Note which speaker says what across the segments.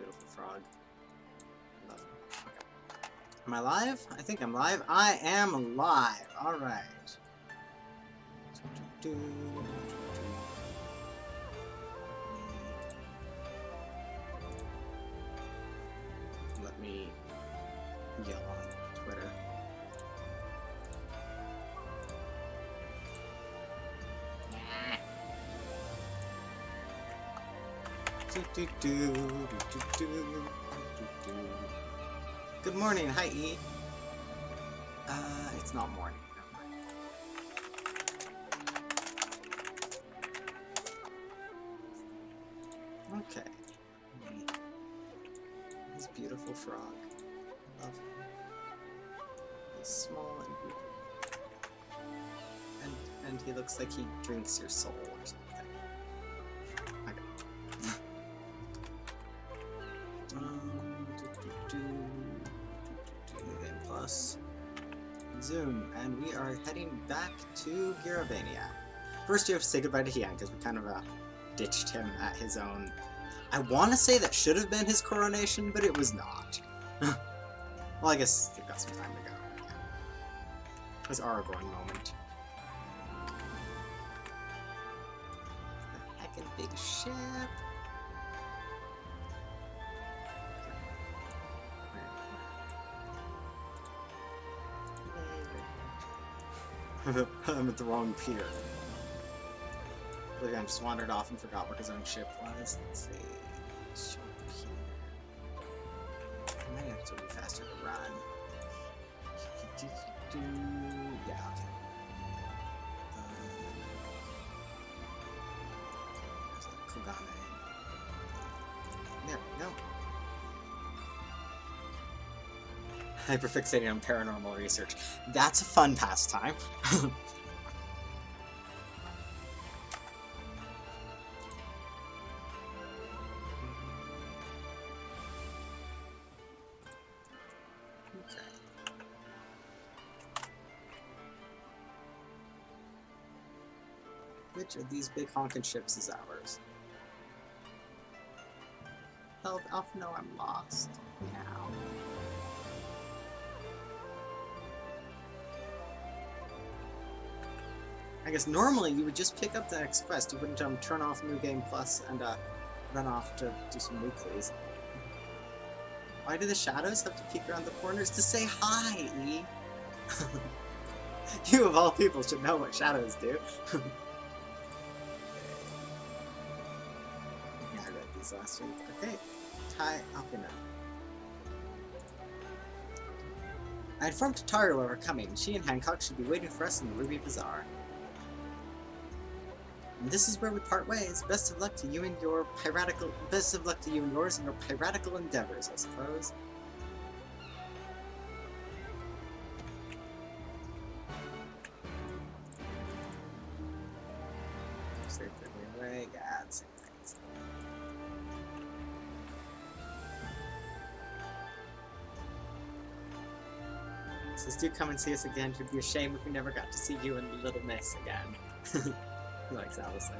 Speaker 1: beautiful frog. Love him. Okay. Am I live? I think I'm live. I am live. All right. Let me yell on Twitter. Good morning, hi E. It's not morning. Okay. This beautiful frog. I love him. He's small and beautiful. And he looks like he drinks your soul or something. Game Plus. Zoom, and we are heading back to Giravania. First, you have to say goodbye to Hian because we kind of ditched him at his own. I want to say that should have been his coronation, but it was not. Well, I guess they've got some time to go. Yeah. His Aragorn moment. The heckin' big ship. I'm at the wrong pier. Look, I just wandered off and forgot what his own ship was. Let's see. Ship here. I might have to be faster to run. Yeah, okay. There's like Kugane. There we go. Hyperfixating on paranormal research. That's a fun pastime. Okay. Which of these big honking ships is ours? Help, Alpha, no, I'm lost. Now. I guess normally you would just pick up the next quest. You wouldn't turn off New Game Plus and run off to do some weeklies. Why do the shadows have to peek around the corners to say hi, E? You of all people should know what shadows do. Yeah, I read these last week. Okay, hi, Alpina. I informed Tataru we were coming. She and Hancock should be waiting for us in the Ruby Bazaar. And this is where we part ways. Best of luck to you and your piratical. Best of luck to you and yours in your piratical endeavors, I suppose. Straight away, God, same things. Says, do come and see us again. It would be a shame if we never got to see you and Little Miss again. He likes Allison.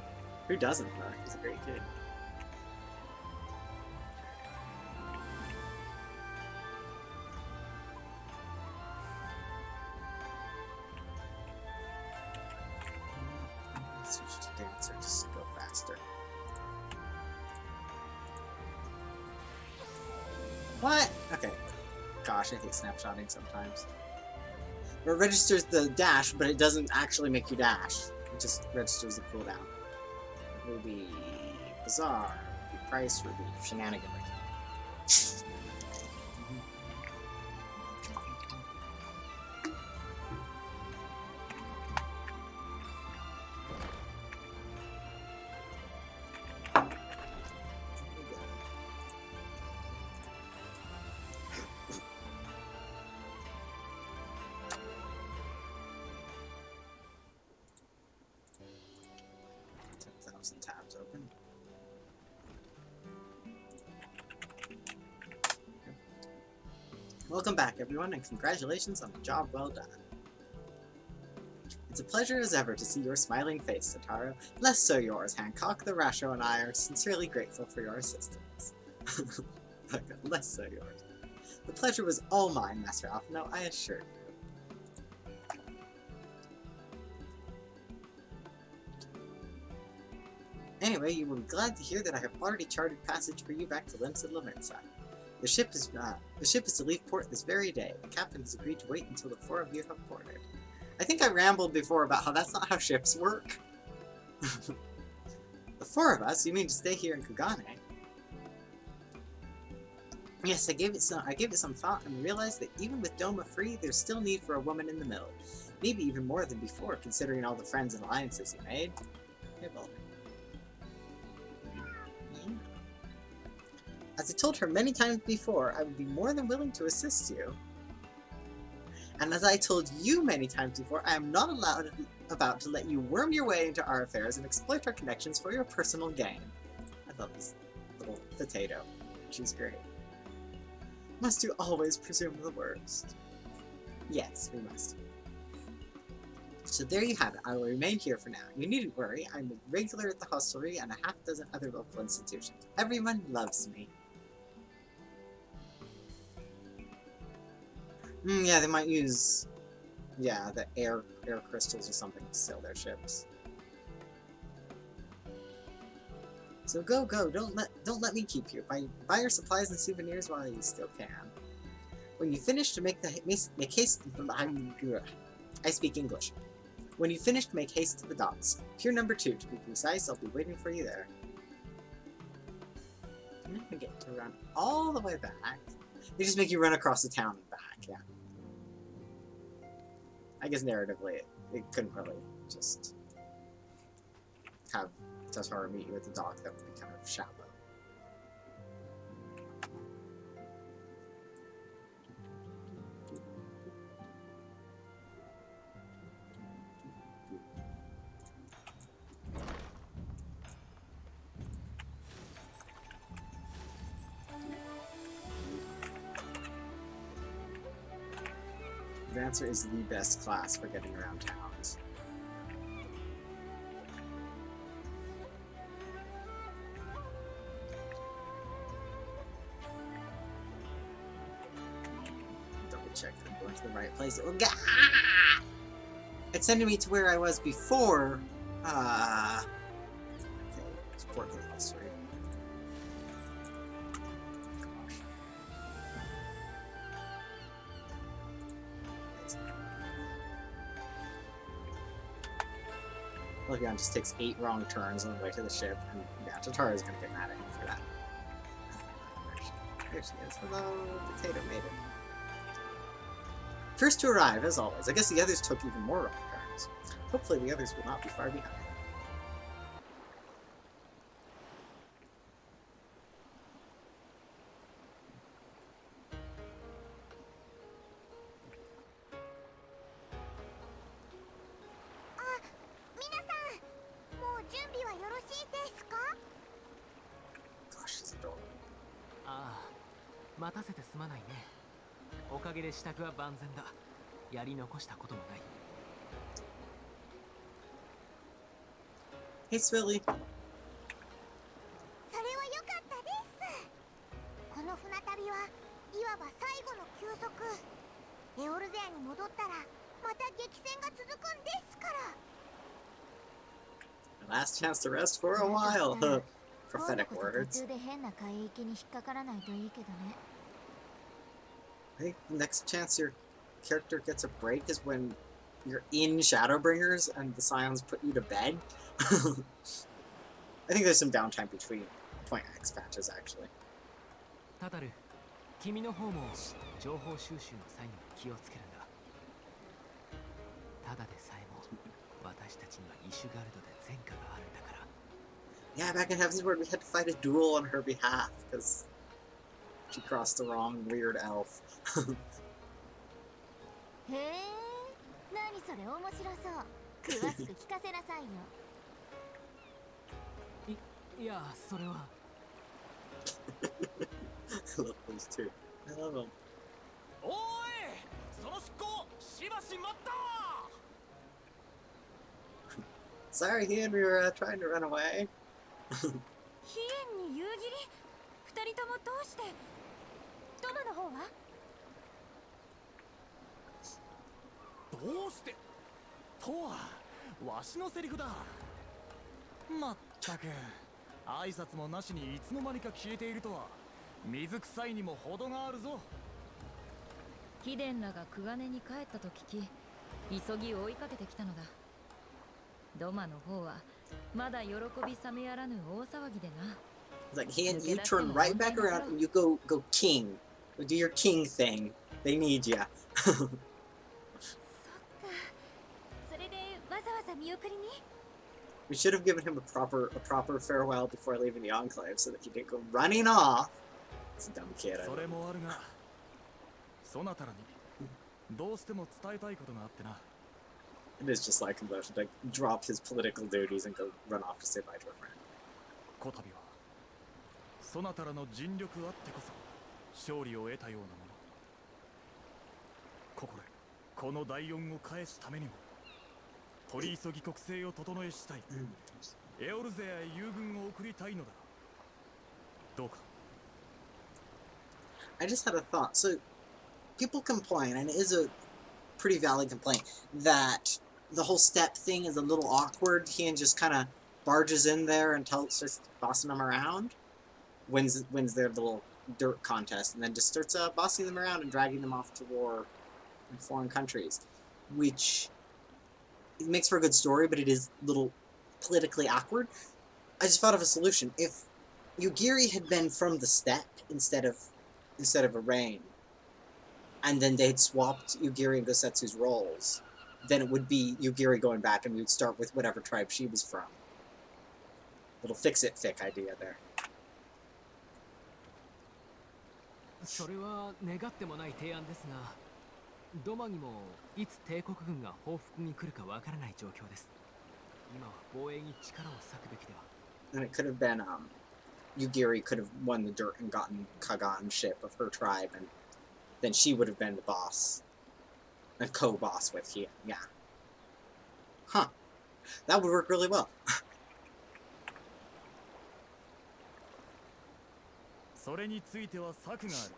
Speaker 1: Who doesn't, though? He's a great kid. Switch to dancer just to go faster. What? Okay. Gosh, I hate snapshotting sometimes. It registers the dash, but it doesn't actually make you dash. It just registers the cooldown. Ruby Bazaar, Ruby Price, Ruby Shenanigan. Tabs open. Welcome back, everyone, and congratulations on the job well done. It's a pleasure as ever to see your smiling face, Sataru. Less so yours, Hancock. The Rasho and I are sincerely grateful for your assistance. Less so yours. The pleasure was all mine, Master Alphino, I assure you. Anyway, you will be glad to hear that I have already charted passage for you back to Limsa Lamitsa. The ship is to leave port this very day. The captain has agreed to wait until the 4 of you have boarded. I think I rambled before about how that's not how ships work. The 4 of us? You mean to stay here in Kugane? Yes, I gave it some thought and realized that even with Doma free, there's still need for a woman in the middle. Maybe even more than before, considering all the friends and alliances you made. Hey, well. As I told her many times before, I would be more than willing to assist you. And as I told you many times before, I am not about to let you worm your way into our affairs and exploit our connections for your personal gain. I love this little potato. She's great. Must you always presume the worst? Yes, we must. So there you have it. I will remain here for now. You needn't worry. I'm a regular at the hostelry and a half-dozen other local institutions. Everyone loves me. Yeah, they might use, yeah, the air crystals or something to sail their ships. So go. Don't let me keep you. Buy your supplies and souvenirs while you still can. When you finish to make haste. I speak English. When you finish to make haste to the docks. Pier number 2, to be precise. I'll be waiting for you there. I'm not gonna get to run all the way back. They just make you run across the town and back. Yeah. I guess narratively, it couldn't really just have Totoro meet you at the dock. That would be kind of shallow. Advancer is the best class for getting around towns. Double check that I'm going to the right place. It's sending me to where I was before. Okay, it's Port Hills, right? Leon just takes 8 wrong turns on the way to the ship, and yeah, Totoro's gonna get mad at him for that. There she is. Hello, Potato Maiden. First to arrive, as always. I guess the others took even more wrong turns. Hopefully the others will not be far behind. Gosh, she's adorable.
Speaker 2: 待たせてすまないね。おかげで支度は万全だ。やり残したこともない。
Speaker 1: Hey, Swilly.
Speaker 3: それは良かったです。この船旅はいわば最後の休息。エオルゼアに戻ったらまた激戦が続くんですから。
Speaker 1: Last chance to rest for a while. Prophetic words.
Speaker 3: 途中で変な海域に引っかからないといいけどね。
Speaker 1: I think the next chance your character gets a break is when you're in Shadowbringers and the Scions put you to bed. I think there's some downtime between Point X patches, actually.
Speaker 2: タタル、君の方も情報収集の際には気をつけるんだ。ただでさえも私たちにはイシュガルドで前科があるんだから。
Speaker 1: Yeah, back in Heaven's Word, we had to fight a duel on her behalf because she crossed the wrong weird elf.
Speaker 3: へえ、何それ面白そう。詳しく聞かせなさいよ。
Speaker 2: いや、それは。
Speaker 1: I love those two. I love them.
Speaker 4: おーい、その出航しばし待った。
Speaker 1: Sorry, Ian, we were trying to run away.
Speaker 3: 飛燕に夕霧？二人ともどうして？マの方は？
Speaker 4: どうしてとはわしのセリフだ。まったく挨拶もなしにいつの間にか消えているとは水臭いにも程があるぞ。
Speaker 5: 貴殿らがクガネに帰ったと聞き、急ぎ追いかけてきたのだ。ドマの方はまだ喜び冷めやらぬ大騒ぎでな。
Speaker 1: It's like, Hian, you turn right back around and you go king. Do your king thing. They need ya.
Speaker 3: そっか。それでわざわざ見送りに？
Speaker 1: We should have given him a proper farewell before leaving the Enclave so that he didn't go running off. It's a dumb kid.
Speaker 4: それもあるが、そなたらにどうしても伝えたいことがあってな。
Speaker 1: It is just like him though, to like drop his political duties and go run off to say bye to a friend.
Speaker 4: こたびはそなたらの尽力あってこそ勝利を得たようなもの。ここでこの第四を返すためにも取り急ぎ国政を整えしたい。エオルゼアへ友軍を送りたいのだ。どうか。
Speaker 1: I just had a thought. So, people complain, and it is a pretty valid complaint, that the whole step thing is a little awkward. He just kind of barges in there and starts bossing them around, wins their little dirt contest, and then just starts bossing them around and dragging them off to war in foreign countries, which it makes for a good story, but it is a little politically awkward. I just thought of a solution. If Yugiri had been from the steppe instead of a reign, and then they'd swapped Yugiri and Gosetsu's roles, then it would be Yugiri going back and we would start with whatever tribe she was from. Little fix-it-fic idea there.
Speaker 2: それは願ってもない提案ですが、ドマにもいつ帝国軍が報復に来るかわからない状況です。今は防衛に力を割くべきでは。
Speaker 1: And it could have been, Yugiri could have won the dirt and gotten Kaganship of her tribe, and then she would have been the boss. A co-boss with Hian, yeah. Huh. That would work really well.
Speaker 4: それについては策がある。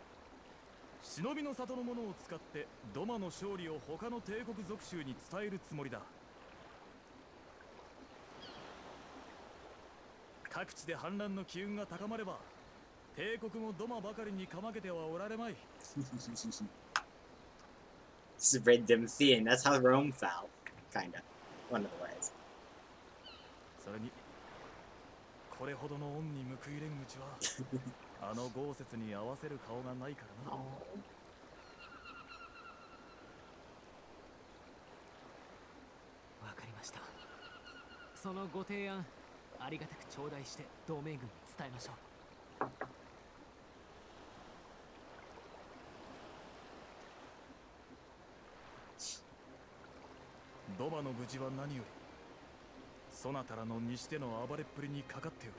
Speaker 4: 忍びの里の者を使ってドマの勝利を他の帝国属州に伝えるつもりだ。各地で反乱の機運が高まれば、帝国もドマばかりにかまけてはおられまい。
Speaker 1: Spread them thin. That's how Rome fell. Kinda. One of the ways.
Speaker 4: それに、これほどの恩に報いれん口は、あの豪雪に合わせる顔がないからな。
Speaker 2: わかりました。そのご提案、ありがたく頂戴して同盟軍に伝えましょう。
Speaker 4: ドマの無事は何より、そなたらのにしての暴れっぷりにかかっておる。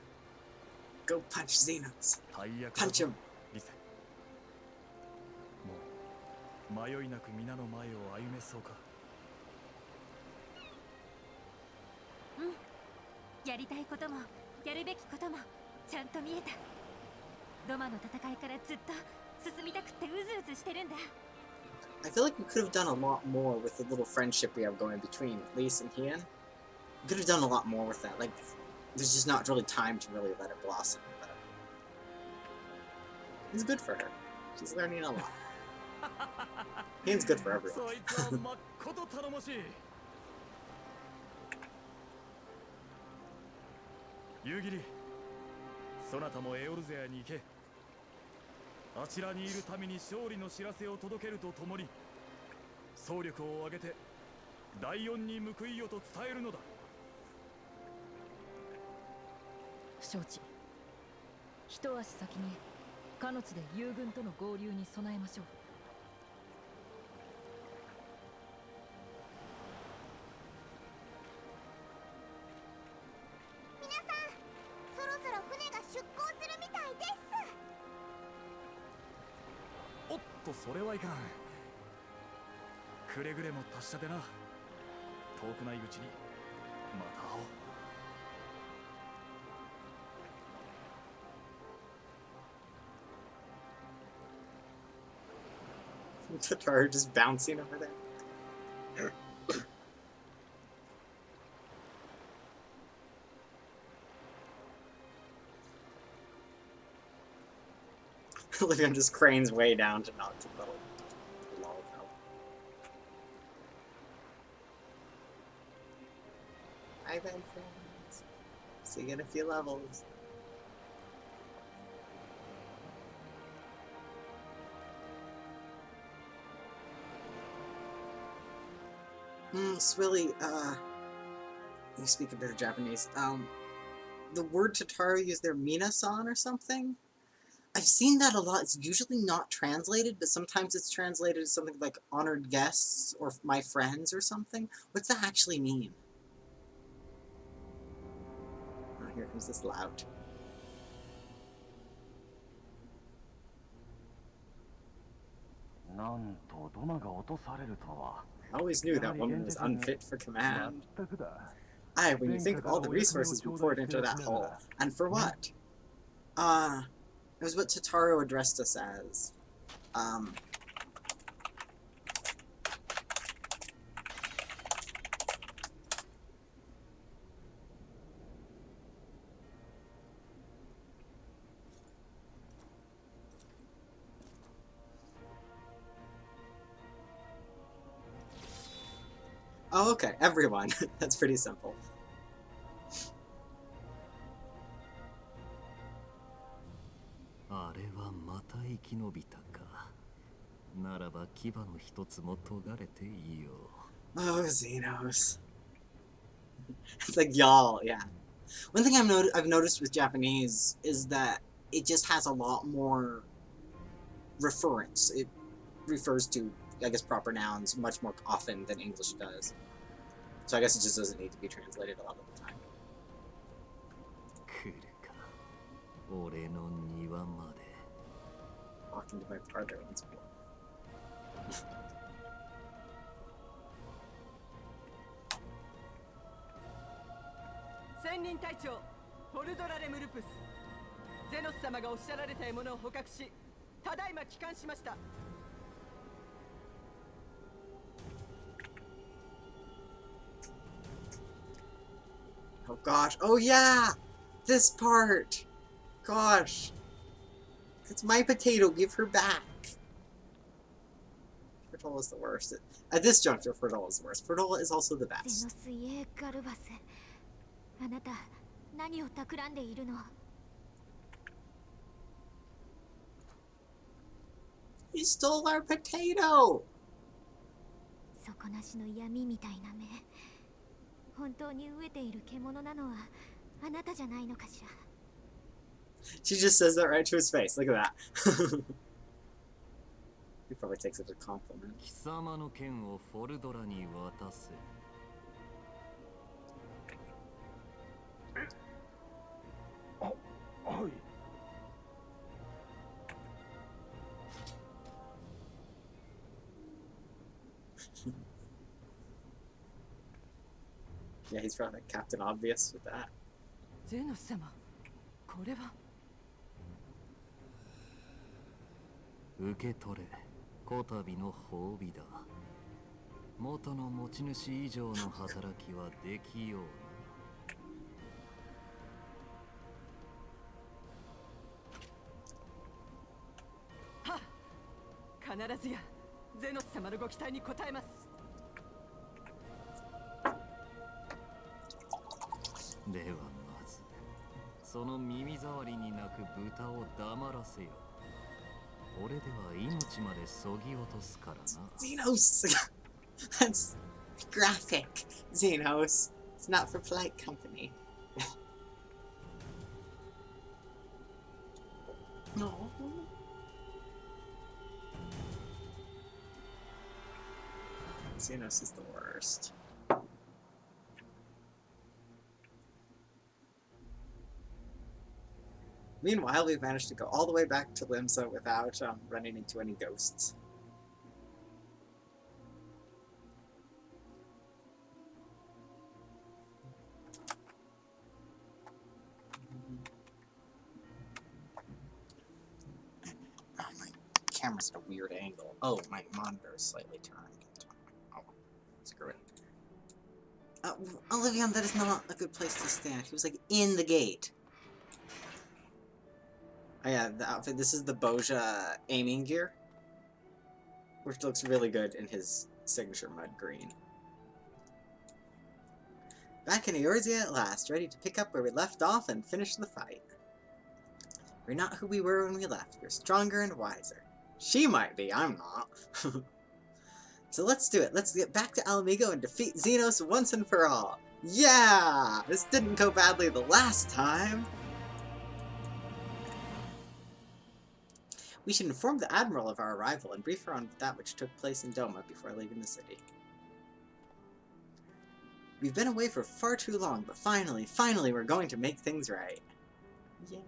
Speaker 1: Go punch Xenos.
Speaker 4: 大役
Speaker 1: Punch him.
Speaker 4: リセ。もう迷いなく皆の前を歩めそうか。
Speaker 3: うん。やりたいこともやるべきこともちゃんと見えた。ドマの戦いからずっと進みたくってうずうずしてるんだ。
Speaker 1: I feel like we could have done a lot more with the little friendship we have going between Lise and Hian. We could have done a lot more with that. Like, there's just not really time to really let it blossom. But it's good for her. She's learning a lot. Hian's good for everyone.
Speaker 4: そいつはまっこと頼もしい。夕霧、そなたもエオルゼアに行け。あちらにいる民に勝利の知らせを届けるとともに、総力を挙げて第四に報いよと伝えるのだ。
Speaker 5: 承知。一足先に彼女で友軍との合流に備えましょう。
Speaker 3: 皆さん、そろそろ船が出港するみたいです。
Speaker 4: おっと、それはいかん。くれぐれも達者でな。遠くないうちにまた会おう。
Speaker 1: Tataru just bouncing over there. Livian just cranes way down to not to the low. Hi, bad friends. See you in a few levels. Swilly, you speak a bit of Japanese. The word Tataru used there, Mina-san or something? I've seen that a lot. It's usually not translated, but sometimes it's translated as something like honored guests or my friends or something. What's that actually mean? Oh, here comes this loud. I always knew that woman was unfit for command. Aye, when you think of all the resources we poured into that hole. And for what? It was what Tataru addressed us as. Oh, okay, everyone. That's pretty simple. Oh, Xenos. It's like y'all, yeah. One thing I've noticed with Japanese is that it just has a lot more reference. It refers to, I guess, proper nouns much more often than English does. So I guess it just doesn't need to be translated a lot of the time. Walk into my parlor once more.
Speaker 6: 千人隊長フォルドラ・レムルプスゼノス様がおっしゃられた獲物を捕獲しただいま帰還しました
Speaker 1: Oh gosh. Oh yeah! This part! Gosh. It's my potato. Give her back. Fertola is the worst. At this juncture, Fertola is the worst. Fertola is also the best.
Speaker 3: あなた何を企んでいるの
Speaker 1: He stole our potato!
Speaker 3: 底なしの闇みたいな目本当に飢えている獣なのはあなたじゃないのかしら
Speaker 1: She just says that right to his face. Look at that. He probably takes it as a compliment.
Speaker 4: 貴様の剣をフォルドラに渡せ
Speaker 1: Yeah, he's probably Captain Obvious with that.
Speaker 6: ゼノス様これは
Speaker 4: 受け取れこたびの褒美だ元の持ち主以上の働きはできような
Speaker 6: はっ必ずやゼノス様のご期待に応えます
Speaker 4: ではまずその耳障りに鳴く豚を黙らせよ俺では命までそぎ落とすからな
Speaker 1: Xenos! That's graphic. Xenos. It's not for polite company. No. Xenos is the worst. Meanwhile, we've managed to go all the way back to Limsa without running into any ghosts. Oh my camera's at a weird angle. Oh, my monitor is slightly turned. Oh, screw it. Olivion, that is not a good place to stand. He was like in the gate. Oh yeah, the outfit. This is the Boja aiming gear, which looks really good in his signature mud green. Back in Eorzea at last, ready to pick up where we left off and finish the fight. We're not who we were when we left. We're stronger and wiser. She might be, I'm not. So let's do it. Let's get back to Alamigo and defeat Xenos once and for all. Yeah! This didn't go badly the last time. We should inform the Admiral of our arrival and brief her on that which took place in Doma before leaving the city. We've been away for far too long, but finally we're going to make things right. Yay.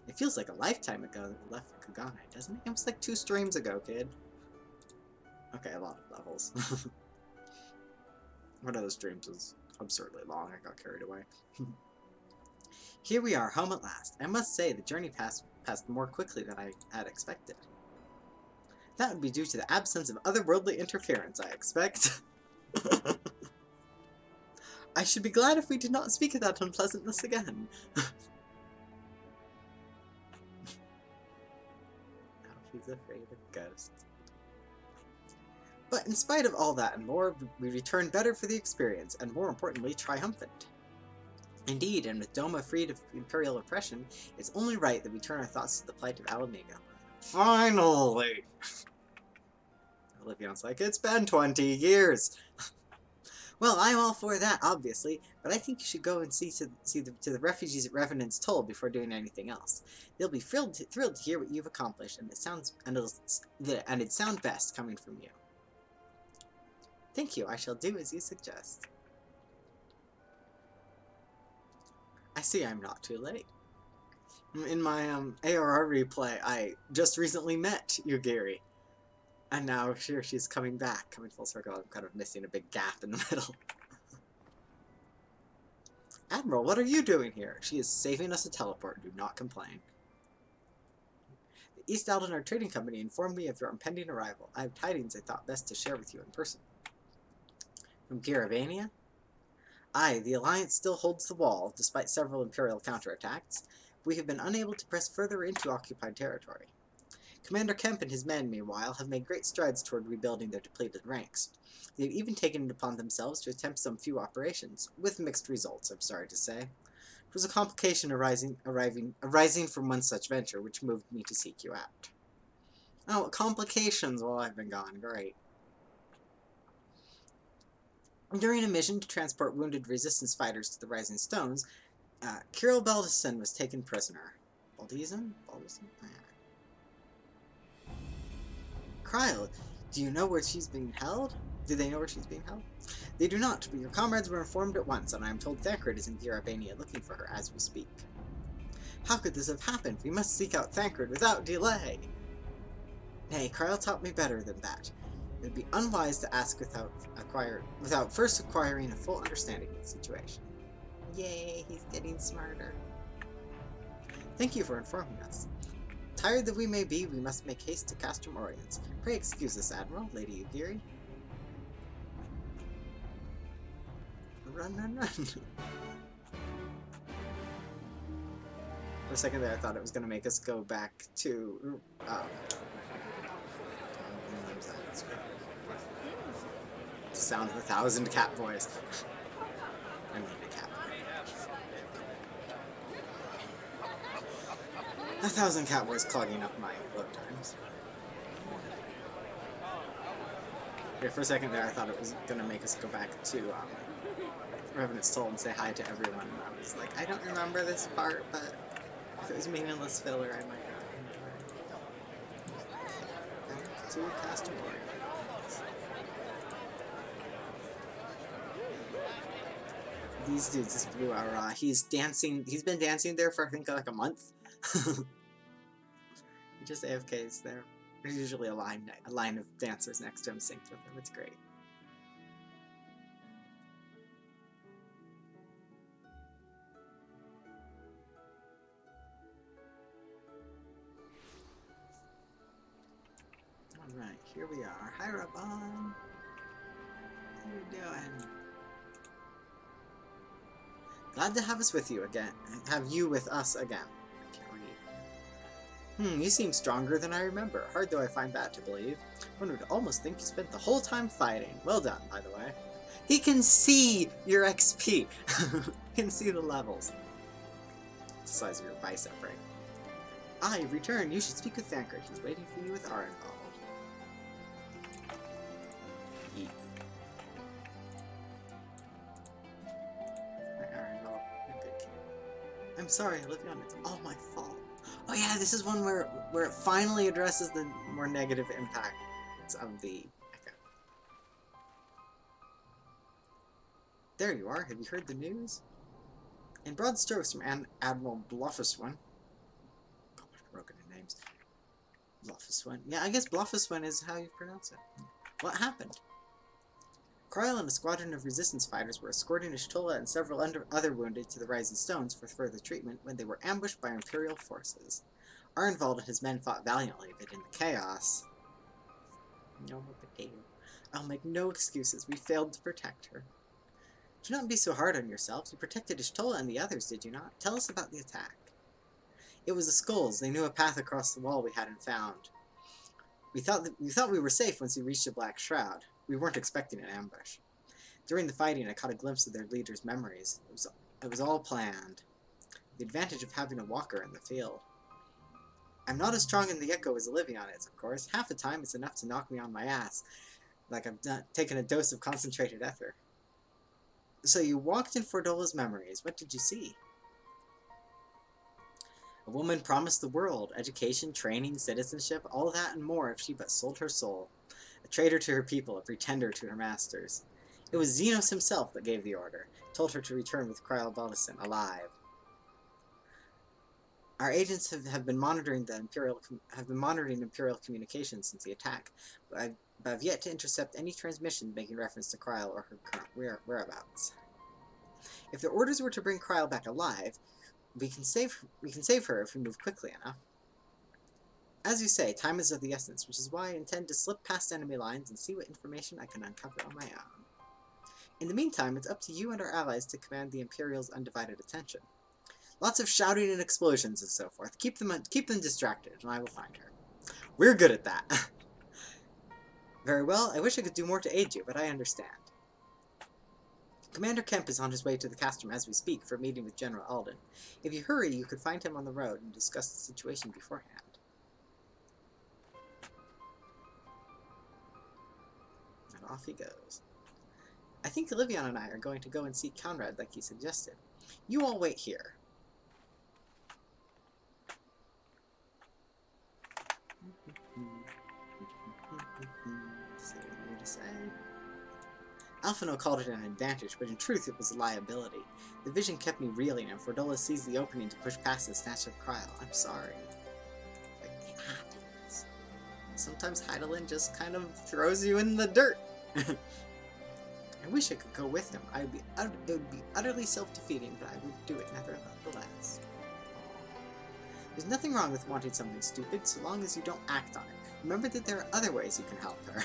Speaker 1: It feels like a lifetime ago that we left for Kugane, doesn't it? It was like 2 streams ago, kid. Okay, a lot of levels. One of those streams was absurdly long. I got carried away. Here we are, home at last. I must say, the journey passed more quickly than I had expected. That would be due to the absence of otherworldly interference, I expect. I should be glad if we did not speak of that unpleasantness again. Now he's afraid of ghosts. But in spite of all that and more, we returned better for the experience, and more importantly, triumphant. Indeed, and with Doma freed of Imperial oppression, it's only right that we turn our thoughts to the plight of Alamigo. Finally! Olivion's like, it's been 20 years! Well, I'm all for that, obviously, but I think you should go and see to the refugees at Revenant's Toll before doing anything else. They'll be thrilled to hear what you've accomplished, and it'd sound best coming from you. Thank you, I shall do as you suggest. I see I'm not too late. In my ARR replay, I just recently met Yugiri. And now here she's coming back, coming full circle. I'm kind of missing a big gap in the middle. Admiral, what are you doing here? She is saving us a teleport. Do not complain. The East Aldenar Trading Company informed me of your impending arrival. I have tidings I thought best to share with you in person. From Giravania? Aye, the Alliance still holds the wall, despite several Imperial counterattacks. We have been unable to press further into occupied territory. Commander Kemp and his men, meanwhile, have made great strides toward rebuilding their depleted ranks. They have even taken it upon themselves to attempt some few operations, with mixed results, I'm sorry to say. It was a complication arising from one such venture, which moved me to seek you out. Oh, complications while I've been gone, great. During a mission to transport wounded resistance fighters to the Rising Stones, Kirill Baldison was taken prisoner. Baldison? Yeah. Kryl, do you know where she's being held? Do they know where she's being held? They do not, but your comrades were informed at once, and I am told Thancred is in Giravania looking for her as we speak. How could this have happened? We must seek out Thancred without delay! Nay, Kryl taught me better than that. It would be unwise to ask without first acquiring a full understanding of the situation. Yay, he's getting smarter. Thank you for informing us. Tired that we may be, we must make haste to Castrum Oriens. Pray excuse us, Admiral, Lady Yugiri. Run, run, run! For a second there, I thought it was going to make us go back to... the sound of 1,000 cat boys. I mean a cat boy. 1,000 cat boys clogging up my load times. Okay, for a second there, I thought it was gonna make us go back to Revenant's Toll and say hi to everyone. And I was like, I don't remember this part, but if it was meaningless filler, I might not. Back to Castrum Oriens. These dudes, this blue hour, he's dancing. He's been dancing there for I think like a month. He just AFKs there. There's usually a line of dancers next to him synced with him. It's great. here we are. Hi, Rabban. How you doing? Glad to have us with you again. Have you with us again. I can't read. You seem stronger than I remember. Hard though I find that to believe. One would almost think you spent the whole time fighting. Well done, by the way. He can see your XP. He can see the levels. The size of your bicep, right? Ah, you've returned. You should speak with Thancred. He's waiting for you with Arenvald. Yeet. Hi, Arenvald. You're a good kid. I'm sorry, Olivia. It's all my fault. Oh yeah, this is one where it finally addresses the more negative impacts of the echo. There you are. Have you heard the news? In broad strokes from Admiral Blufuswin. Broken in names. Blufuswin. Yeah, I guess Blufuswin is how you pronounce it. What happened? Kryle and a squadron of resistance fighters were escorting Ishtola and several other wounded to the Rising Stones for further treatment when they were ambushed by Imperial forces. Arenvald and his men fought valiantly, but in the chaos... No potato. I'll make no excuses. We failed to protect her. Do not be so hard on yourselves. You protected Ishtola and the others, did you not? Tell us about the attack. It was the skulls. They knew a path across the wall we hadn't found. We thought we were safe once we reached the Black Shroud. We weren't expecting an ambush. During the fighting, I caught a glimpse of their leader's memories. It was all planned. The advantage of having a walker in the field. I'm not as strong in the Echo as Olivia is, of course. Half the time it's enough to knock me on my ass, like I've taken a dose of concentrated ether. So you walked in Fordola's memories. What did you see? A woman promised the world, education, training, citizenship, all that and more if she but sold her soul. A traitor to her people, a pretender to her masters. It was Xenos himself that gave the order, told her to return with Kryle Baldason alive. Our agents have been monitoring Imperial communications since the attack, but I've yet to intercept any transmission making reference to Kryle or her current whereabouts. If the orders were to bring Kryle back alive, we can save her if we move quickly enough. As you say, time is of the essence, which is why I intend to slip past enemy lines and see what information I can uncover on my own. In the meantime, it's up to you and our allies to command the Imperial's undivided attention. Lots of shouting and explosions and so forth. Keep them distracted, and I will find her. We're good at that. Very well, I wish I could do more to aid you, but I understand. Commander Kemp is on his way to the Castrum as we speak for a meeting with General Alden. If you hurry, you could find him on the road and discuss the situation beforehand. And off he goes. I think Olivia and I are going to go and see Conrad like he suggested. You all wait here. See what you need to say. Alphino called it an advantage, but in truth it was a liability. The vision kept me reeling, and Fordola seized the opening to push past and snatch up Kryle. I'm sorry. Like, it happens. Sometimes Heidelin just kind of throws you in the dirt. I wish I could go with him. It would be utterly self-defeating, but I would do it nevertheless. There's nothing wrong with wanting something stupid, so long as you don't act on it. Remember that there are other ways you can help her.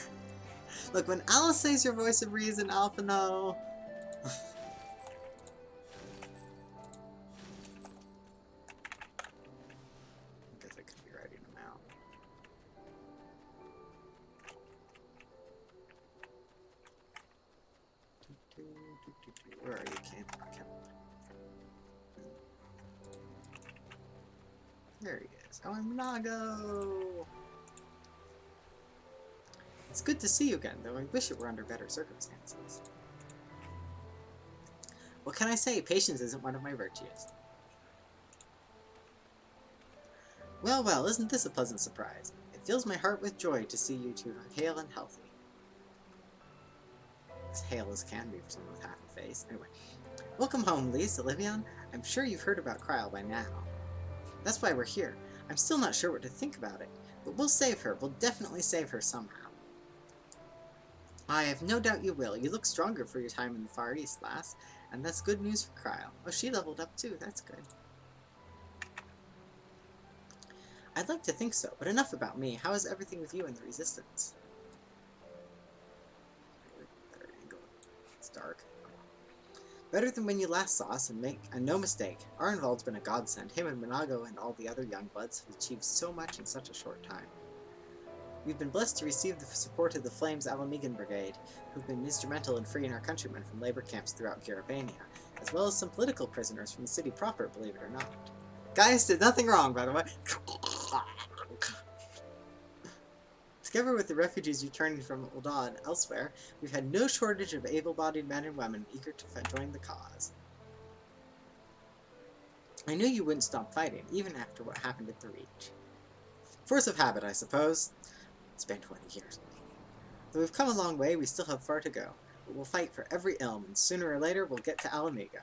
Speaker 1: Look, when Alice says your voice of reason, Alphino... I guess I could be writing them out. Where are you, Kemp? There he is. Oh, I'm Nago! It's good to see you again, though I wish it were under better circumstances. What can I say? Patience isn't one of my virtues. Well, well, isn't this a pleasant surprise? It fills my heart with joy to see you two hale and healthy. As hale as can be for someone with half a face. Anyway. Welcome home, Lise, Olivian. I'm sure you've heard about Kryle by now. That's why we're here. I'm still not sure what to think about it, but we'll save her. We'll definitely save her somehow. I have no doubt you will. You look stronger for your time in the Far East, lass, and that's good news for Kryle. Oh, she leveled up too. That's good. I'd like to think so, but enough about me. How is everything with you and the Resistance? dark. Better than when you last saw us, and no mistake, Arnvald's been a godsend. Him and Minago and all the other young bloods have achieved so much in such a short time. We've been blessed to receive the support of the Flames Alamegan Brigade, who've been instrumental in freeing our countrymen from labor camps throughout Garabania, as well as some political prisoners from the city proper, believe it or not. Gaius did nothing wrong, by the way. Together with the refugees returning from Ul'dah and elsewhere, we've had no shortage of able-bodied men and women eager to join the cause. I knew you wouldn't stop fighting, even after what happened at the Reach. Force of habit, I suppose. It's been 20 years. Though we've come a long way, we still have far to go. But we'll fight for every ilm, and sooner or later we'll get to Alamigo.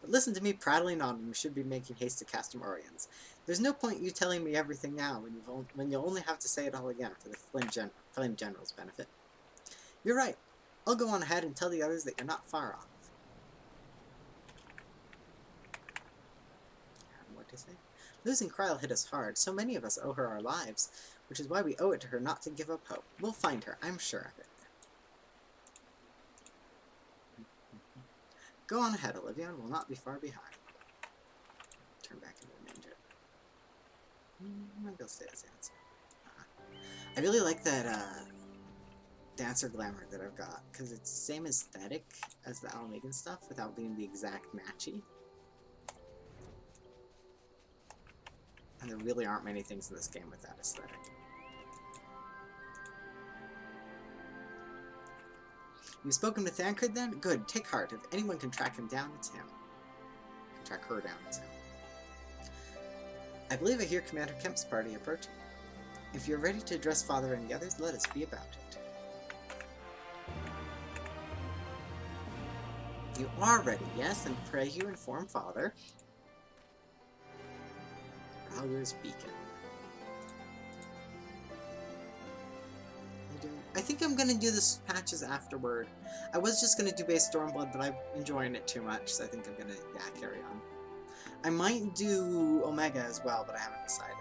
Speaker 1: But listen to me prattling on when we should be making haste to Castamorians. There's no point you telling me everything now when you'll only have to say it all again for the Flame General's benefit. You're right. I'll go on ahead and tell the others that you're not far off. What to say? Losing Kryl hit us hard. So many of us owe her our lives, which is why we owe it to her not to give up hope. We'll find her, I'm sure of it. Go on ahead, Olivia, and we'll not be far behind. Turn back into a ninja. Maybe I'll stay as Dancer. I really like that Dancer glamour that I've got, because it's the same aesthetic as the Alamegan stuff without being the exact matchy. And there really aren't many things in this game with that aesthetic. You've spoken to Thancred then? Good, take heart. If anyone can track him down, it's him. Can track her down, it's him. I believe I hear Commander Kemp's party approaching. If you're ready to address Father and the others, let us be about it. You are ready, yes, and pray you inform Father. Rauger's Beacon. I think I'm gonna do the patches afterward. I was just gonna do base Stormblood, but I'm enjoying it too much, so I think I'm gonna, carry on. I might do Omega as well, but I haven't decided.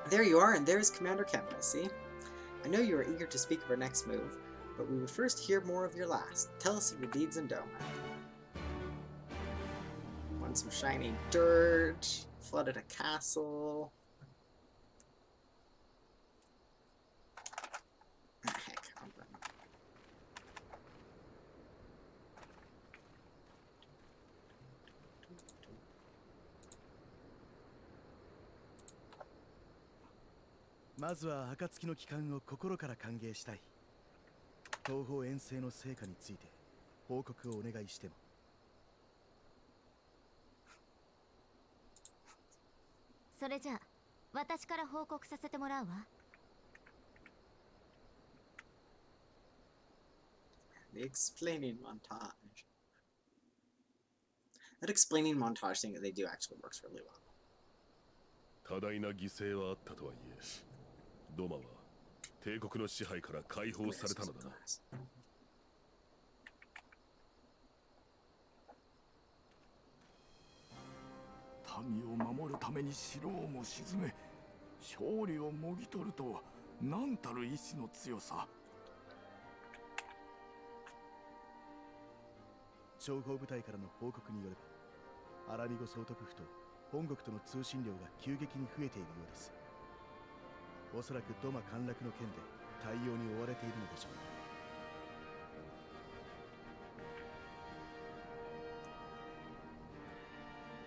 Speaker 1: There you are, and there's Commander Kemp, I see. I know you are eager to speak of our next move, but we would first hear more of your last. Tell us of your deeds in Doma. Won some shiny dirt, flooded a castle. Heck, I'm done.
Speaker 7: まずは暁の帰還を心から歓迎したい。東方遠征の成果について報告をお願いしても。
Speaker 3: それじゃあ私から報告させてもらうわ。
Speaker 1: The explaining montage. That explaining montage thing that they do actually works really well.
Speaker 4: 多大な犠牲はあったとはいえ、ドマは帝国の支配から解放されたのだな。
Speaker 8: 民を守るために城をも沈め、勝利をもぎ取るとは何たる意志の強さ。
Speaker 7: 諜報部隊からの報告によれば、アラミゴ総督府と本国との通信量が急激に増えているようです。おそらくドマ陥落の件で対応に追われているのでしょう。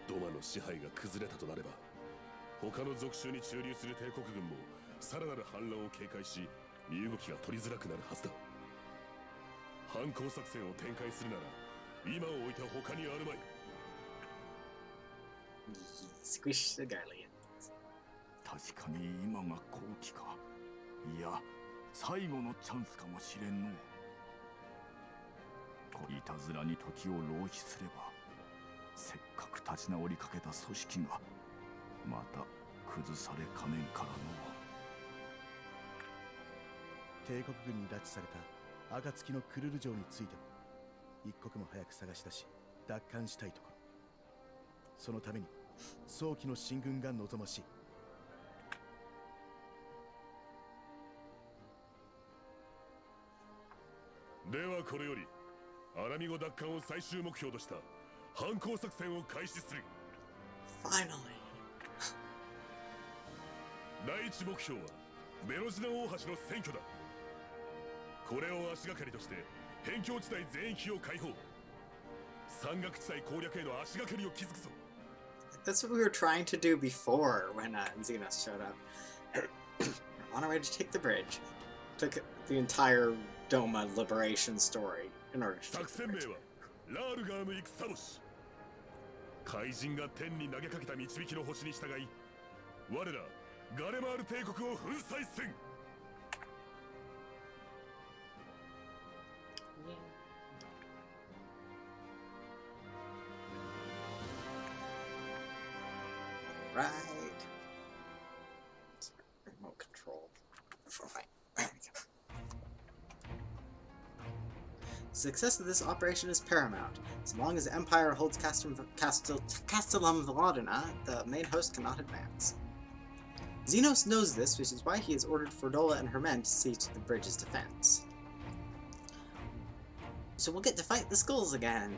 Speaker 4: ドマの支配が崩れたとなれば、他の属州に駐留する帝国軍もさらなる反乱を警戒し、身動きが取りづらくなるはずだ。反攻作戦を展開するなら今を置いて他にあるまい。
Speaker 1: Squish the Guardian.
Speaker 8: 確かに今が好機か。いや、最後のチャンスかもしれんの。いたずらに時を浪費すれば、せっかく立ち直りかけた組織がまた崩されかねんからの。
Speaker 7: 帝国軍に拉致された暁のクルル城についても一刻も早く探し出し奪還したいところ。そのために早期の進軍が望ましい。
Speaker 4: ではこれよりアラミゴ奪還を最終目標とした反攻作戦を開始する。
Speaker 1: Finally.
Speaker 4: 第一目標はベロジナ大橋の占拠だ。これを足がかりとして辺境地帯全域を解放。山岳地帯攻略への足がかりを築くぞ。
Speaker 1: That's what we were trying to do before when Xenos showed up. On our way to take the bridge. Took the entire Doma liberation story in order to take
Speaker 4: 作
Speaker 1: the
Speaker 4: 戦名
Speaker 1: bridge.
Speaker 4: はラールガーの戦星。怪人が天に投げかけた導きの星に従い、我らガレマール帝国を粉砕せん。
Speaker 1: Right. Remote control. For my... There we go. The success of this operation is paramount. As long as the Empire holds Castellum Veladina, the main host cannot advance. Xenos knows this, which is why he has ordered Fordola and her men to see to the bridge's defense. So we'll get to fight the skulls again.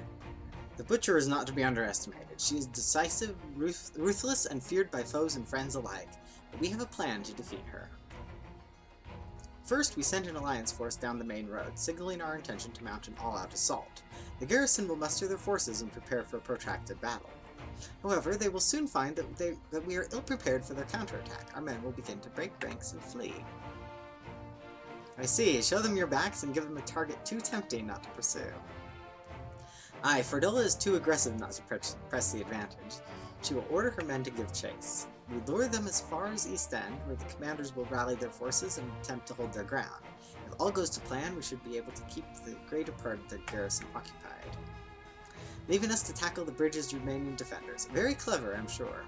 Speaker 1: The Butcher is not to be underestimated. She is decisive, ruthless, and feared by foes and friends alike, but we have a plan to defeat her. First, we send an alliance force down the main road, signaling our intention to mount an all-out assault. The garrison will muster their forces and prepare for a protracted battle. However, they will soon find that we are ill-prepared for their counterattack. Our men will begin to break ranks and flee. I see. Show them your backs and give them a target too tempting not to pursue. Aye, Fordola is too aggressive not to press the advantage. She will order her men to give chase. We lure them as far as East End, where the commanders will rally their forces and attempt to hold their ground. If all goes to plan, we should be able to keep the greater part of the garrison occupied, leaving us to tackle the bridge's remaining defenders. Very clever, I'm sure.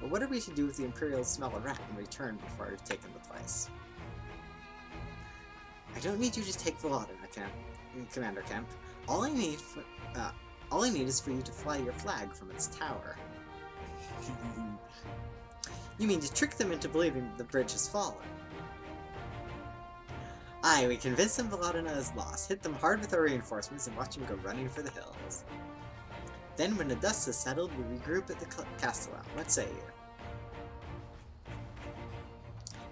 Speaker 1: But what are we to do if the Imperials smell a rat and return before I've taken the place? I don't need you to take Veladina, Commander Kemp. All I need is for you to fly your flag from its tower. You mean to trick them into believing the bridge has fallen? Aye, we convince them Veladina is lost, hit them hard with our reinforcements, and watch them go running for the hills. Then, when the dust has settled, we regroup at the Castellum. What say you?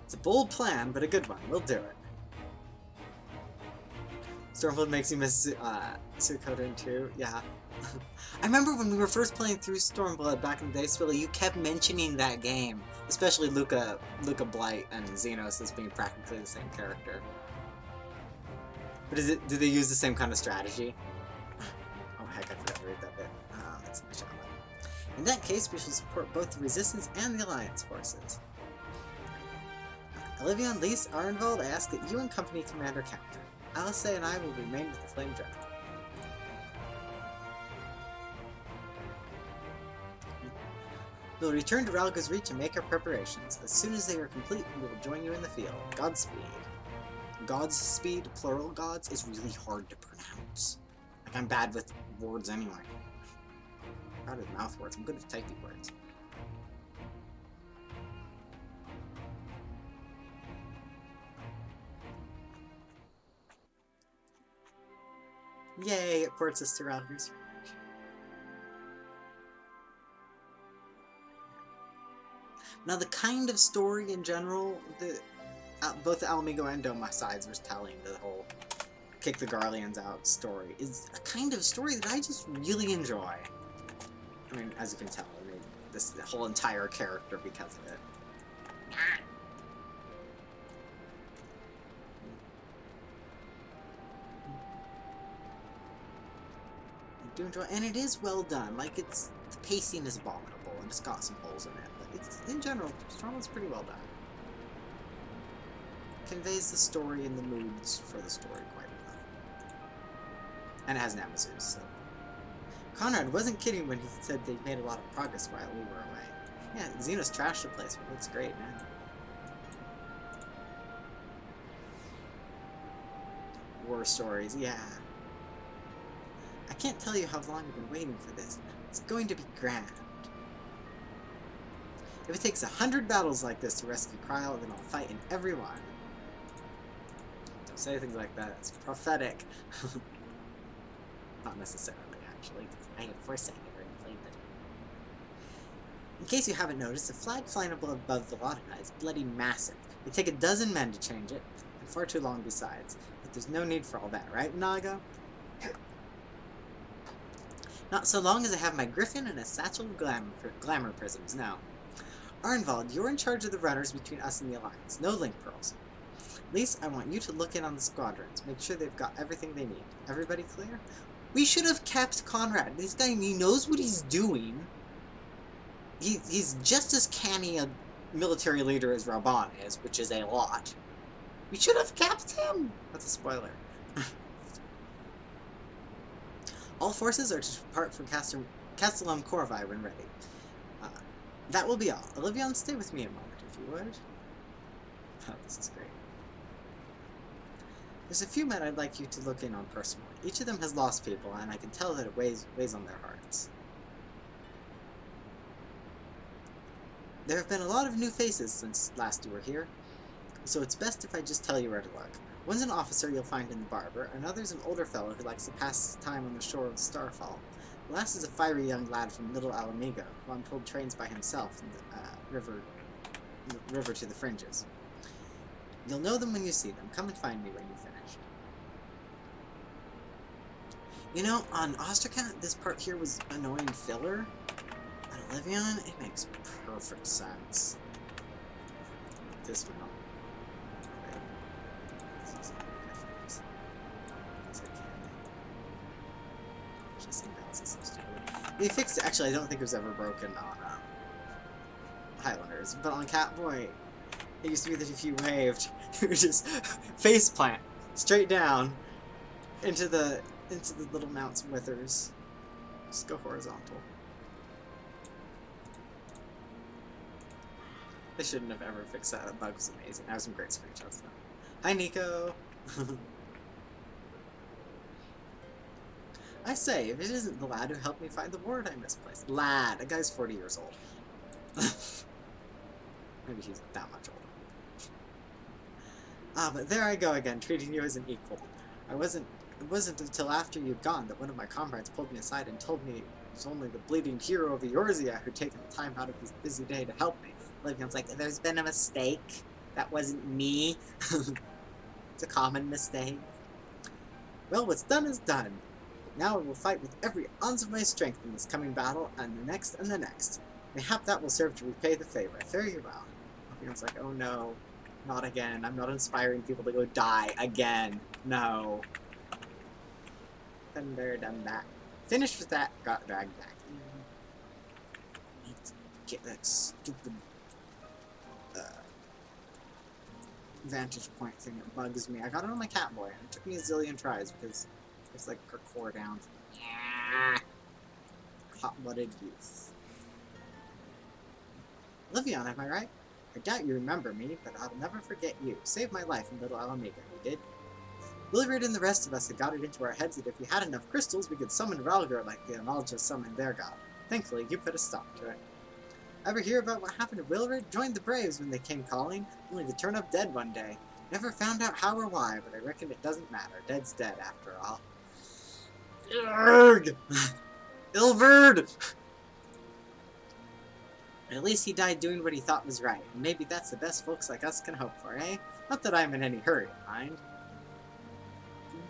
Speaker 1: It's a bold plan, but a good one. We'll do it. Stormblood makes you miss Suikoden too. Yeah. I remember when we were first playing through Stormblood back in the day, Spilly, you kept mentioning that game. Especially Luca Blight and Xenos as being practically the same character. But do they use the same kind of strategy? Oh heck, I forgot to read that bit. That's in the chat. In that case, we shall support both the Resistance and the Alliance forces. Olivia and Lise Arenvald, I ask that you and Company Commander Kemp. Alice and I will remain with the Flame Dragon. We'll return to Ralga's Reach and make our preparations. As soon as they are complete, we will join you in the field. Godspeed. Godspeed, plural gods, is really hard to pronounce. Like, I'm bad with words anyway. I'm bad with mouth words. I'm good with typing words. Yay, it ports us to Ralga's Reach. Now, the kind of story in general that both the Alamigo and Doma sides were telling, the whole kick the Garleans out story, is a kind of story that I just really enjoy. I mean, as you can tell, I made the whole entire character because of it. I do enjoy, and it is well done. Like, the pacing is abominable, and it's got some holes in it. It's, in general, Stormblood's pretty well done. Conveys the story and the moods for the story quite well. And it has Nemesis, so. Conrad wasn't kidding when he said they made a lot of progress while we were away. Yeah, Xenos trashed the place, but it looks great, man. War stories, yeah. I can't tell you how long I've been waiting for this. It's going to be grand. If it takes 100 battles like this to rescue Kryle, then I'll fight in every one. say things like that. It's prophetic. Not necessarily, actually, because I have foresight never played it. In case you haven't noticed, the flag flying above the Laudina is bloody massive. It'd take a dozen men to change it, and far too long besides. But there's no need for all that, right, Naga? Not so long as I have my griffin and a satchel of glamour prisms now. Arnvald, you're in charge of the runners between us and the Alliance. No link pearls. At least I want you to look in on the squadrons. Make sure they've got everything they need. Everybody clear? We should have kept Conrad. This guy, he knows what he's doing. He's just as canny a military leader as Raban is, which is a lot. We should have kept him! That's a spoiler. All forces are to depart from Castellum Corvi when ready. That will be all. Olivion, stay with me a moment, if you would. Oh, this is great. There's a few men I'd like you to look in on personally. Each of them has lost people, and I can tell that it weighs on their hearts. There have been a lot of new faces since last you were here, so it's best if I just tell you where to look. One's an officer you'll find in the barber, another's an older fellow who likes to pass time on the shore of Starfall. The last is a fiery young lad from Little Alamigo, who I'm told trains by himself in the river to the fringes. You'll know them when you see them. Come and find me when you finish. You know, on Ostracan, this part here was annoying filler. On Olivion, it makes perfect sense. This one. They fixed it. Actually, I don't think it was ever broken on Highlanders, but on Catboy, it used to be that if you waved, you would just face plant straight down into the little mounts withers. Just go horizontal. They shouldn't have ever fixed that. That bug was amazing. I have some great screenshots though. Hi, Nico. I say, if it isn't the lad who helped me find the ward I misplaced. Lad, a guy's 40 years old. Maybe he's that much older. But there I go again, treating you as an equal. It wasn't until after you'd gone that one of my comrades pulled me aside and told me it was only the bleeding hero of Eorzea who'd taken the time out of his busy day to help me. Livion's like, there's been a mistake. That wasn't me. It's a common mistake. Well, what's done is done. Now I will fight with every ounce of my strength in this coming battle, and the next and the next. Mayhap that will serve to repay the favor. Fare you well. Livion's like, oh no, not again. I'm not inspiring people to go die again. No. Done there, done that. Finished with that, got dragged back. Need to get that stupid vantage point thing that bugs me. I got it on my Catboy, and it took me a zillion tries because it's like her core down. Yeah. Hot-blooded youth. Livion, am I right? I doubt you remember me, but I'll never forget you. Saved my life in Little Alamigo, you did. Wilfred and the rest of us had got it into our heads that if we had enough crystals, we could summon Ralgar like the Amalja summoned their god. Thankfully, you put a stop to it. Ever hear about what happened to Wilfred? Joined the Braves when they came calling, only to turn up dead one day. Never found out how or why, but I reckon it doesn't matter. Dead's dead, after all. Urgh! Ilverd! At least he died doing what he thought was right, and maybe that's the best folks like us can hope for, eh? Not that I'm in any hurry, mind.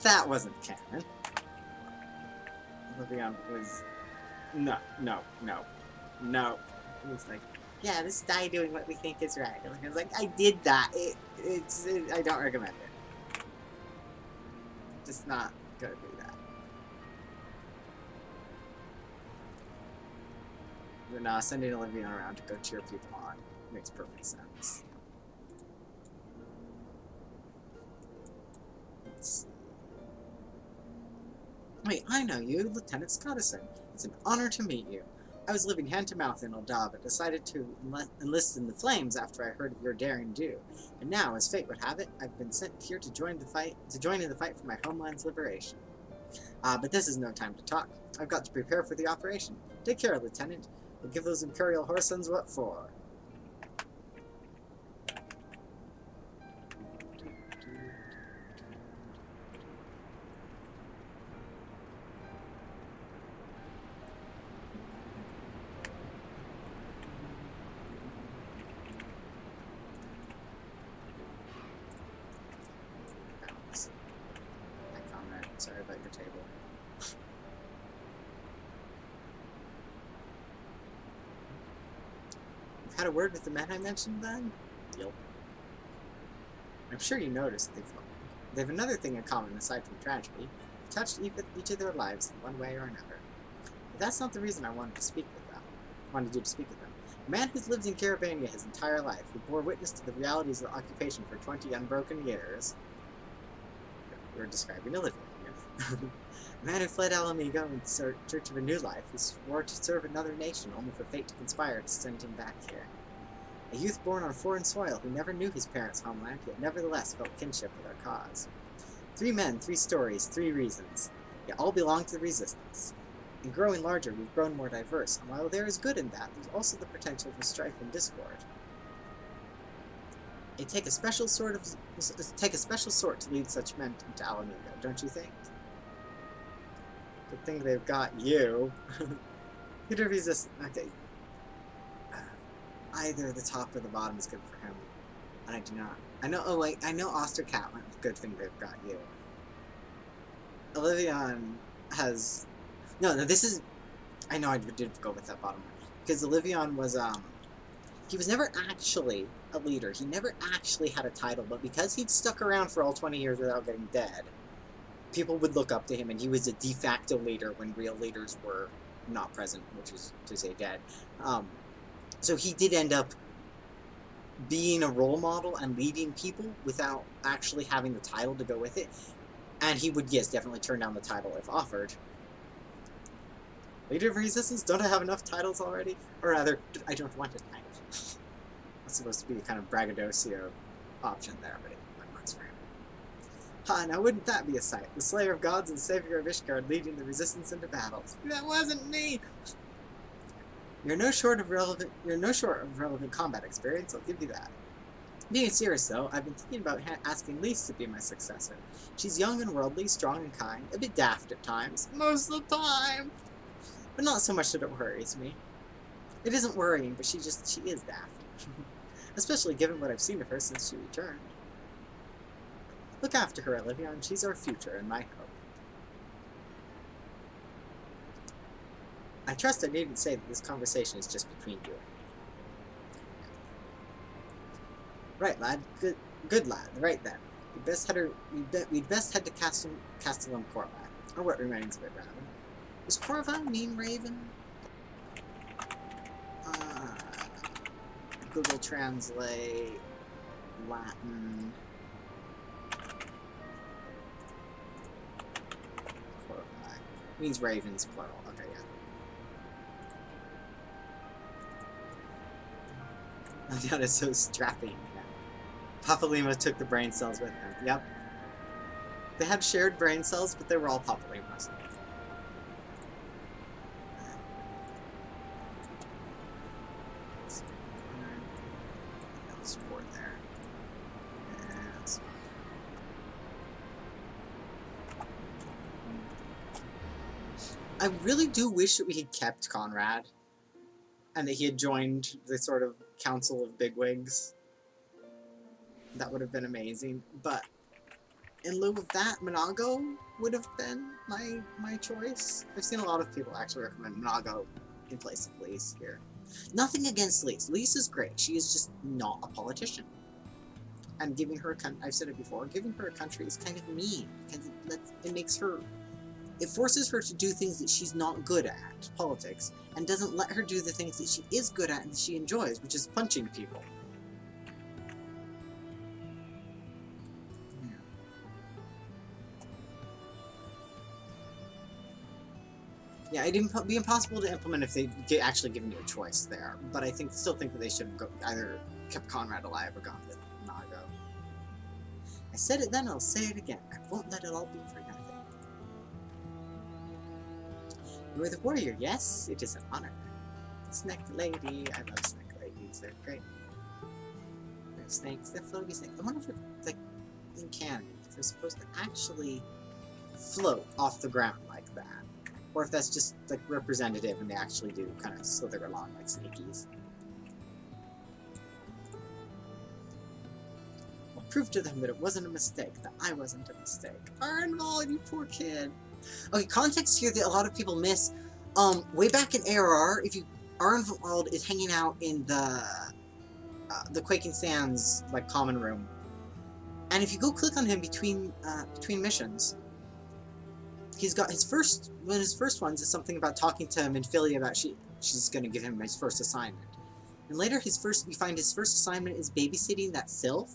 Speaker 1: That wasn't canon. Livion was... No. He was like, yeah, this guy doing what we think is right. And I was like, I did that. I don't recommend it. Just not gonna do that. But no, sending Olivia around to go cheer people on makes perfect sense. Let's see. Wait, I know you, Lieutenant Scottison. It's an honor to meet you. I was living hand-to-mouth in Oldal, but decided to enlist in the Flames after I heard of your daring do. And now, as fate would have it, I've been sent here to join in the fight for my homeland's liberation. But this is no time to talk. I've got to prepare for the operation. Take care, Lieutenant. We'll give those Imperial Horsons what for. Sorry about your table. You've had a word with the men I mentioned then? Yep. I'm sure you noticed they've another thing in common aside from tragedy. They've touched each of their lives in one way or another. But that's not the reason I wanted to speak with them. Wanted you to speak with them. A man who's lived in Garabania his entire life, who bore witness to the realities of the occupation for 20 unbroken years. We're describing Olivia here. A man who fled Alamigo in search of a new life, who swore to serve another nation only for fate to conspire to send him back here. A youth born on foreign soil who never knew his parents' homeland, yet nevertheless felt kinship with our cause. 3 men, 3 stories, 3 reasons, yet all belong to the resistance. In growing larger, we've grown more diverse, and while there is good in that, there's also the potential for strife and discord. It'd take a special sort to lead such men into Alamigo, don't you think? Good thing they've got you. Leader of resistance. Okay. Either the top or the bottom is good for him. And I do not. I know. Oh wait, I know Ostercat. Good thing they've got you. Olivion has. No, this is. I know I did go with that bottom one because Olivion was he was never actually a leader. He never actually had a title, but because he'd stuck around for all 20 years without getting dead, people would look up to him, and he was a de facto leader when real leaders were not present, which is to say dead. So he did end up being a role model and leading people without actually having the title to go with it. And he would, yes, definitely turn down the title if offered. Leader of Resistance? Don't I have enough titles already? Or rather, I don't want a title. That's supposed to be a kind of braggadocio option there, but it works for him. Ha, now wouldn't that be a sight? The Slayer of Gods and Savior of Ishgard leading the Resistance into battles. That wasn't me! You're no short of relevant combat experience, I'll give you that. Being serious though, I've been thinking about asking Lise to be my successor. She's young and worldly, strong and kind, a bit daft at times, most of the time, but not so much that it worries me. It isn't worrying, but she is daft. Especially given what I've seen of her since she returned. Look after her, Olivia, and she's our future and my hope. I trust I needn't say that this conversation is just between you and me. Right, lad. Good lad. Right then. We'd best head to Castellum Corva, or what remains of it, rather. Does Corva mean Raven? Google Translate Latin. Corva means ravens, plural. Okay, yeah. Oh god, it's so strapping. Yeah. Papa Lima took the brain cells with him. Yep. They had shared brain cells, but they were all Papa Limas. Support there. Yes. I really do wish that we had kept Conrad, and that he had joined the sort of Council of Bigwigs. That would have been amazing, but in lieu of that, Monago would have been my choice. I've seen a lot of people actually recommend Monago in place of Lise here. Nothing against Lise. Lise is great. She is just not a politician. And giving her a I've said it before, giving her a country is kind of mean, because it makes her... It forces her to do things that she's not good at, politics, and doesn't let her do the things that she is good at and she enjoys, which is punching people. Yeah, it'd be impossible to implement if they actually given you a choice there, but I still think that they should have either kept Conrad alive or gone with Nago. I said it then, I'll say it again. I won't let it all be for nothing. You are the warrior, yes? It is an honor. Snack lady. I love snack ladies. They're great. They're snakes. They're floaty snakes. I wonder if it's like in canon, if they're supposed to actually float off the ground like that. Or if that's just like representative and they actually do kind of slither along like sneakies. prove to them that it wasn't a mistake, that I wasn't a mistake. Arnvald, you poor kid. Okay, context here that a lot of people miss. Way back in ARR, if you Arnvald is hanging out in the Quaking Sands like common room, and if you go click on him between missions, he's got his first one of his first ones is something about talking to Minfilia about she's going to give him his first assignment, and later you find his first assignment is babysitting that sylph.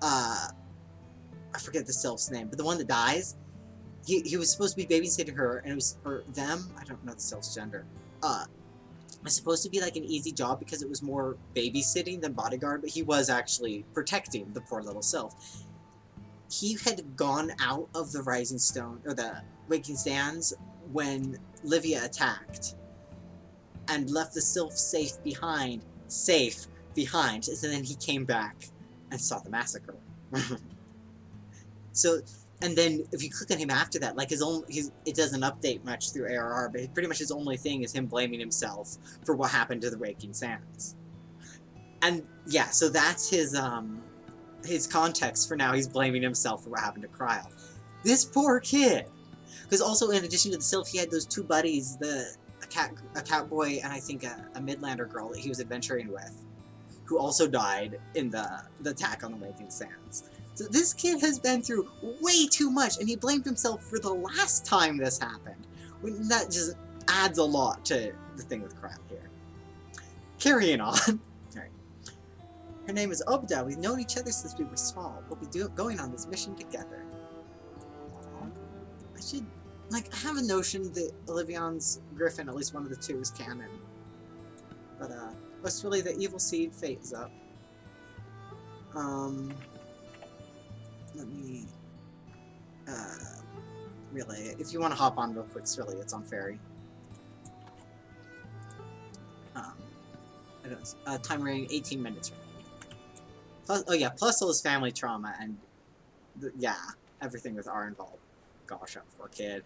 Speaker 1: I forget the sylph's name, but the one that dies. He was supposed to be babysitting her, and it was or them. I don't know the sylph's gender. It's supposed to be like an easy job because it was more babysitting than bodyguard, but he was actually protecting the poor little sylph. He had gone out of the Rising Stone, or the Waking Sands, when Livia attacked, and left the sylph safe behind, and then he came back and saw the massacre. So, and then if you click on him after that, like it doesn't update much through ARR, but pretty much his only thing is him blaming himself for what happened to the Waking Sands. And yeah, so that's his context for now. He's blaming himself for what happened to Kryl. This poor kid! Because also, in addition to the sylph, he had those two buddies, a cat boy and I think a Midlander girl that he was adventuring with, who also died in the attack on the Waking Sands. So this kid has been through way too much, and he blamed himself for the last time this happened. That just adds a lot to the thing with Kryl here. Carrying on. Alright. Her name is Obda. We've known each other since we were small. We'll be going on this mission together. I should, like, I have a notion that Olivion's Griffin, at least one of the two, is canon. But, what's really the evil seed? Fate is up. Let me, relay it. If you want to hop on real quick, Srilly, it's on ferry. I don't know, time rating 18 minutes. Plus, oh yeah, plus all his family trauma and, yeah, everything with R involved. Gosh, that poor kid.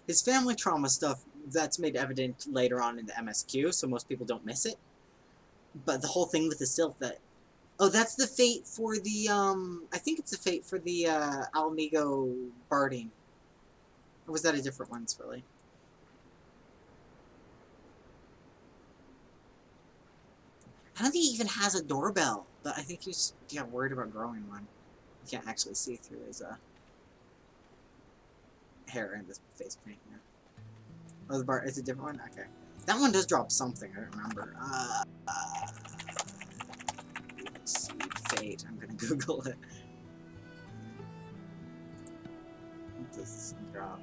Speaker 1: His family trauma stuff, that's made evident later on in the MSQ, so most people don't miss it. But the whole thing with the sylph that... Oh, that's the fate for the, I think it's the fate for the, Alamigo barding. Or was that a different one, really? I don't think he even has a doorbell, but I think he's worried about growing one. You can't actually see through his, hair and his face paint, yeah. Oh, the bar, it's a different one? Okay. That one does drop something, I don't remember. Seed fate. I'm gonna Google it. What does this drop?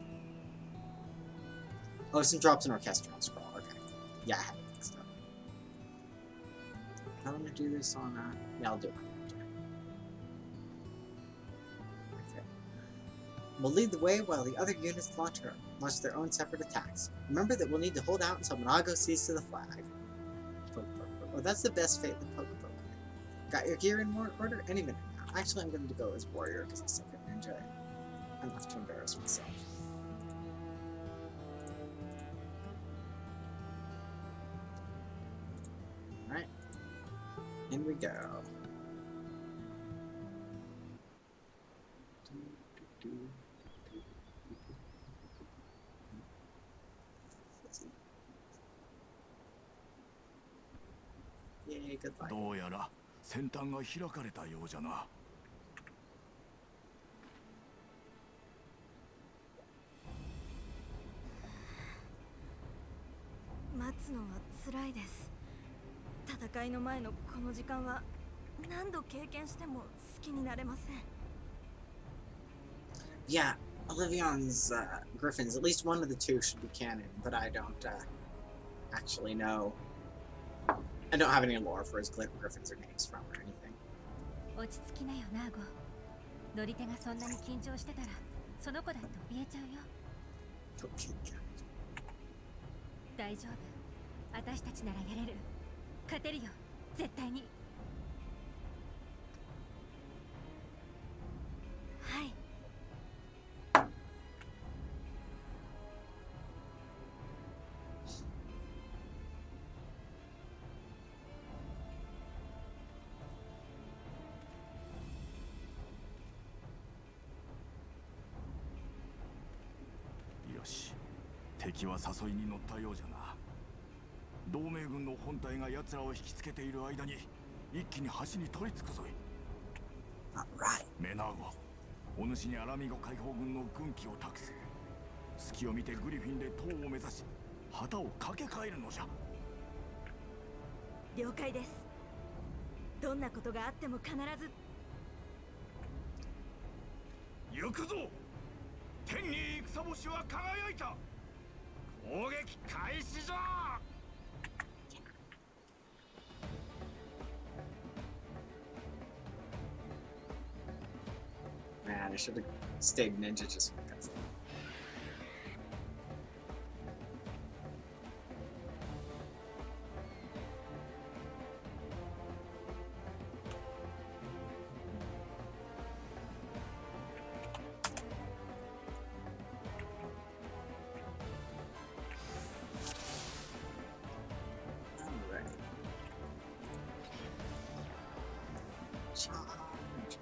Speaker 1: Oh, some drops in Orchestral Scroll. Okay. Yeah, I have it mixed up. I'm gonna do this on, yeah, I'll do it. Okay. We'll lead the way while the other units launch their own separate attacks. Remember that we'll need to hold out until Monago sees to the flag. Oh, that's the best fate, the Poke. Got your gear in order? Any minute now. Actually, I'm going to go as warrior because I suck at ninja. I'm left to embarrass myself. Alright. In we go. Yay, goodbye.
Speaker 8: どうやら先端が開かれたようじゃな。
Speaker 5: 待つのは辛いです。戦いの前のこの時間は何度経験しても好きになれません。
Speaker 1: Yeah, Olivion's Griffins, at least one of the two should be canon, but I don't actually know. I don't have any lore for his Griffins or names from or anything.
Speaker 5: 落ち着きなよナーゴ。乗り手がそんなに緊張してたらその子だって怯えちゃうよ。大丈夫。私たちならやれる。勝てるよ。絶対に。はい。
Speaker 8: よし、敵は誘いに乗ったようじゃな。同盟軍の本隊が奴らを引きつけている間に一気に橋に取り付くぞい。
Speaker 1: Alright.
Speaker 8: メナーゴ、お主にアラミゴ解放軍の軍機を託す。隙を見てグリフィンで塔を目指し旗を掛け替えるのじゃ。
Speaker 9: 了解です。どんなことがあっても必ず。
Speaker 8: 行くぞ。天に戦星は輝いた。攻撃開始じゃ。
Speaker 1: Man, I should have stayed ninja just because. Alright. Charge.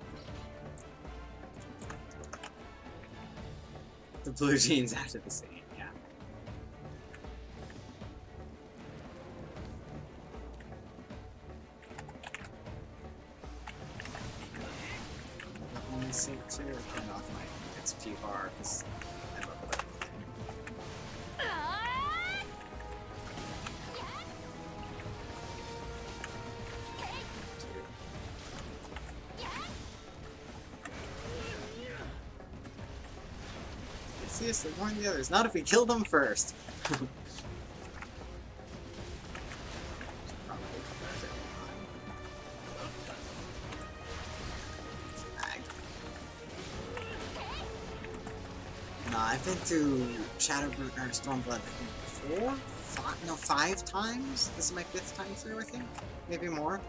Speaker 1: The blue jeans after the scene, yeah. Only sync to turn off my XP bar because I love it. Seriously, more than the others. Not if we kill them first. Nah, I've been through Shadowburn or Stormblood, I think 5 times. This is my 5th time through, I think, maybe more.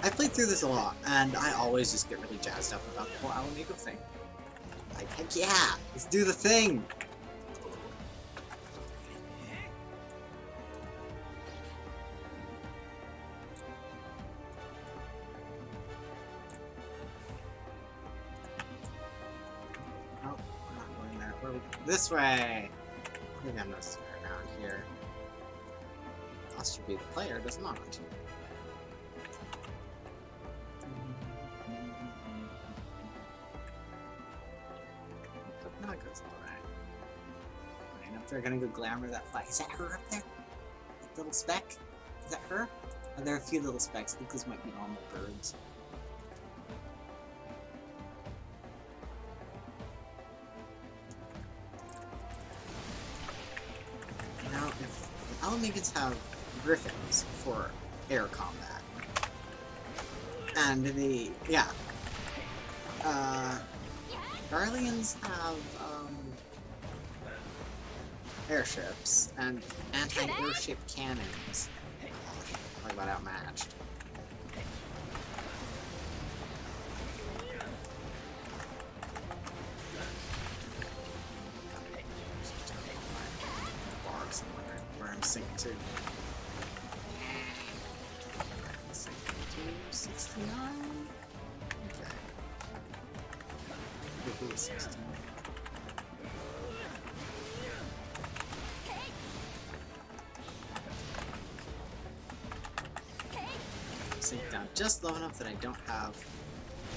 Speaker 1: I've played through this a lot, and I always just get really jazzed up about the whole Alamigo thing. Like, heck yeah, let's do the thing! Oh, we're not going there. Where are we going? This way! I think I'm necessary around here. Us to be the player does not. Not goes alright. Fine, up there, gonna go glamour that flag. Is that her up there? That little speck? Is that her? Are there a few little specks? I think those might be normal birds. Now, if the Alamegans have griffins for air combat, and the Garleans have airships and anti-airship cannons. Talk about outmatched. Bar somewhere where I'm synced to. Synced to 69. Okay. Woohoo, 16. Sink down just low enough that I don't have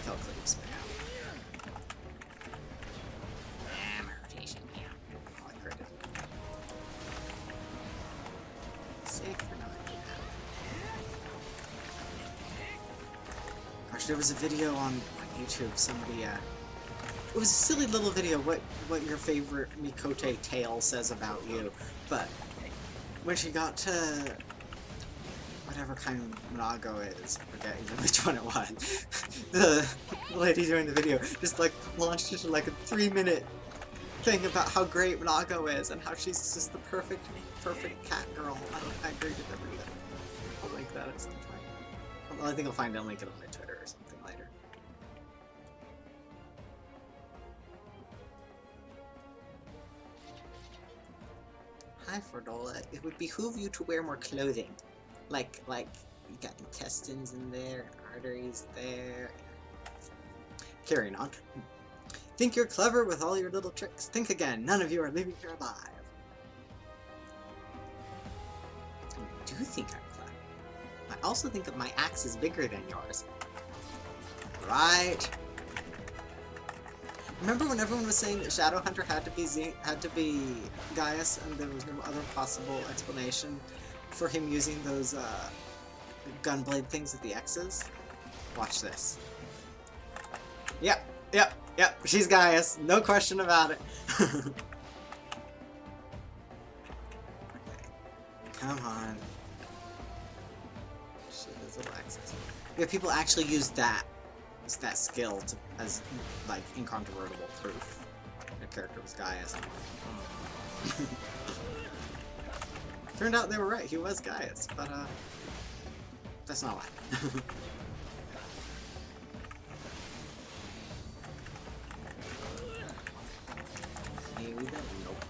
Speaker 1: calculating spam. My rotation, yeah. Oh, I critted. Safe for now. Gosh, there was a video on YouTube, somebody, it was a silly little video, what your favorite Mikote tale says about you, but when she got to whatever kind of Monago is, I forget even which one it was, the lady doing the video just like launched into like a 3-minute thing about how great Monago is and how she's just the perfect cat girl. I agree with everything. I'll link that at some point. Well, I think I'll find it and link it on my Twitter or something later. Hi, Fordola. It would behoove you to wear more clothing. Like, you got intestines in there, arteries there. Carrying on. Think you're clever with all your little tricks? Think again. None of you are leaving here alive. think I'm clever. I also think that my axe is bigger than yours. Right. Remember when everyone was saying that Shadowhunter had to be Gaius, and there was no other possible explanation for him using those gunblade things with the X's? Watch this. Yep. She's Gaius. No question about it. Okay. Come on. Shit, there's little X's. Yeah, people actually use that skill as like incontrovertible proof their character was Gaius. Turned out they were right. He was Gaius, but that's not why. Maybe that. Nope.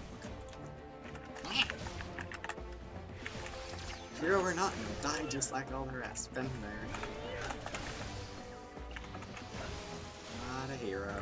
Speaker 1: Hero or not, you'll die just like all the rest. Been there. Not a hero.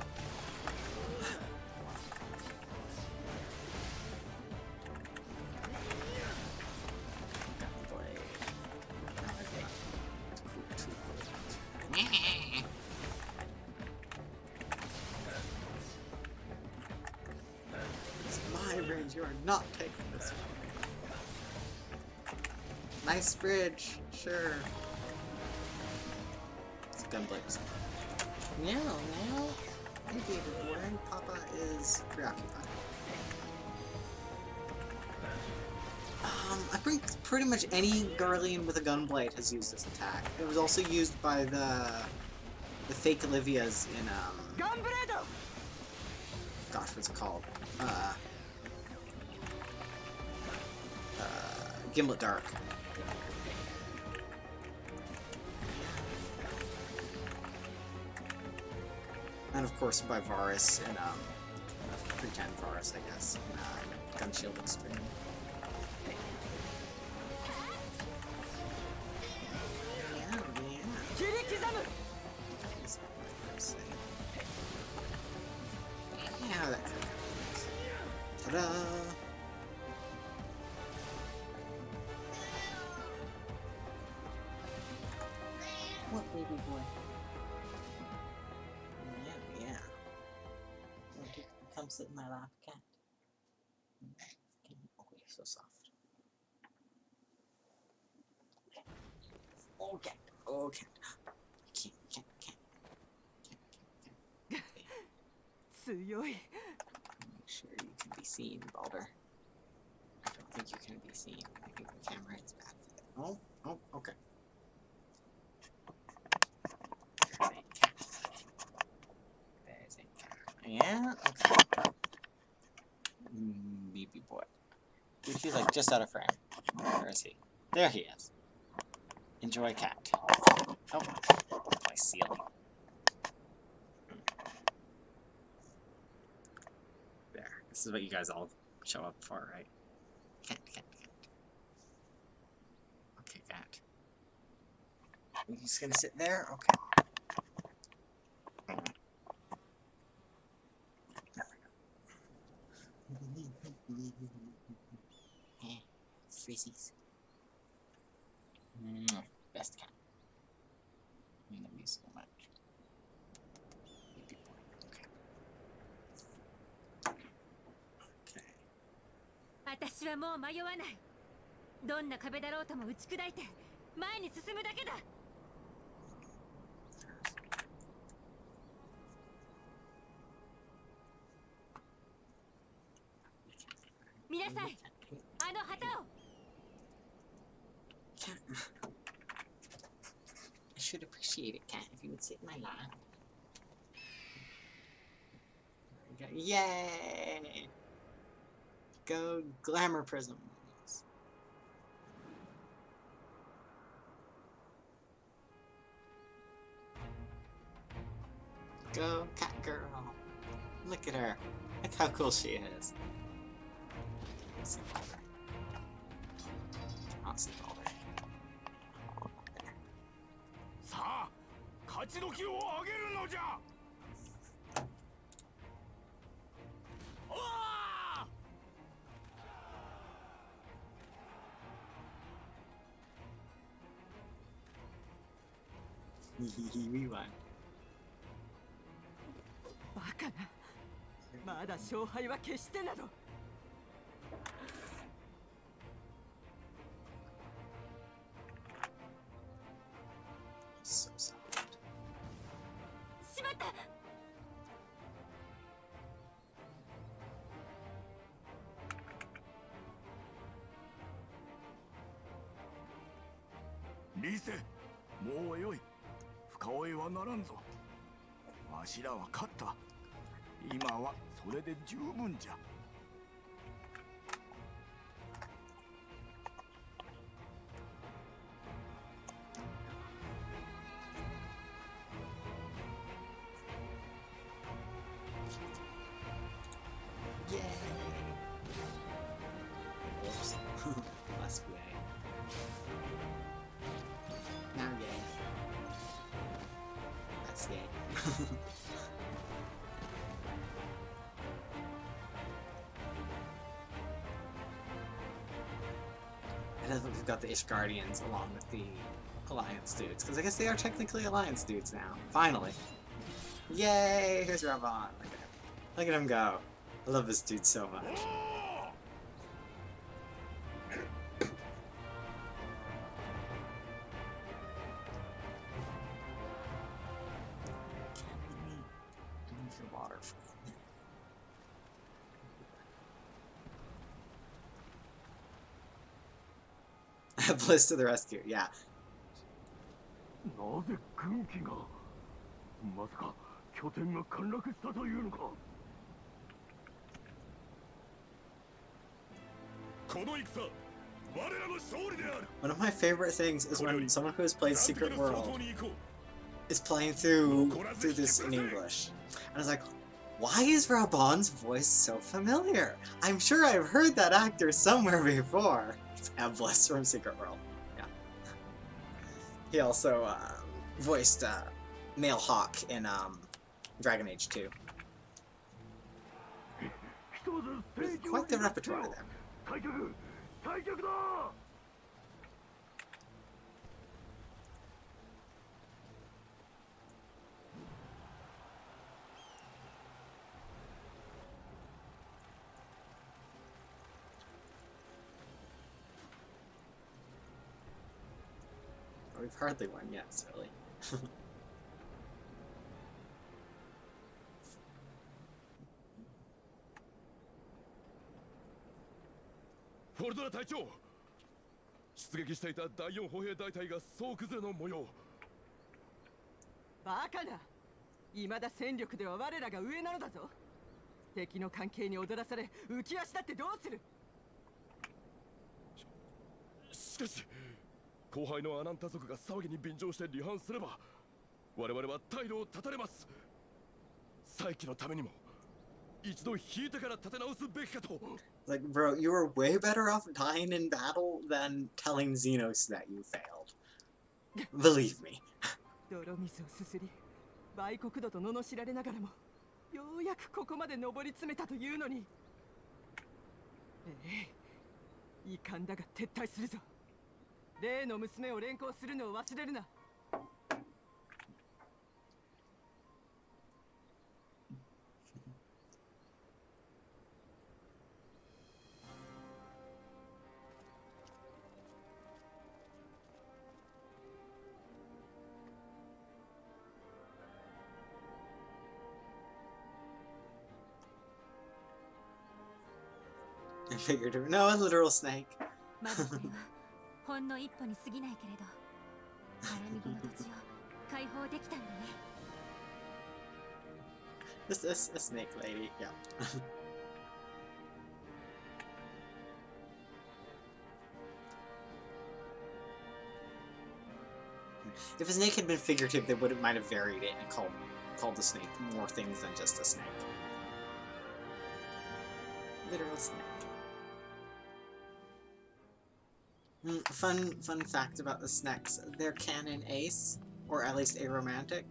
Speaker 1: It's my bridge, you are not taking this one. Nice bridge, sure. It's a gunblade. No. Hey, baby boy, Papa is preoccupied. I think pretty much any Garlean with a gunblade has used this attack. It was also used by the fake Olivias in gosh, what's it called? Gimlet Dark. And of course by Varus and pretend Varus, I guess, in Gunshield Extreme. Yeah, that kind of works. Ta-da! What baby boy? Yeah. Want to come sit in my lap, cat? Oh, you're so soft. Oh, cat. Oh, cat. Cat.
Speaker 6: 強い
Speaker 1: Make sure you can be seen, Balder. I don't think you can be seen. I think the camera is bad for that. Oh, okay. There's a cat. Yeah, okay. Baby boy. Dude, he's like just out of frame. Where is he? There he is. Enjoy cat. Oh, my ceiling. There. This is what you guys all show up for, right? Cat. Okay, cat. You're just gonna sit there? Okay. Frizzies. Best cat. I love you so much. Baby boy. Okay.
Speaker 5: 私はもう迷わない。どんな壁だろうとも打ち砕いて前に進むだけだ。見なさい。あの旗を。
Speaker 1: Cat. I should appreciate it, cat, if you would sit in my lap. There we go. Yay! Go glamour prisms. Go cat girl. Look at her. Look how cool she is. See Balder. I'll see Balder.
Speaker 4: さあ勝ち時を上げるのじゃ。おー
Speaker 1: We won.
Speaker 6: バカな。まだ勝敗は決してなど。
Speaker 1: So sad.
Speaker 9: しまった。
Speaker 8: リセ、もうよい。深追いはならんぞ。わしらは勝った。今はそれで十分じゃ。
Speaker 1: Yay! Whoops. Last yay. Now yay. That's yay. I love that we've got the Ish Guardians along with the Alliance dudes, because I guess they are technically Alliance dudes now. Finally. Yay! Here's Ravon. Look at him go. I love this dude so much. Your water. Bliss to the rescue, yeah.
Speaker 4: なぜ軍機がまさか拠点が陥落したというのか。この戦、我らの勝利である。
Speaker 1: One of my favorite things is when someone who has played Secret World is playing through this in English. And I was like, why is Raubon's voice so familiar? I'm sure I've heard that actor somewhere before. It's Bliss from Secret World. Yeah. He also voiced Male Hawk in Dragon Age 2. Quite the repertoire there.
Speaker 4: 退却、退却だ。
Speaker 1: We've hardly won yet, really.
Speaker 4: フォルドラ隊長、出撃していた第4歩兵大隊が総崩れの模様。
Speaker 6: バカな。未だ戦力では我らが上なのだぞ。敵の関係に踊らされ浮き足だってどうする。
Speaker 4: しかし後輩のアナンタ族が騒ぎに便乗して離反すれば我々は退路を断たれます。再起のためにも一度引いてから立て直すべきかと。
Speaker 1: Like, bro, you were way better off dying in battle than telling Xenos that you failed. Believe me.
Speaker 6: 泥水をすすり、売国度と罵られながらも、ようやくここまで上り詰めたというのに。ええ、遺憾だが撤退するぞ。例の娘を連行するのを忘れるな。
Speaker 1: I figured it. No, a literal snake.
Speaker 9: まだこれはほんの一歩に過ぎないけれど、アラミゴの土地を解放できたんだね。
Speaker 1: This a snake lady. Yeah. If a snake had been figurative, they might have varied it and called the snake more things than just a snake. Literal snake. Fun fact about the snakes: they're canon ace, or at least aromantic.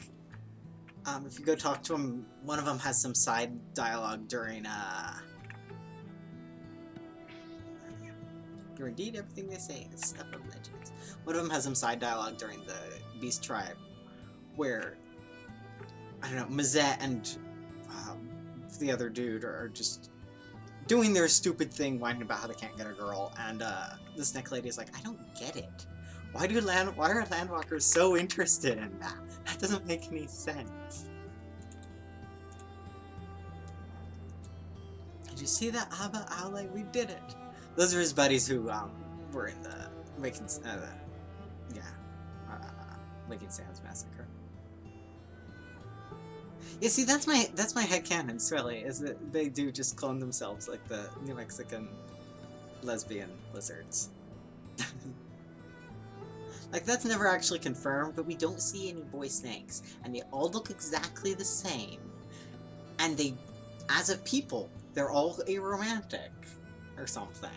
Speaker 1: If you go talk to them, one of them has some side dialogue during You're indeed everything they say is stuff of legends. One of them has some side dialogue during the Beast Tribe, where, I don't know, Mazette and the other dude are just doing their stupid thing, whining about how they can't get a girl, and the Snake Lady is like, I don't get it. Why are landwalkers so interested in that? That doesn't make any sense. Did you see that, Abba Aule? We did it. Those are his buddies who were in the Waking Sands massacre. Yeah, see, that's my headcanon, really, is that they do just clone themselves like the New Mexican lesbian lizards. Like, that's never actually confirmed, but we don't see any boy snakes, and they all look exactly the same. And they, as a people, they're all aromantic, or something.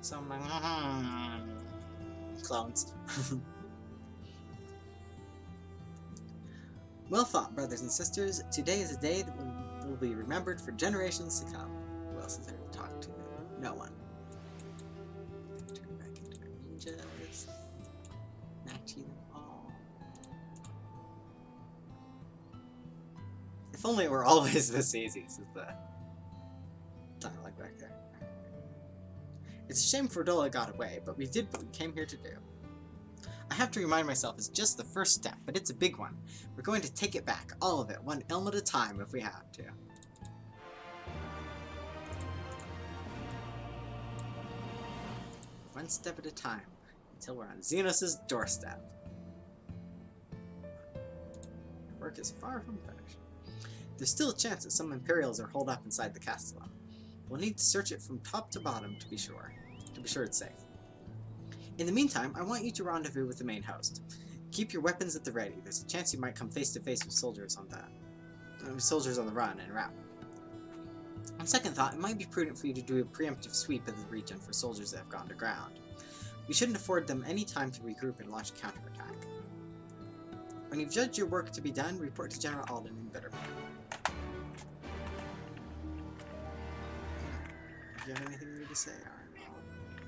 Speaker 1: So I'm like, clones. Well fought, brothers and sisters. Today is a day that will be remembered for generations to come. Who else is there to talk to? No one. Turn back into our ninjas. Matchy them all. If only it were always this easy, says the dialogue back there. It's a shame Fordola got away, but we did what we came here to do. I have to remind myself it's just the first step, but it's a big one. We're going to take it back, all of it, one elm at a time if we have to. One step at a time, until we're on Xenos' doorstep. Work is far from finished. There's still a chance that some Imperials are holed up inside the castle. We'll need to search it from top to bottom to be sure it's safe. In the meantime, I want you to rendezvous with the main host. Keep your weapons at the ready. There's a chance you might come face to face with soldiers on the run en route. On second thought, it might be prudent for you to do a preemptive sweep of the region for soldiers that have gone to ground. We shouldn't afford them any time to regroup and launch a counterattack. When you've judged your work to be done, report to General Alden in Bitterman. Do you have anything new to say?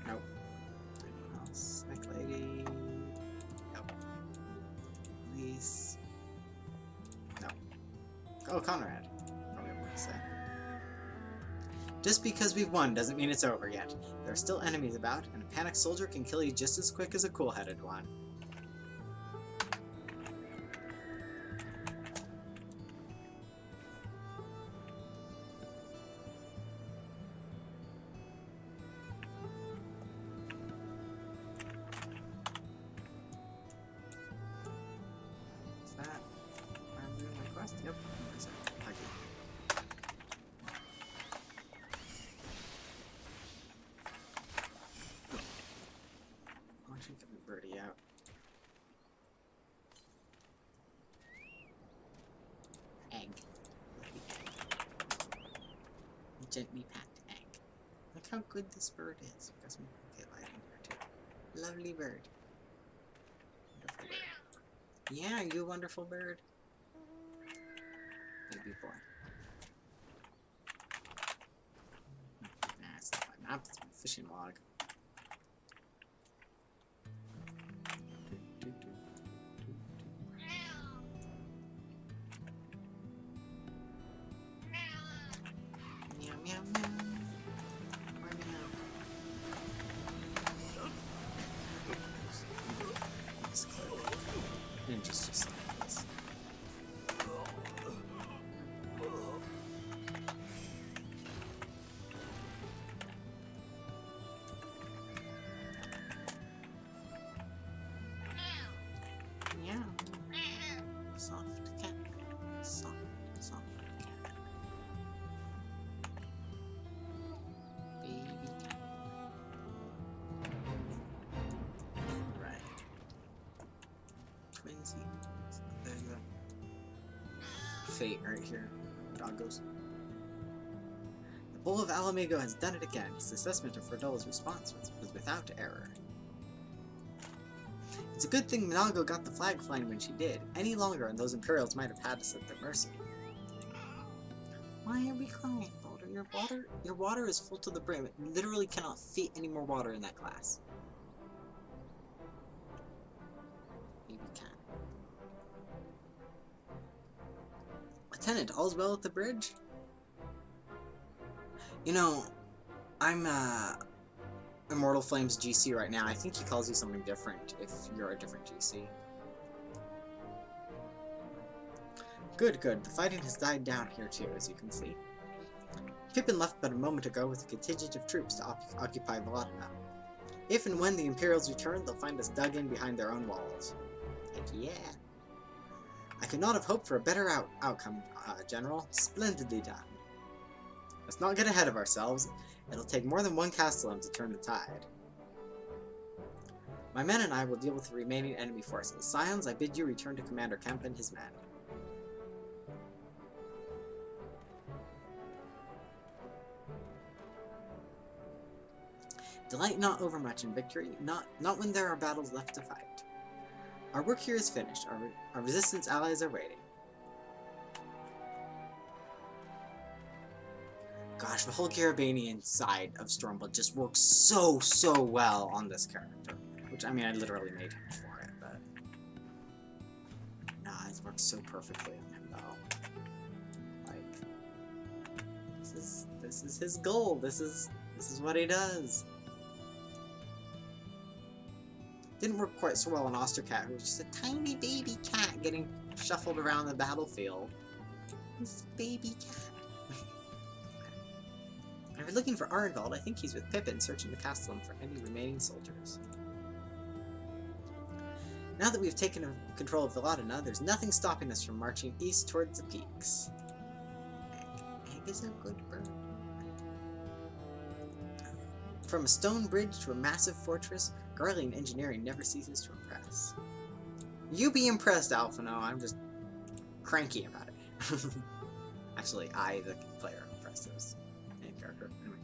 Speaker 1: Nope. Anyone else? Snake Lady? Nope. Please? No. Oh, Conrad. Probably have more to say. Just because we've won doesn't mean it's over yet. There are still enemies about, and a panicked soldier can kill you just as quick as a cool-headed one. Yep. I should get the birdie out. Egg. Gently packed egg. Look how good this bird is. Got some okay lighting here too. Lovely bird. Wonderful bird. Yeah, you wonderful bird. Baby boy. Nah, it's not my map, it's my fishing log. Meow, meow, meow. More meow. It's clearly ninjas just like this. Yeah. Soft cat. Soft cat. Baby cat. Right. Twinsy. There's a fate right here. Doggos. The Bull of Alamigo has done it again. His assessment of Ferdola's response was without error. It's a good thing Minago got the flag flying when she did. Any longer, and those Imperials might have had us at their mercy. Why are we crying, Boulder? Your water is full to the brim. It literally cannot fit any more water in that glass. Baby cat. Lieutenant, all's well at the bridge? You know, I'm Immortal Flames GC right now. I think he calls you something different if you're a different GC. Good, good. The fighting has died down here too, as you can see. Pippin left but a moment ago with a contingent of troops to occupy Vladimir. If and when the Imperials return, they'll find us dug in behind their own walls. Heck yeah. I could not have hoped for a better outcome, General. Splendidly done. Let's not get ahead of ourselves. It'll take more than one Castellan to turn the tide. My men and I will deal with the remaining enemy forces. Scions, I bid you return to Commander Kemp and his men. Delight not overmuch in victory, not when there are battles left to fight. Our work here is finished. Our resistance allies are waiting. Gosh, the whole Garabanian side of Stormblood just works so well on this character. Which, I mean, I literally made him for it, but... Nah, it works so perfectly on him, though. Like... This is his goal. This is what he does. Didn't work quite so well on Ostercat, who was just a tiny baby cat getting shuffled around the battlefield. This baby cat. If you're looking for Arnvald, I think he's with Pippin, searching the Castellan for any remaining soldiers. Now that we've taken control of Villadena, there's nothing stopping us from marching east towards the peaks. Egg is a good bird. From a stone bridge to a massive fortress, Garlean engineering never ceases to impress. You be impressed, Alphino. I'm just cranky about it. Actually, I, the player, am impressed. Main character. Anyway.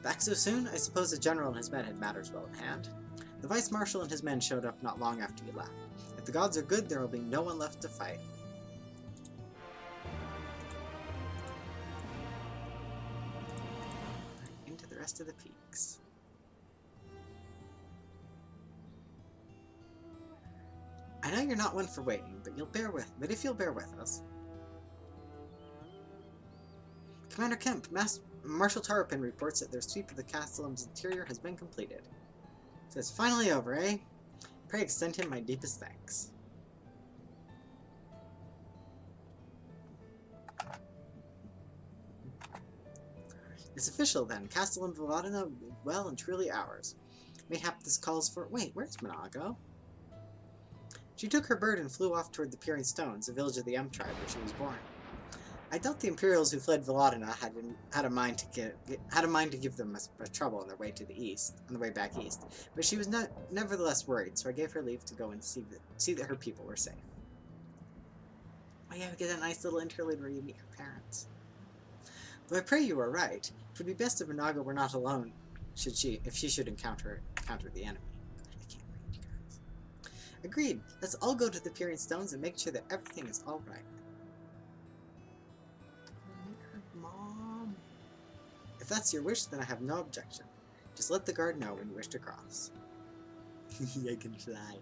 Speaker 1: Back so soon? I suppose the general and his men had matters well at hand. The vice marshal and his men showed up not long after you left. If the gods are good, there will be no one left to fight. Into the rest of the peaks. I know you're not one for waiting, but if you'll bear with us. Commander Kemp, Marshal Tarpin reports that their sweep of the Castellan's interior has been completed. So it's finally over, eh? Pray extend him my deepest thanks. It's official then. Castellan Villadena well and truly ours. Mayhap this calls for... Wait, where's Monago? She took her bird and flew off toward the Peering Stones, a village of the Tribe where she was born. I doubt the Imperials who fled Villadena had a mind to give them a trouble on their way to the east, on the way back east. But she was nevertheless worried, so I gave her leave to go and see that her people were safe. Oh yeah, we get a nice little interlude where you meet her parents. Though I pray you are right, it would be best if Monago were not alone, if she should encounter the enemy. I can't read, you guys. Agreed. Let's all go to the Peering Stones and make sure that everything is all right. Mom. If that's your wish, then I have no objection. Just let the guard know when you wish to cross. I can fly.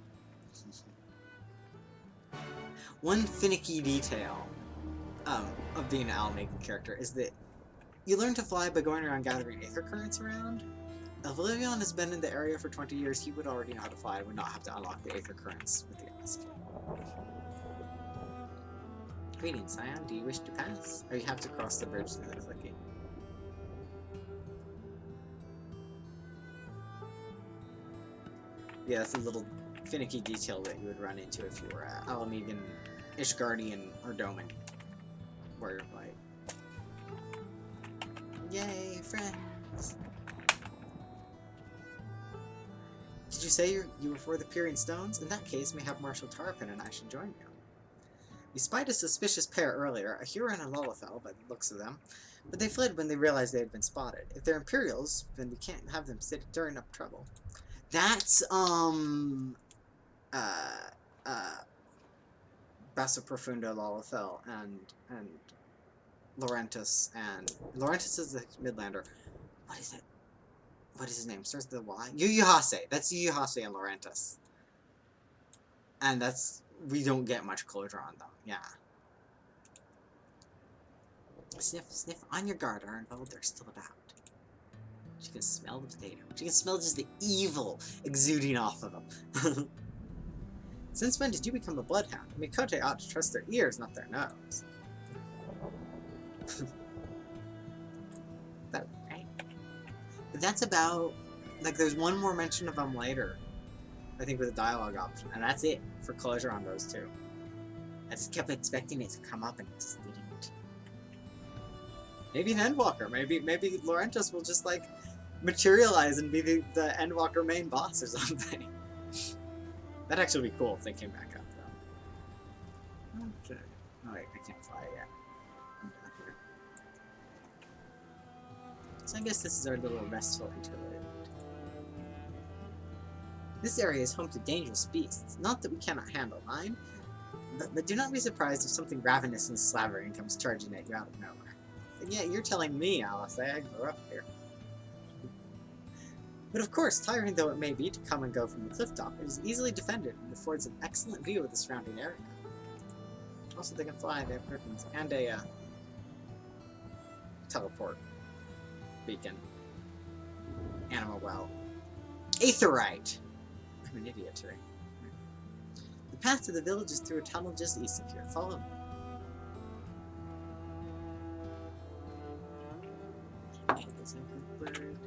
Speaker 1: One finicky detail of being an Almaken character is that you learn to fly by going around gathering aether currents around. If Olivion has been in the area for 20 years, he would already know how to fly and would not have to unlock the aether currents with the ask. Greetings, Scion. Do you wish to pass? Or you have to cross the bridge through the clicking? Yeah, that's a little finicky detail that you would run into if you were Alamegan, Ishgardian, or Doman. Where you're like, yay, friends! Did you say you were for the Peering Stones? In that case, mayhap Marshal Tarpin and I should join you. We spied a suspicious pair earlier, a Huron and Lullafell by the looks of them, but they fled when they realized they had been spotted. If they're Imperials, then we can't have them stirring up trouble. That's, Basso Profundo, Lullafell, and Laurentis, and Laurentis is the Midlander. What is it? What is his name? Starts with a Y? Yuyuhase. That's Yuyuhase and Laurentis. And that's... We don't get much closure on them. Yeah. Sniff, sniff. On your guard, Arnold. They're still about. She can smell the potato. She can smell just the evil exuding off of them. Since when did you become a bloodhound? Mikote ought to trust their ears, not their nose. That right? But that's about... Like, there's one more mention of them later. I think with a dialogue option. And that's it for closure on those two. I just kept expecting it to come up and it just didn't. Maybe an Endwalker. Maybe Laurentos will just, like, materialize and be the Endwalker main boss or something. That'd actually be cool if they came back up, though. Okay. Oh, wait, I can't fly yet. I'm down here. So I guess this is our little restful interlude. This area is home to dangerous beasts. Not that we cannot handle mine, but do not be surprised if something ravenous and slavering comes charging at you out of nowhere. And yeah, you're telling me, Alice, I grew up here. But of course, tiring though it may be to come and go from the cliff top, it is easily defended and affords an excellent view of the surrounding area. Also, they can fly, they have griffins, and a teleport beacon. Animal well. Aetherite! I'm an idiot today. The path to the village is through a tunnel just east of here. Follow me. Egg is a good bird.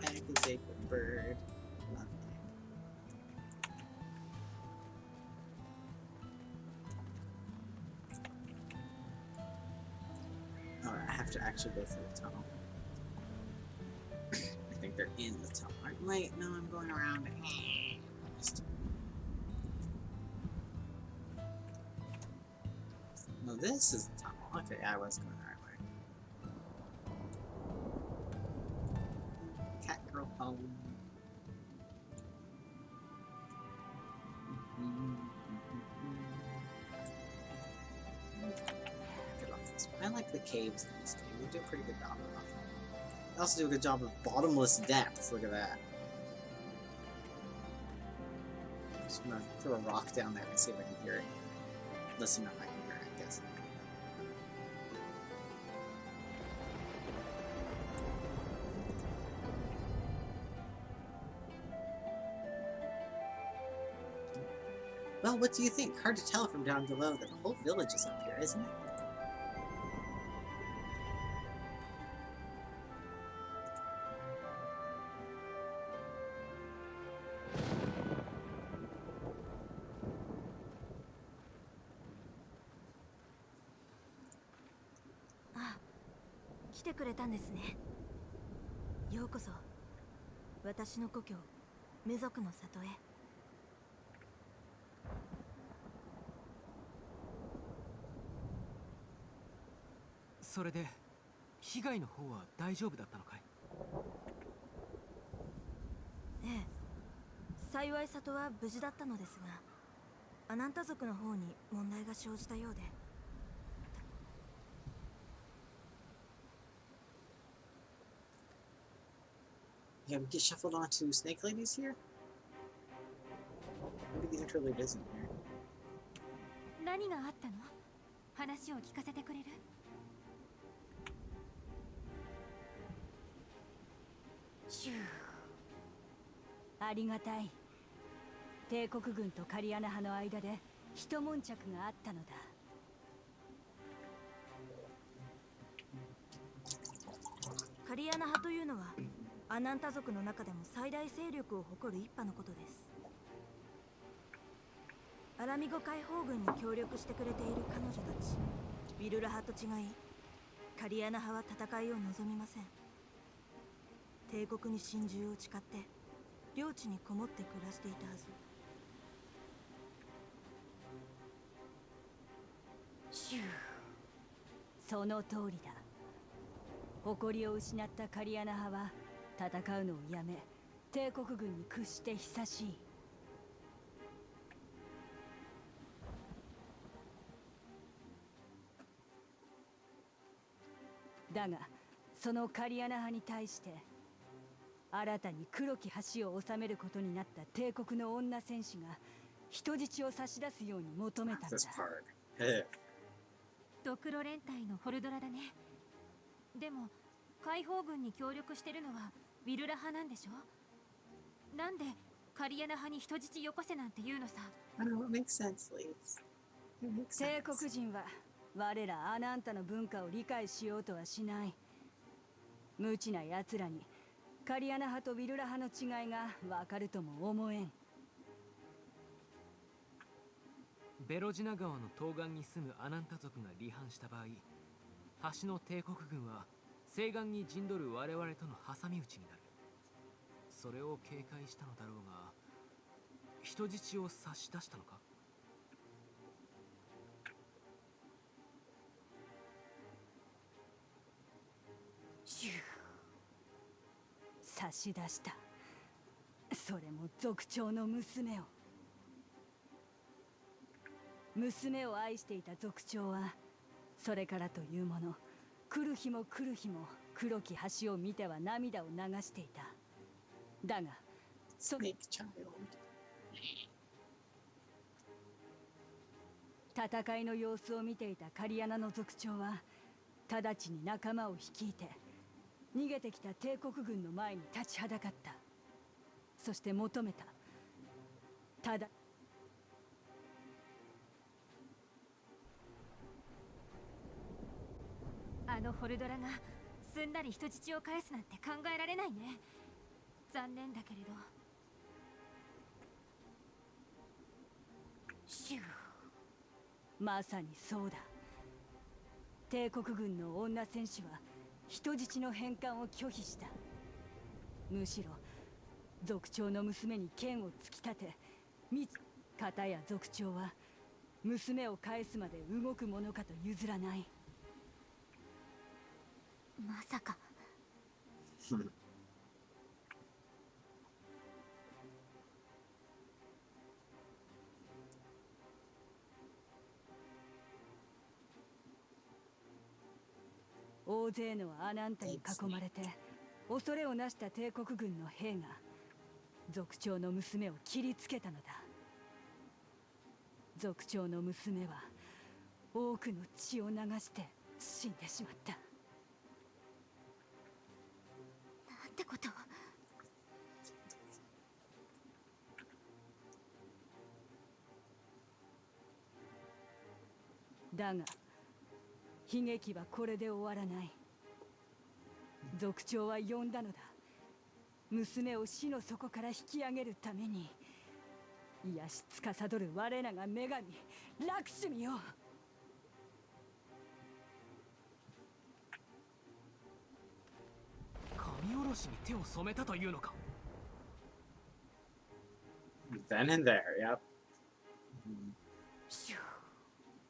Speaker 1: Egg is a good bird. Love it. Alright, I have to actually go through the tunnel. I think they're in the tunnel. Wait, no, I'm going around. No, this is the tunnel. Okay, I was going the right way. Cat girl home. Get off this one. I like the caves in this game. They do a pretty good job of them. They also do a good job of bottomless depths. Look at that. Just gonna throw a rock down there and see if I can hear it. Listen up, I can hear it, I guess. Well, what do you think? Hard to tell from down below that the whole village is up here, isn't it?
Speaker 9: Ah, 来てくれたんですね。ようこそ私の故郷メ族の里へ。
Speaker 2: それで被害の方は大丈夫だったのかい？
Speaker 9: ええ、幸い里は無事だったのですが、アナンタ族の方に問題が生じたようで。
Speaker 1: Yeah, we get shuffled onto Snake Ladies here? Maybe the interlude isn't here.
Speaker 9: 何があったの？話を聞かせてくれる？シュー。ありがたい。帝国軍とカリアナ派の間で一悶着があったのだ。カリアナ派というのはアナンタ族の中でも最大勢力を誇る一派のことです。アラミゴ解放軍に協力してくれている彼女たちビルラ派と違い、カリアナ派は戦いを望みません。帝国に心中を誓って領地にこもって暮らしていたはず。シュー。その通りだ。誇りを失ったカリアナ派は戦うのをやめ、帝国軍に屈して久しい。だがそのカリアナ派に対して新たに黒き橋を治めることになった帝国の女戦士が人質を差し出すように求めたんだ。
Speaker 1: This part. Hey.
Speaker 9: ドクロ連隊のホルドラだね。
Speaker 5: でも解放軍に協力してるのはウィルラ派なんでしょ。なんでカリアナ派に人質よこせなんて言うのさ。
Speaker 1: I don't know, it makes sense, Leaves. It makes
Speaker 9: 帝
Speaker 1: sense.
Speaker 9: 国人は我らアナンタの文化を理解しようとはしない。無知な奴らにカリアナ派とウィルラ派の違いが分かるとも思えん。
Speaker 2: ベロジナ川の東岸に住むアナンタ族が離反した場合、橋の帝国軍は西岸に陣取る我々との挟み撃ちになる。それを警戒したのだろうが、人質を差し出したのか。
Speaker 9: シュー差し出した。それも族長の娘を。娘を愛していた族長はそれからというもの、来る日も来る日も黒き橋を見ては涙を流していた。だが
Speaker 1: Snake child.
Speaker 9: 戦いの様子を見ていたカリアナの族長は直ちに仲間を率いて逃げてきた帝国軍の前に立ちはだかった。そして求めた。ただ
Speaker 5: あのホルドラがすんなり人質を返すなんて考えられないね。残念だけれど。
Speaker 9: シューまさにそうだ。帝国軍の女戦士は人質の返還を拒否した。むしろ族長の娘に剣を突き立て、片や族長は娘を返すまで動くものかと譲らない。
Speaker 3: まさか
Speaker 9: 大勢のアナンタに囲まれて恐れをなした帝国軍の兵が族長の娘を切りつけたのだ。族長の娘は多くの血を流して死んでしまった。
Speaker 3: なんてことを。
Speaker 9: だが悲劇はこれで終わらない。族長は呼んだのだ。娘を死の底から引き上げるために。癒し司る我らが女神ラクシュミよ。
Speaker 2: 神下ろしに手を染めたというのか。
Speaker 1: Then and there, yep.
Speaker 9: シュー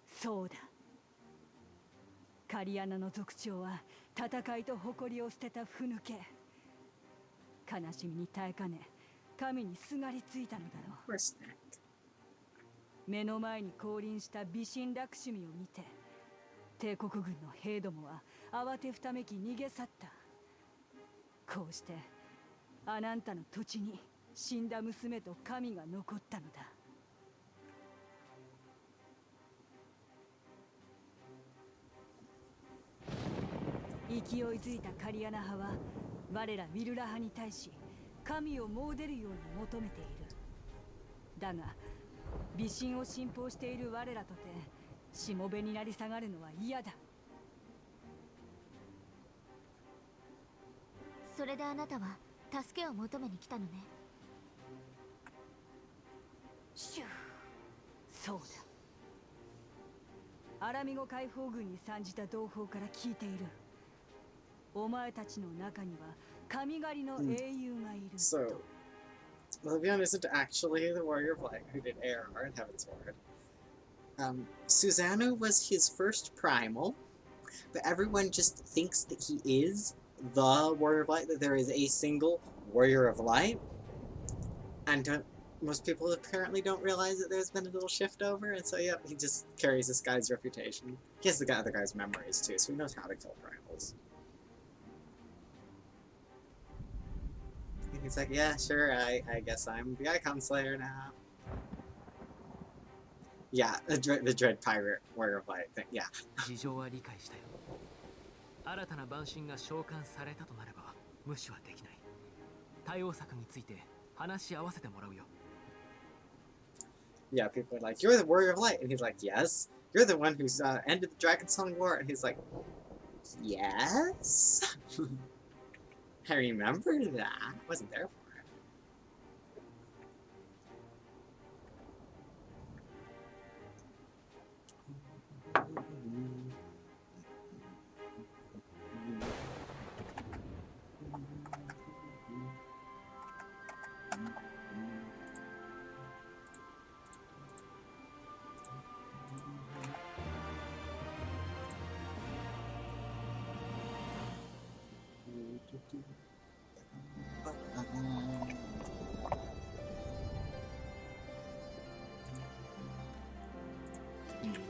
Speaker 9: そうだ。カリアナの族長は戦いと誇りを捨てたふぬけ。悲しみに耐えかね神にすがりついたのだろう。
Speaker 1: Poor Snake.
Speaker 9: 目の前に降臨した美神ラクシュミを見て帝国軍の兵どもは慌てふためき逃げ去った。こうしてアナンタの土地に死んだ娘と神が残ったのだ。勢いづいたカリアナ派は我らウィルラ派に対し神を詣でるように求めている。だが美神を信奉している我らとてしもべになり下がるのは嫌だ。
Speaker 3: それであなたは助けを求めに来たのね。
Speaker 9: シューそうだ。アラミゴ解放軍に参じた同胞から聞いている。お前たちの中には神狩りの英雄がいると。
Speaker 1: So, Levion isn't actually the warrior of light who did ARR in Heaven's Ward. Susanoo was his first primal, but everyone just thinks that he is the warrior of light, that there is a single warrior of light. And most people apparently don't realize that there's been a little shift over, and so yeah, he just carries this guy's reputation. He has the other guy's memories too, so he knows how to kill primals. He's like, yeah, sure, I guess I'm the Icon Slayer now. Yeah, the Dread Pirate Warrior of Light thing, yeah.
Speaker 2: 事情は理解したよ。新たな晩神が召喚されたとなれば無視はできない。対応策について話し合わせてもらうよ。
Speaker 1: Yeah, people are like, "You're the warrior of light," and he's like, "Yes." You're the one who's ended the Dragonsong War, and he's like, "Yes." I remember that. I wasn't there for it.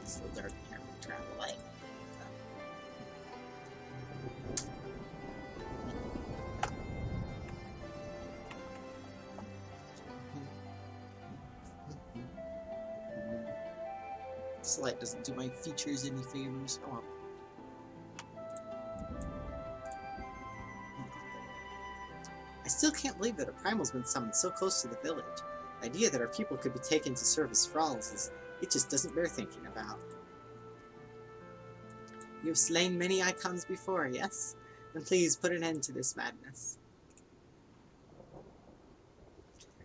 Speaker 1: So they're traveling. This light doesn't do my features any favors. Oh well. I still can't believe that a primal's been summoned so close to the village. The idea that our people could be taken to serve as thralls it just doesn't bear thinking about. You have slain many icons before, yes? Then please put an end to this madness.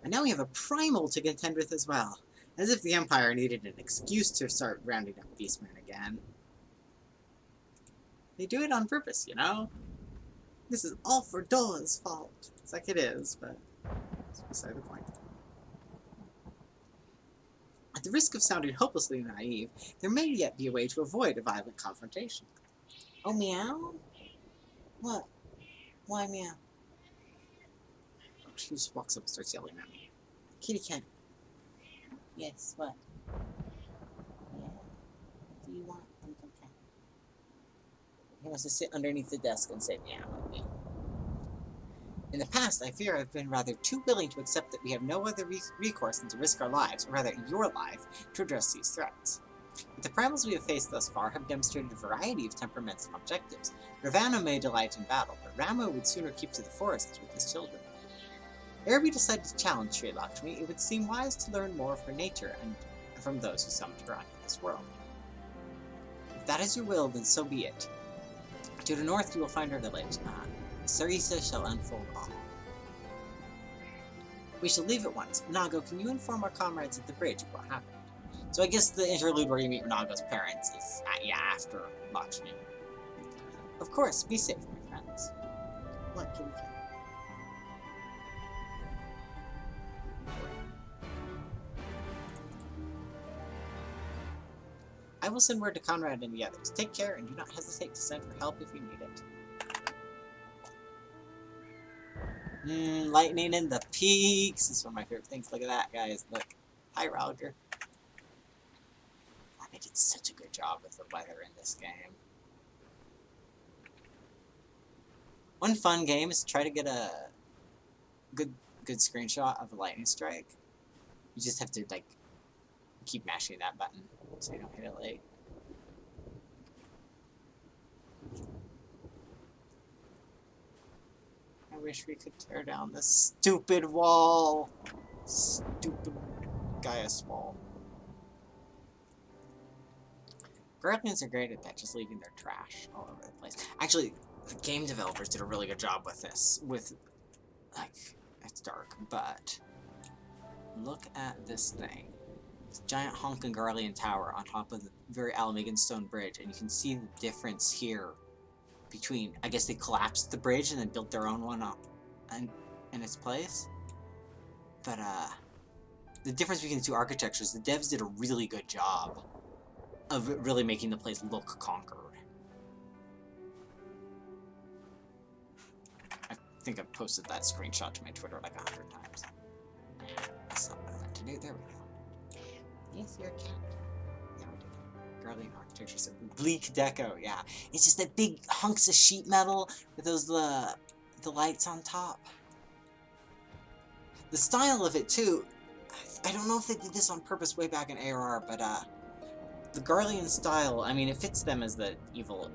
Speaker 1: And now we have a primal to contend with as well. As if the Empire needed an excuse to start rounding up beastmen again. They do it on purpose, you know? This is all for Dola's fault. It's like it is, but it's beside the point. At the risk of sounding hopelessly naive, there may yet be a way to avoid a violent confrontation. Oh, meow? What? Why meow? Oh, she just walks up and starts yelling at me. Kitty cat. Yes, what? Yeah. What do you want? Okay. He wants to sit underneath the desk and say meow at me. In the past, I fear I've been rather too willing to accept that we have no other recourse than to risk our lives, or rather your life, to address these threats. But the primals we have faced thus far have demonstrated a variety of temperaments and objectives. Ravana may delight in battle, but Rama would sooner keep to the forests with his children. Ere we decide to challenge Sri Lakshmi, it would seem wise to learn more of her nature and from those who summoned her onto this world. If that is your will, then so be it. To the north you will find our village. Sarisa shall unfold all. We shall leave at once. Nago, can you inform our comrades at the bridge of what happened? So I guess the interlude where you meet Nago's parents is, after Lakshmi. Of course, be safe, my friends. What, kitty cat? I will send word to Conrad and the others. Take care and do not hesitate to send for help if you need it. Lightning in the peaks is one of my favorite things. Look at that, guys. Look. Hi, Roger. Oh, they did such a good job with the weather in this game. One fun game is to try to get a good screenshot of a lightning strike. You just have to, like, keep mashing that button so you don't hit it late. I wish we could tear down this stupid wall. Stupid Gaia wall. Guardians are great at that, just leaving their trash all over the place. Actually, the game developers did a really good job with this. Like, it's dark, but look at this thing. It's a giant honking Garlean tower on top of the very Alamegan stone bridge, and you can see the difference here between, I guess they collapsed the bridge and then built their own one up in its place. But the difference between the two architectures, the devs did a really good job of really making the place look conquered. I think I've posted that screenshot to my Twitter like 100 times. That's not what I meant to do. There we go. Yes, you're a cat. Yeah, we did. Guardian architecture, so bleak deco, yeah. It's just that big hunks of sheet metal with those the lights on top. The style of it too, I don't know if they did this on purpose way back in ARR, but the Garlean style, I mean, it fits them as the evil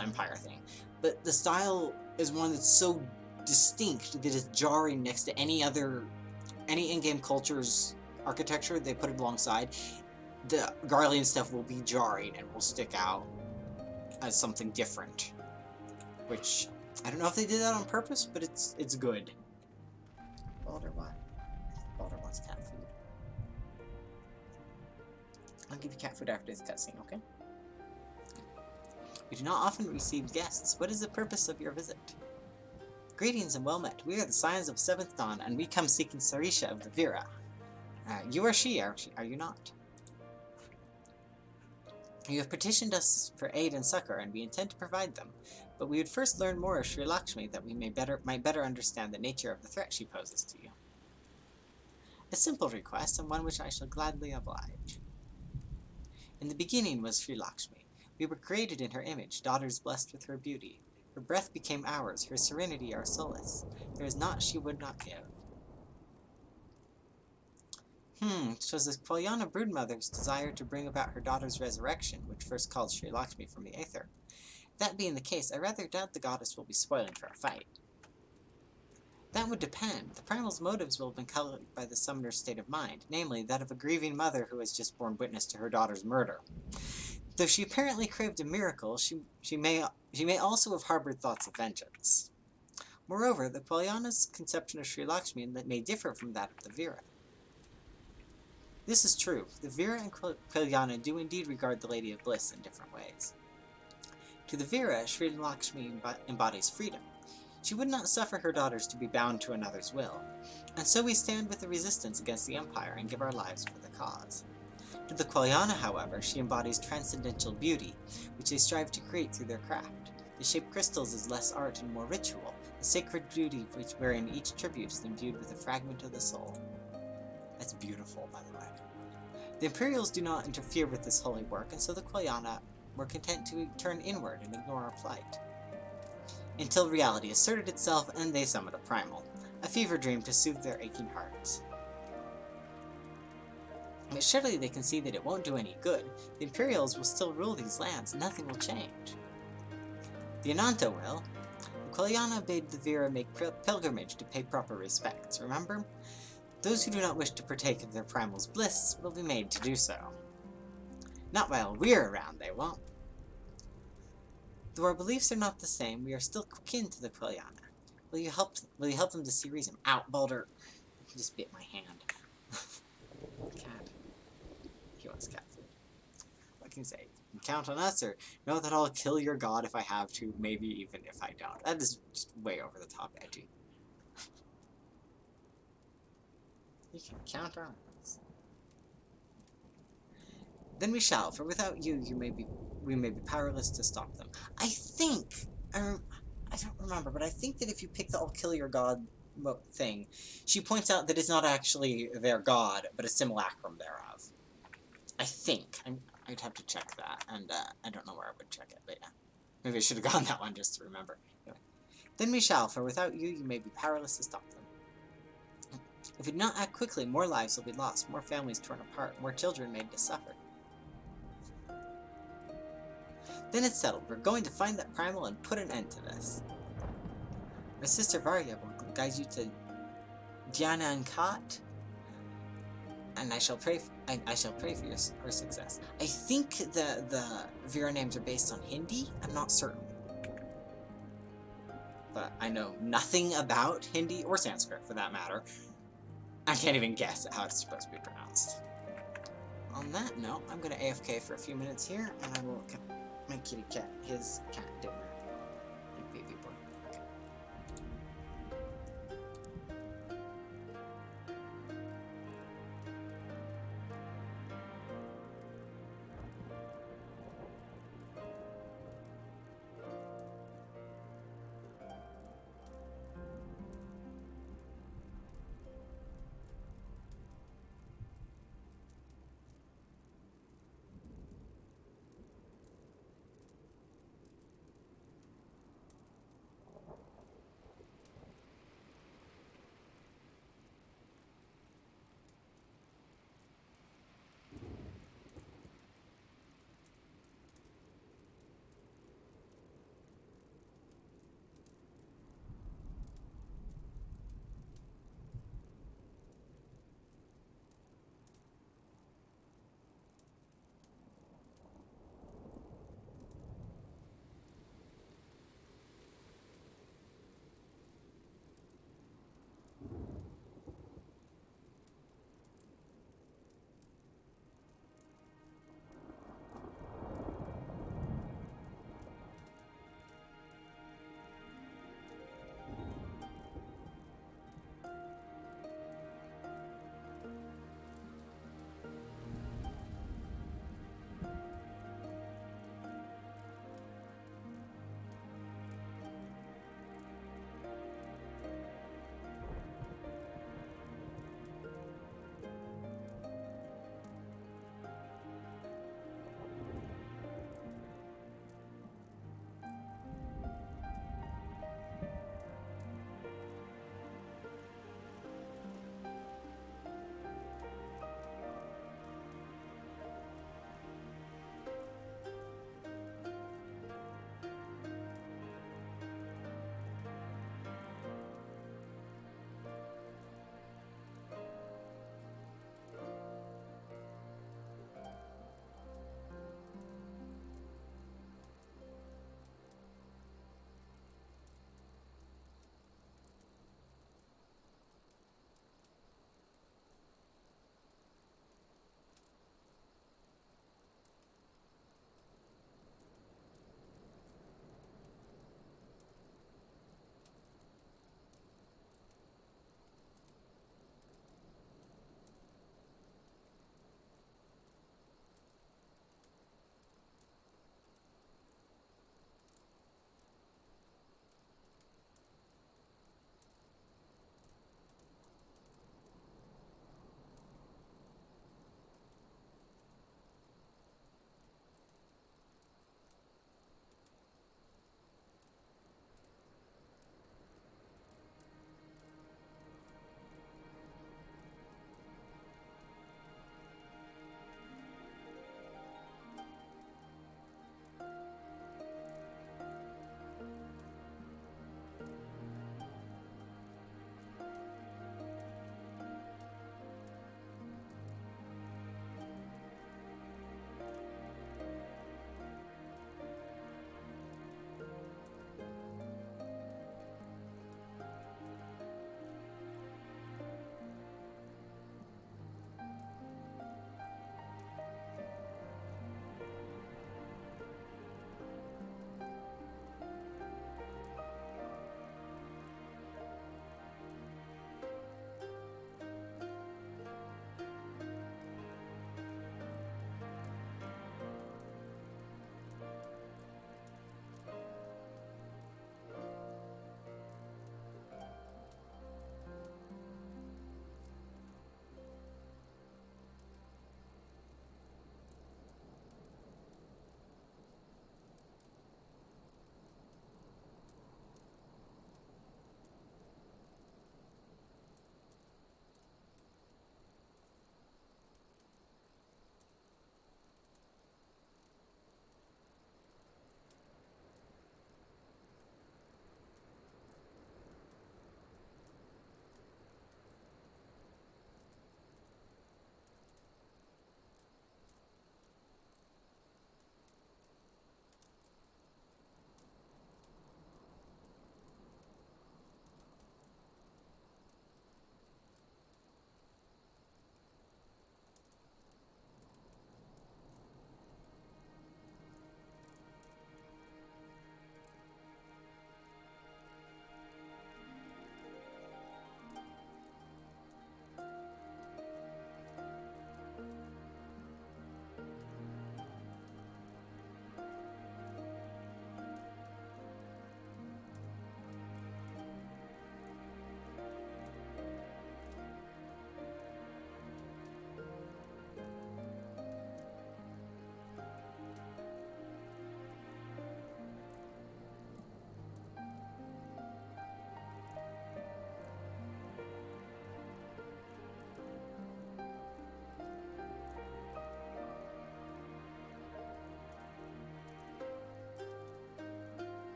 Speaker 1: empire thing, but the style is one that's so distinct that is jarring next to any in-game culture's architecture they put it alongside. The Garlean stuff will be jarring and will stick out as something different. Which, I don't know if they did that on purpose, but it's good. Baldur, what? Baldur wants cat food. I'll give you cat food after this cutscene, okay? We do not often receive guests. What is the purpose of your visit? Greetings and well met. We are the Scions of Seventh Dawn, and we come seeking Sarisha of the Vira. You are she, are you not? You have petitioned us for aid and succor, and we intend to provide them. But we would first learn more of Sri Lakshmi that we might better understand the nature of the threat she poses to you. A simple request, and one which I shall gladly oblige. In the beginning was Sri Lakshmi. We were created in her image, daughters blessed with her beauty. Her breath became ours, her serenity our solace. There is naught she would not give. 'Twas the Kwalyana broodmother's desire to bring about her daughter's resurrection, which first called Sri Lakshmi from the aether. That being the case, I rather doubt the goddess will be spoiling for a fight. That would depend. The primal's motives will have been colored by the summoner's state of mind, namely, that of a grieving mother who has just borne witness to her daughter's murder. Though she apparently craved a miracle, she may also have harbored thoughts of vengeance. Moreover, the Kwalyana's conception of Sri Lakshmi may differ from that of the Vira. This is true. The Vira and Kwalyana do indeed regard the Lady of Bliss in different ways. To the Vira, Sri Lakshmi embodies freedom. She would not suffer her daughters to be bound to another's will, and so we stand with the resistance against the Empire and give our lives for the cause. To the Kwalyana, however, she embodies transcendental beauty, which they strive to create through their craft. They shape crystals as less art and more ritual, a sacred beauty wherein each tribute is imbued with a fragment of the soul. That's beautiful, by the way. The Imperials do not interfere with this holy work, and so the Kwalyana were content to turn inward and ignore our plight. Until reality asserted itself and they summoned a primal, a fever dream to soothe their aching hearts. But surely they can see that it won't do any good. The Imperials will still rule these lands, nothing will change. The Ananta will. The Kwalyana bade the Vira make pilgrimage to pay proper respects, remember? Those who do not wish to partake of their primal's bliss will be made to do so. Not while we're around, they won't. Though our beliefs are not the same, we are still kin to the Kwalyana. Will you help them to see reason? Out, Baldur! You just bit my hand. Cat. He wants cat food. What can you say? You can count on us, or know that I'll kill your god if I have to, maybe even if I don't. That is just way over the top edgy. You can count on us. Then we shall, for without you, we may be powerless to stop them. I don't remember, but I think that if you pick the I'll kill your god thing, she points out that it's not actually their god, but a simulacrum thereof. I think. I'd have to check that, and I don't know where I would check it, but yeah. Maybe I should have gone that one just to remember. Anyway. Then we shall, for without you, you may be powerless to stop them. If we do not act quickly, more lives will be lost, more families torn apart, more children made to suffer. Then it's settled. We're going to find that primal and put an end to this. My sister Varya will guide you to Dhyana and Kat, and I shall pray for your success. I think the Vira names are based on Hindi. I'm not certain, but I know nothing about Hindi or Sanskrit for that matter. I can't even guess at how it's supposed to be pronounced. On that note, I'm going to AFK for a few minutes here, and I will get my kitty cat his cat dinner. Like baby boy. Okay.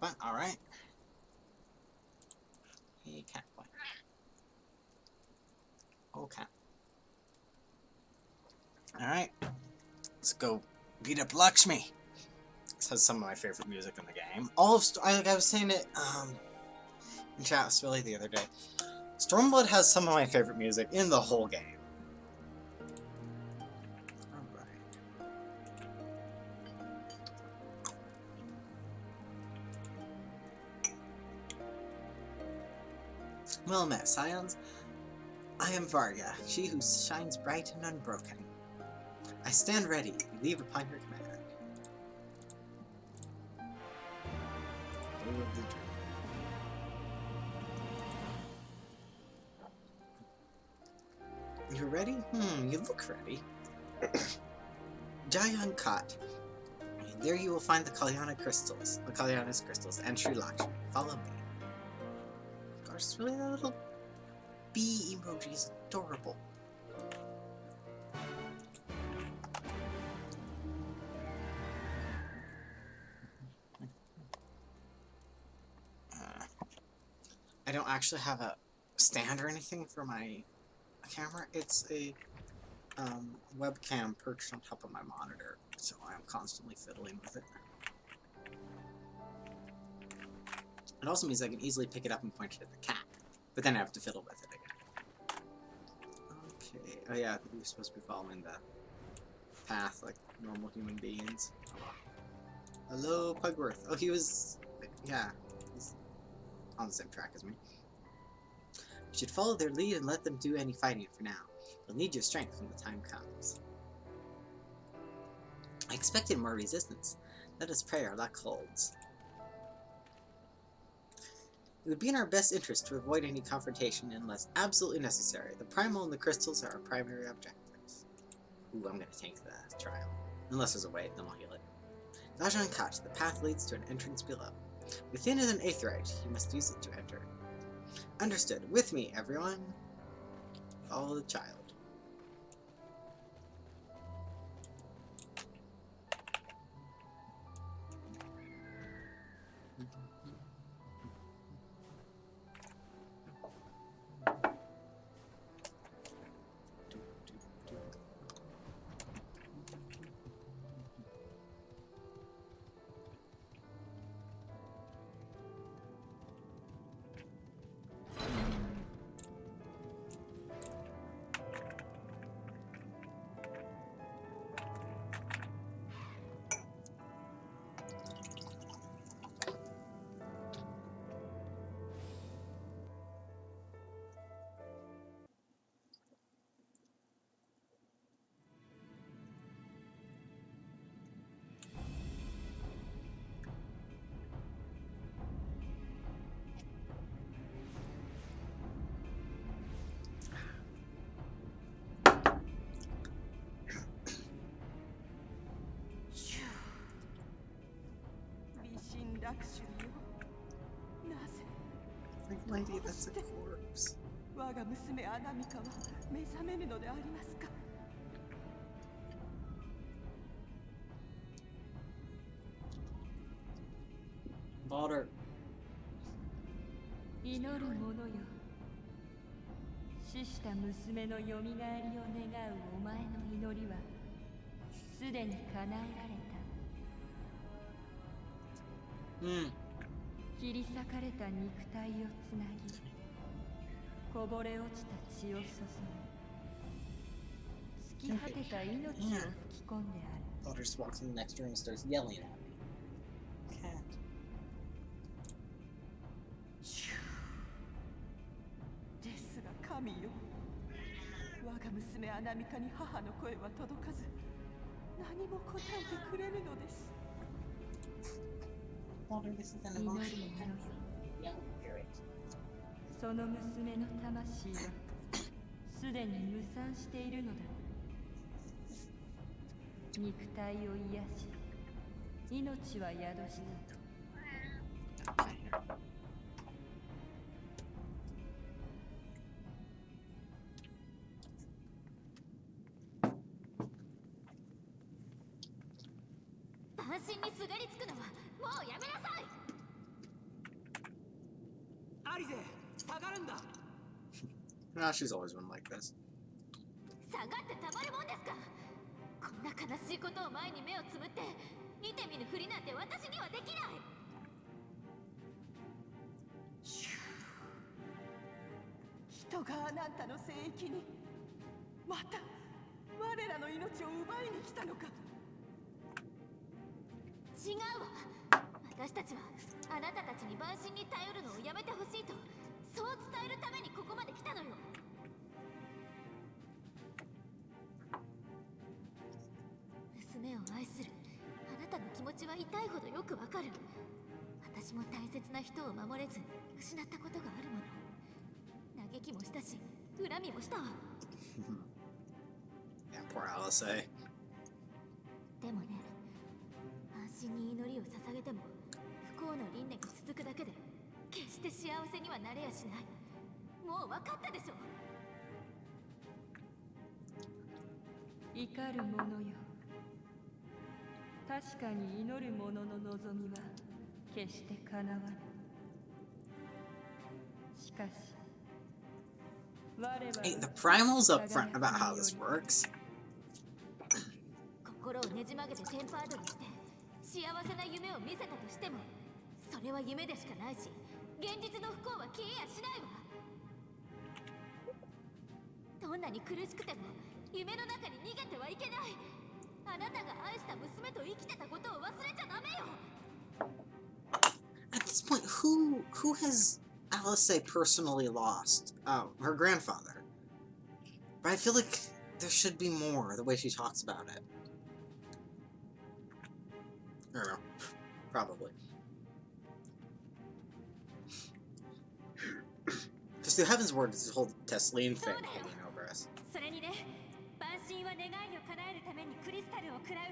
Speaker 1: But alright. Hey, cat boy. Okay. Alright. Let's go beat up Lakshmi. This has some of my favorite music in the game. All of I was saying it in chat with Spilly the other day. Stormblood has some of my favorite music in the whole game. Alright. Well met, Scions. I am Varga, she who shines bright and unbroken. I stand ready, leave upon your command. Blue of the dream. You ready? You look ready. Jayan Kot. There you will find the Kalyana's crystals, and Sri Lakshmi. Follow me. Gosh, it's really that little bee emoji is adorable. I don't actually have a stand or anything for my camera. It's a webcam perched on top of my monitor, so I'm constantly fiddling with it. It also means I can easily pick it up and point it at the cat, but then I have to fiddle with it again. Okay, oh yeah, we're supposed to be following the path like normal human beings. Hello, Pugworth. Oh, he was, yeah, he's on the same track as me. You should follow their lead and let them do any fighting for now. You'll need your strength when the time comes. I expected more resistance. Let us pray our luck holds. It would be in our best interest to avoid any confrontation unless absolutely necessary. The primal and the crystals are our primary objectives. Ooh, I'm gonna tank the trial. Unless there's a way, then I'll heal it. Gajan Kat, the path leads to an entrance below. Within is an aetheryte. You must use it to enter. Understood. With me, everyone. Follow the child. Lady, that's a corpse.
Speaker 6: 我が娘アナミカは目覚めるのでありますか。
Speaker 1: Daughter.
Speaker 5: 祈る者よ。死した娘のよみがえりを願うお前の祈りはすでに叶えられた。切り裂かれた肉体をつなぎ、こぼれ落ちた血を注ぎ、尽き果てた命を吹き込んである。
Speaker 1: Daughter just walks in the next room and starts yelling at me. Cat.
Speaker 6: ですが神よ、我が娘アナミカに母の声は届かず、何も答えてくれぬのです。
Speaker 5: その娘の魂はすでに無産しているのだ。肉体を癒し、命は宿した。
Speaker 3: 半身にすがりつくのはもうやめなさい。
Speaker 1: No, she's always been like this.
Speaker 3: 下がってたまるもんですか。こんな悲しいことを前に目をつぶって見て見ぬふりなんて私にはできない。
Speaker 6: 人があなたの聖域にまた我らの命を奪いに来たのか。
Speaker 3: 違うわ。私たちはあなたたちに万神に頼るのをやめてほしいと、そう伝えるためにここまで来たのよ。娘を愛するあなたの気持ちは痛いほどよくわかる。私も大切な人を守れず失ったことがあるもの。嘆きもしたし恨みもしたわ。
Speaker 1: Yeah, poor Alice.
Speaker 3: でもね、安心に祈りを捧げても不幸の輪廻が続くだけで決して幸せにはなれやしない。もう分かったでしょ。
Speaker 5: 怒る者よ、確かに祈る者の望みは決して叶わぬ。しかし
Speaker 1: Hey, the primal's up front about how this works.
Speaker 3: 心をねじ曲げてテンパードにして幸せな夢を見せたとしても、それは夢でしかないし、現実の不幸は消えやしないわ。どんなに苦しくても夢の中に逃げてはいけない。あなたが愛した娘と生きてたことを忘れちゃダメよ。
Speaker 1: At this point, who has Alice personally lost? Oh, her grandfather. But I feel like there should be more, the way she talks about it. I don't know. Probably. Because through Heaven's Word, it's this whole Tesleen thing hanging over us.
Speaker 3: それにね、万神は願いを叶えるためにクリスタルを食らう。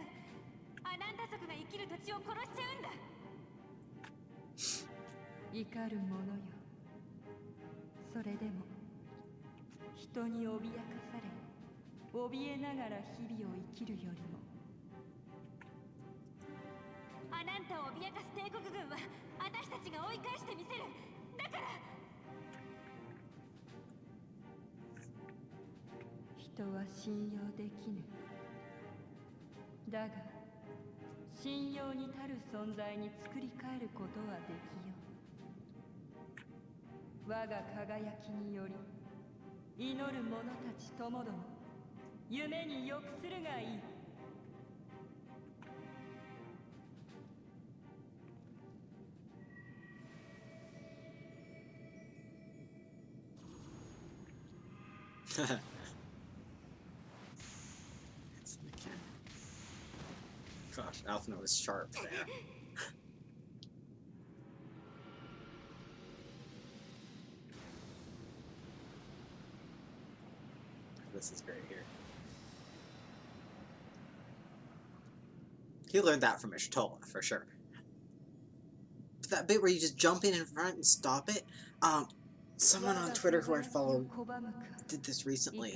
Speaker 3: アナンダ族が生きる土地を殺しちゃうんだ。
Speaker 5: 怒る者よ、それでも人に脅かされ怯えながら日々を生きるよりも、
Speaker 3: アナンタを脅かす帝国軍は私たちが追い返してみせる。だから
Speaker 5: 人は信用できぬ。だが信用に足る存在に作り変えることはできよう。我が輝きにより祈る者たちともども夢に良くするがいい。
Speaker 1: Gosh, Alphina was sharp there. This is great here. He learned that from Ishtola, for sure. But that bit where you just jump in front and stop it, someone on Twitter who I follow did this recently,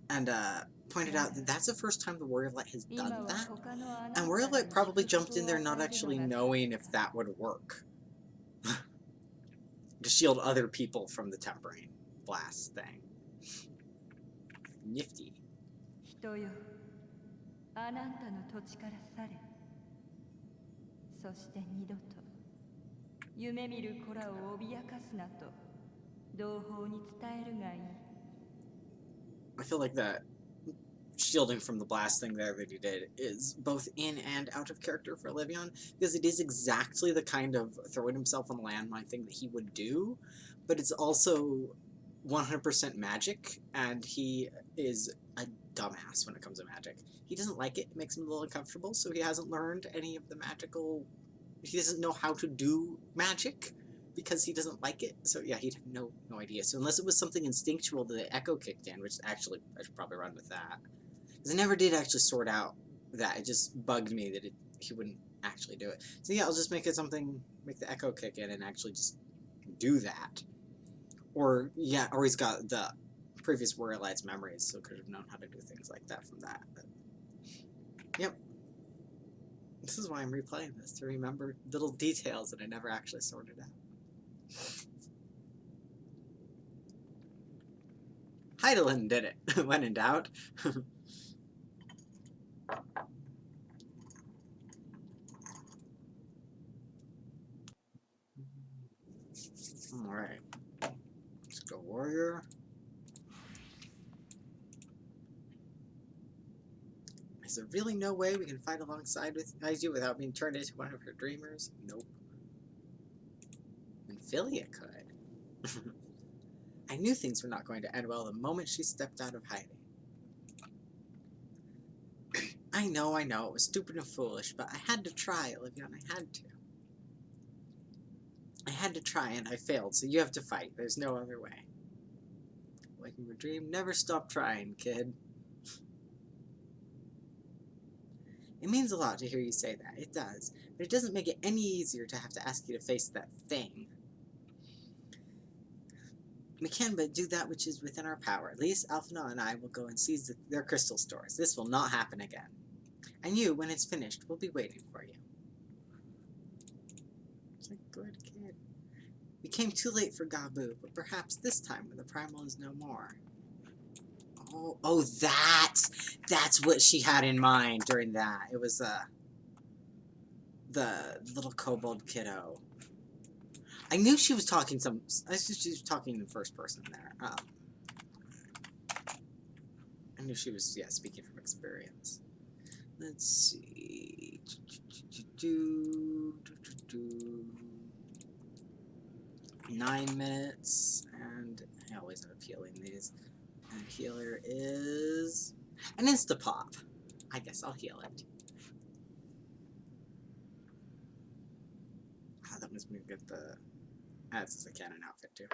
Speaker 1: and pointed out that that's the first time the Warrior Light has done that, and Warrior Light probably jumped in there not actually knowing if that would work. To shield other people from the tempering blast thing. Nifty.
Speaker 5: 人よ、あなたの土地から去れ。そして二度と夢見る子らを脅かすなと同胞に伝えるがいい。
Speaker 1: I feel like that shielding from the blast thing there that he did is both in and out of character for Levion, because it is exactly the kind of throwing himself on the landmine thing that he would do, but it's also 100% magic, and he is a dumbass when it comes to magic. He doesn't like it, it makes him a little uncomfortable, so he hasn't learned any of the magical... He doesn't know how to do magic, because he doesn't like it, so yeah, he'd have no idea. So unless it was something instinctual that the Echo kicked in, which actually, I should probably run with that. Because I never did actually sort out that, it just bugged me that he wouldn't actually do it. So yeah, I'll just make it something, make the Echo kick in and actually just do that. Or, yeah, or he's got the previous Warrior Light's memories, so could have known how to do things like that from that. But, yep. This is why I'm replaying this, to remember little details that I never actually sorted out. Heidelin did it, when in doubt. Alright. Let's go warrior. Is there really no way we can fight alongside with you without being turned into one of her dreamers? Nope. And Philia could. I knew things were not going to end well the moment she stepped out of hiding. I know, it was stupid and foolish, but I had to try, Olivia, and I had to. I had to try, and I failed, so you have to fight. There's no other way. Waking your dream, never stop trying, kid. It means a lot to hear you say that, it does, but it doesn't make it any easier to have to ask you to face that thing. We can but do that which is within our power. At least Alphina and I will go and seize their crystal stores. This will not happen again. And you, when it's finished, will be waiting for you. It's a good kid. We came too late for Gabu, but perhaps this time when the primal is no more. Oh, that's what she had in mind during that. It was the little kobold kiddo. I knew she was talking she was talking in first person there. I knew she was, yeah, speaking from experience. Let's see. 9 minutes, and I always end up healing these. And healer is an insta-pop. I guess I'll heal it. That means we get the adds as a cannon outfit too.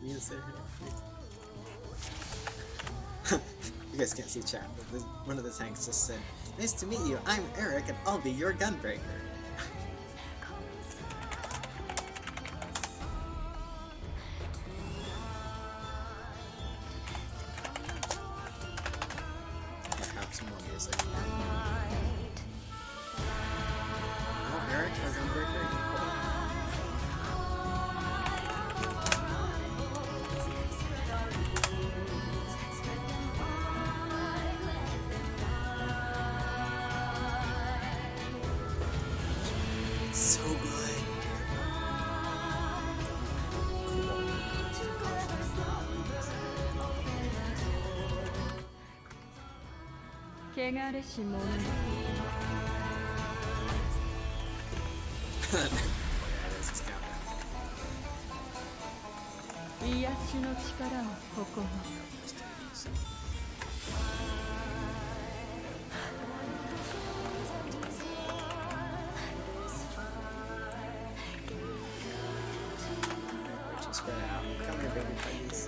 Speaker 1: Music. You guys can't see chat, but one of the tanks just said, "Nice to meet you, I'm Eric and I'll be your gunbreaker." I have some more music. Oh, Eric, your gunbreaker? Cool. So good.
Speaker 5: 汚れし者よ
Speaker 1: This is countdown.
Speaker 5: 癒しの力を誇る
Speaker 1: Spread out. Come here, baby puppies.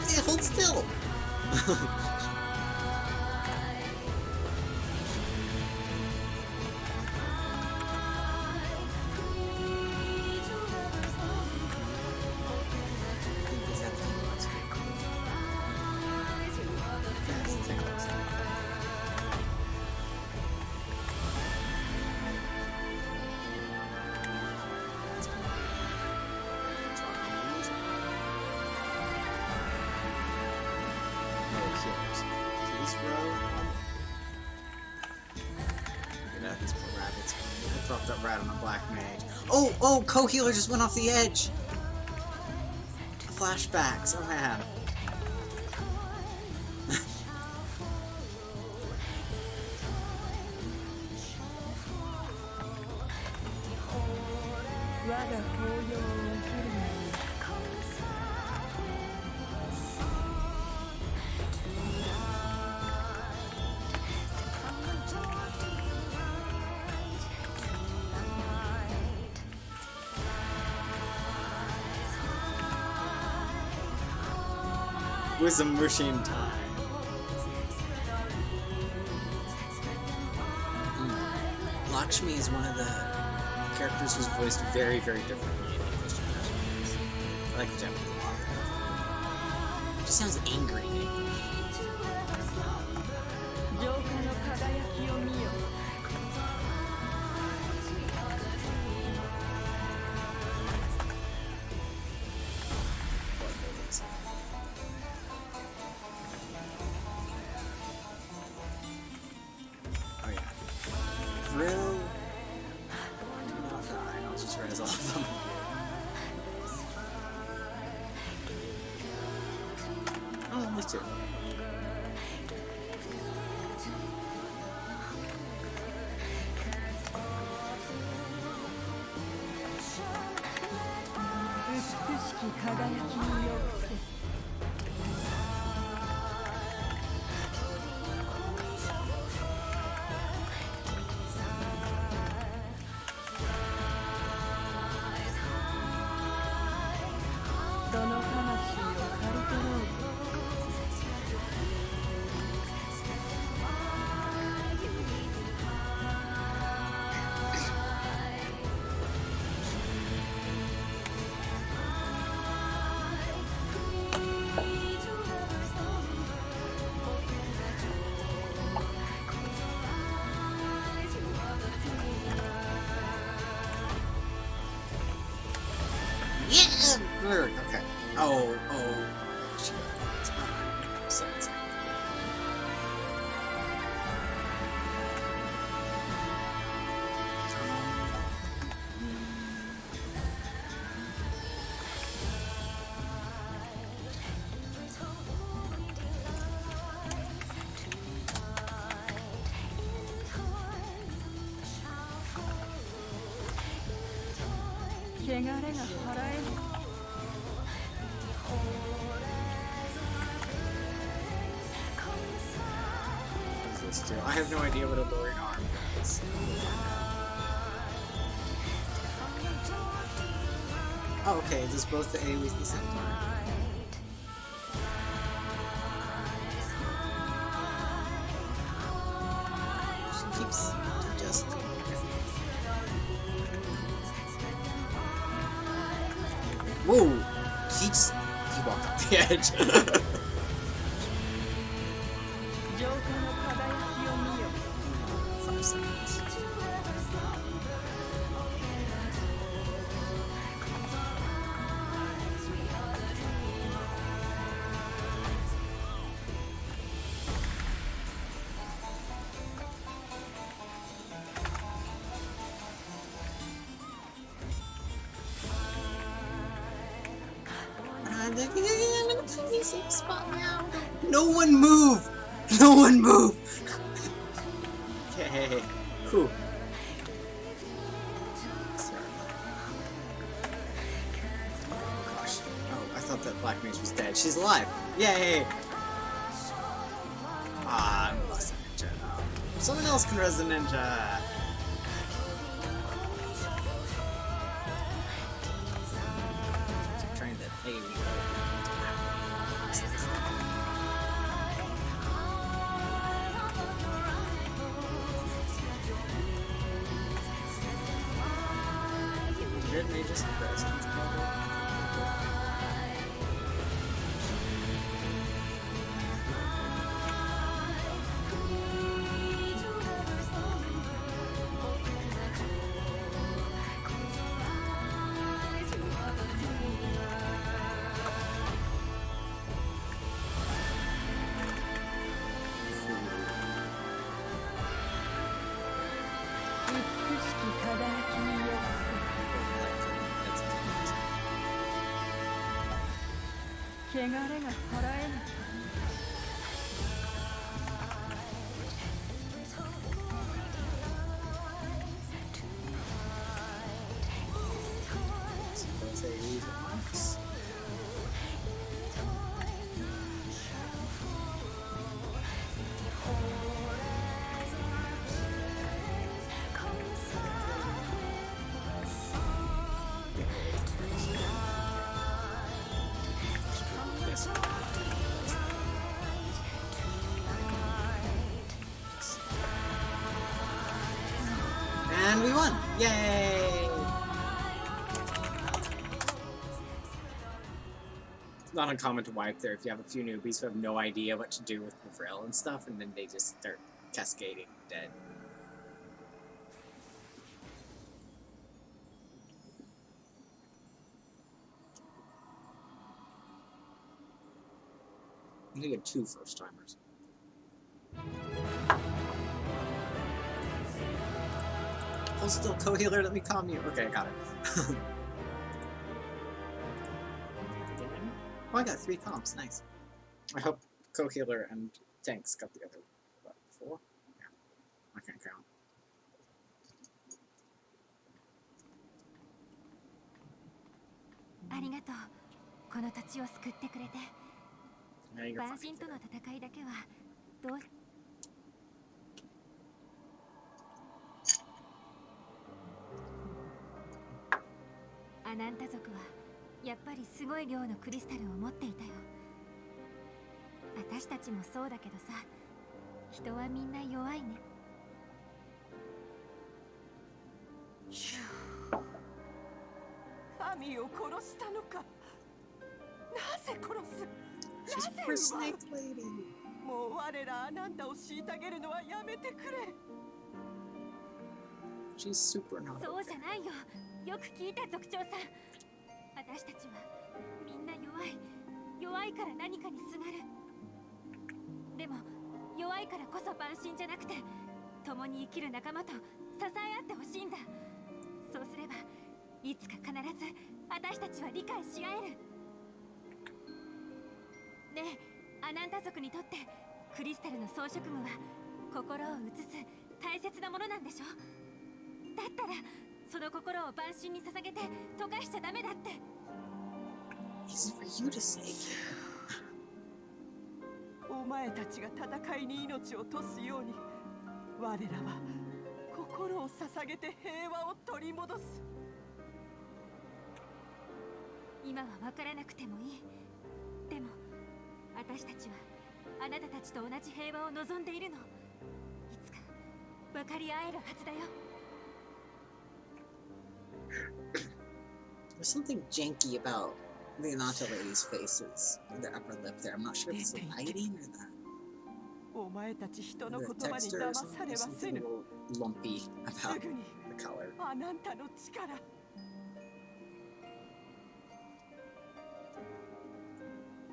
Speaker 1: Hey, hold still! God, these poor rabbits. I dropped that rat on a black mage. Oh, oh, co-healer just went off the edge! Flashbacks, oh man. Wisdom machine time. Lakshmi is one of the characters who's voiced very, very differently in English and Japanese. I like the Japanese a lot. It just sounds angry in English. Oh yeah. Thrill. Do not die. I'll just res all of them. Oh, only two. Yeah! Okay. Oh, oh. Shit. So it's what does this do? I have no idea what a lowering arm does. Oh, okay. Does both the AoEs at the same time? She keeps adjusting. Whoa! He walked off the edge. 5 seconds. No one move! No one move! Okay. Whew. Sorry. Oh gosh. Oh, I thought that Black Mage was dead. She's alive! Yay! Ah, I'm less a ninja now. Someone else can res the ninja! Keep trying to AoE. Did they just press it?
Speaker 5: 汚れが払えない。
Speaker 1: Suppose they leave marks. This one. And we won! Yay! It's not uncommon to wipe there if you have a few newbies who have no idea what to do with the Vril and stuff, and then they just start cascading dead. I think you have 2 first-timers. Hold still, co-healer, let me calm you. Okay, I got it. Oh, I got 3 comps, nice. I hope co-healer and tanks got the other, what, 4? Yeah, I can't count. Now you're fucking there.
Speaker 3: アナンタ族はやっぱりすごい量のクリスタルを持っていたよ。私たちもそうだけどさ、人はみんな弱いね。
Speaker 6: 神を殺したのか。なぜ殺す？なぜ奪う？もう我らアナンタを虐げるのはやめてくれ。
Speaker 1: She's super not okay.
Speaker 3: そうじゃないよ。よく聞いた族長さん。私たちはみんな弱いから何かにすがる。でも弱いからこそ万神じゃなくて、共に生きる仲間と支え合ってほしいんだ。そうすればいつか必ず私たちは理解し合える。ねえ、アナンタ族にとってクリスタルの装飾具は心を映す大切なものなんでしょ。だったらその心を万神に捧げて溶かしちゃダメだって。
Speaker 1: Easy for you to say.
Speaker 6: お前たちが戦いに命を賭すように、我らは心を捧げて平和を取り戻す。
Speaker 3: 今は分からなくてもいい。でも私たちはあなたたちと同じ平和を望んでいるの。いつか分かり合えるはずだよ。
Speaker 1: There's something janky about the Ananta lady's faces, the upper lip there. I'm not sure if it's the lighting or the
Speaker 6: お前たち人の
Speaker 1: the
Speaker 6: 言葉に
Speaker 1: texture or
Speaker 6: 騙さ
Speaker 1: something.
Speaker 6: れ
Speaker 1: There's
Speaker 6: は
Speaker 1: something
Speaker 6: せ
Speaker 1: a
Speaker 6: ぬ。
Speaker 1: little lumpy
Speaker 6: す
Speaker 1: about
Speaker 6: ぐに
Speaker 1: the color.
Speaker 6: あなたの力。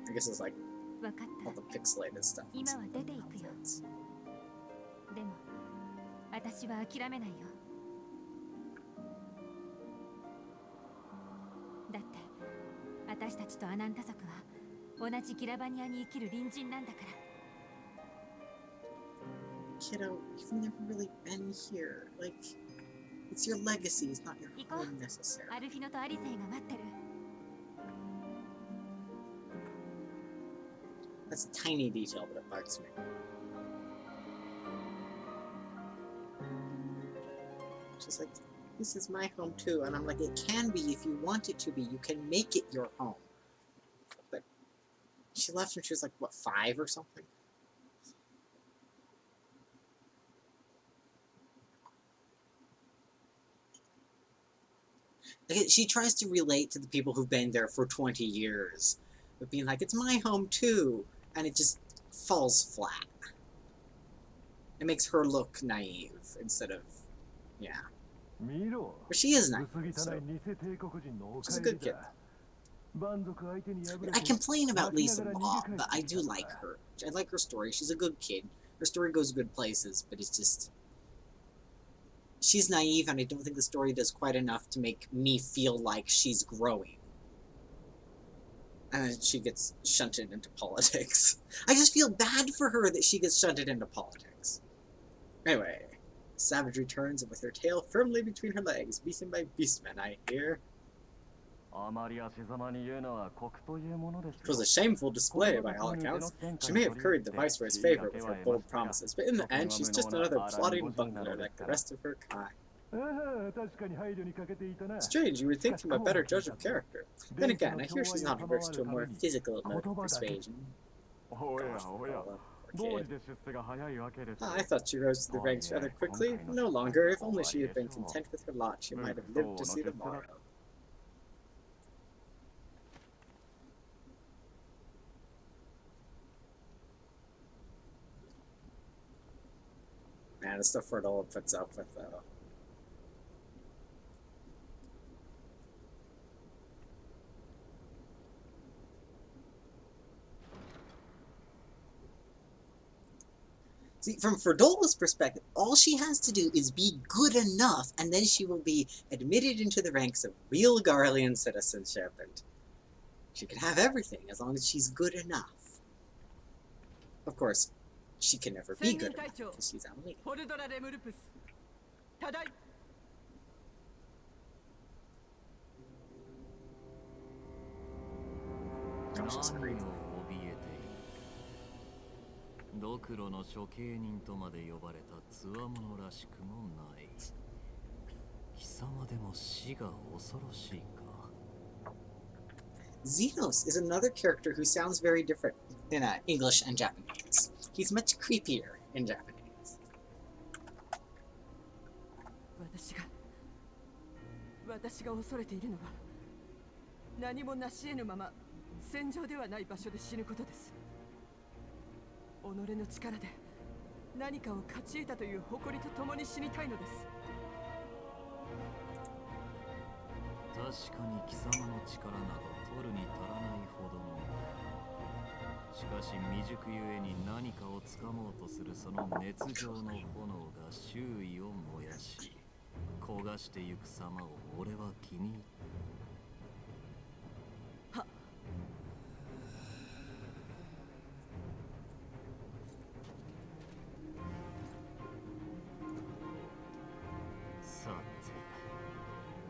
Speaker 1: I guess it's like
Speaker 3: 分かっ
Speaker 1: all
Speaker 3: た。
Speaker 1: the pixelated stuff.
Speaker 3: 今は出ていくよ。でも私は諦めないよ。だって私たちとアナンタ族は同じギラバニアに生きる隣人なんだから。
Speaker 1: Kiddo, you've never really been here. Like, it's your legacy, it's not your home necessarily.
Speaker 3: アルフィノとアリゼイが待ってる。
Speaker 1: That's a tiny detail, but it bugs me. She's like, this is my home too, and I'm like, it can be if you want it to be. You can make it your home. But she left when she was like, what, 5 or something? Like, she tries to relate to the people who've been there for 20 years, but being like, it's my home too, and it just falls flat. It makes her look naive instead of, yeah. But she is naive, so she's a good kid. I complain about Lisa Law, but I do like her. I like her story. She's a good kid. Her story goes good places, but it's just... She's naive, and I don't think the story does quite enough to make me feel like she's growing. And then she gets shunted into politics. I just feel bad for her that she gets shunted into politics. Anyway, Savage returns with her tail firmly between her legs, beaten by beastmen, I hear. It was a shameful display by all accounts. She may have curried the Viceroy's favor with her bold promises, but in the end she's just another plotting bungler like the rest of her kind. Strange, you would think him a better judge of character. Then again, I hear she's not averse to a more physical mode of persuasion. Gosh, poor kid. I thought she rose to the ranks rather quickly. No longer. If only she had been content with her lot, she might have lived to see the morrow. Man, the stuff Fordola puts up with, though. See, from Ferdola's perspective, all she has to do is be good enough, and then she will be admitted into the ranks of real Garlean citizenship, and she can have everything as long as she's good enough. Of course, she can never be good enough because she's Amelie. Oh, she's great.
Speaker 2: ドクロの処刑人とまで呼ばれた強者らしくもない。貴様でも死が恐ろしいか。
Speaker 1: Xenos is another character who sounds very different in English and Japanese. He's much creepier in Japanese.
Speaker 6: 私が恐れているのは何も成し得ぬまま戦場ではない場所で死ぬことです。己の力で何かを勝ち得たという誇りとともに死にたいのです。
Speaker 2: 確かに貴様の力など取るに足らないほどの。しかし未熟ゆえに何かをつかもうとするその熱情の炎が周囲を燃やし焦がしてゆく様を俺は気に入った。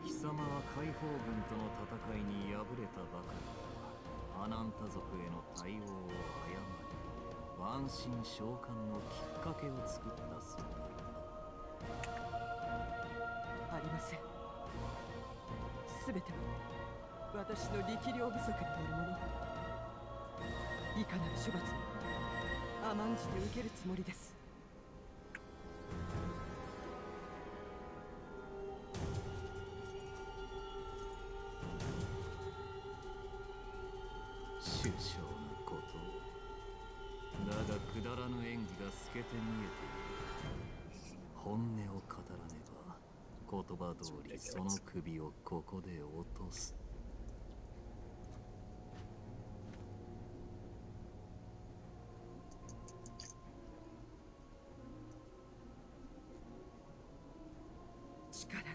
Speaker 2: 貴様は解放軍との戦いに敗れたばかりかアナンタ族への対応を誤り万神召喚のきっかけを作ったそうだ
Speaker 6: ありません。すべては私の力量不足によるもの。いかなる処罰も甘んじて受けるつもりです。
Speaker 2: 殊勝なことだがくだらぬ演技が透けて見えている本音を語らねば言葉通りその首をここで落とす
Speaker 6: 力が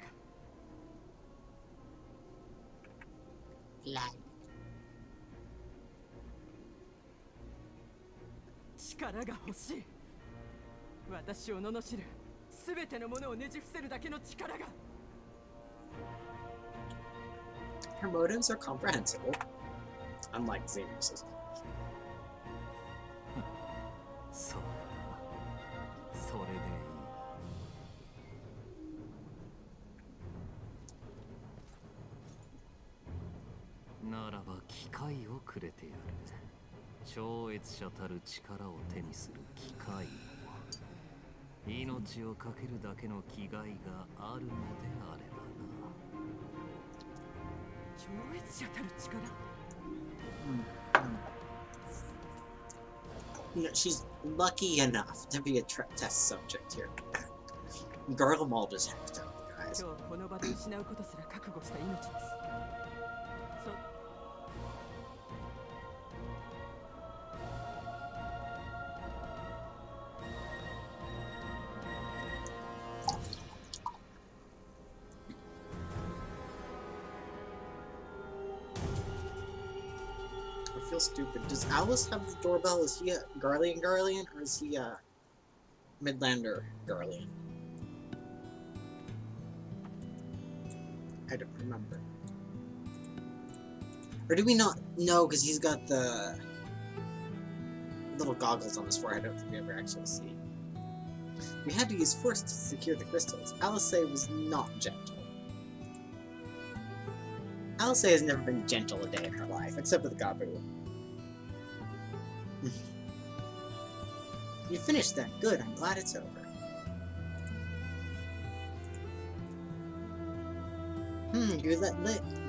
Speaker 6: 力が欲しい。私を罵るすべてのものをねじ伏せるだけの力が。
Speaker 1: Her motives are comprehensible, unlike Xenos's.
Speaker 2: そうだそれでいいならば機会をくれてやる超越者たる力を手にする機会を命をかけるだけの気概があるのであればな
Speaker 6: 超越者たる力
Speaker 1: You know, she's lucky enough to be a test subject here. Garlemald is hacked up, guys.
Speaker 6: 今日この場で失うことすら覚悟した命です。そ
Speaker 1: I feel stupid. Does Alice have the doorbell? Is he a Garlean or is he a Midlander Garlean? I don't remember. Or do we not know because he's got the little goggles on his forehead? I don't think we ever actually see. We had to use force to secure the crystals. Alice was not gentle. Alice has never been gentle a day in her life, except with Gabu. You finished then. Good, I'm glad it's over.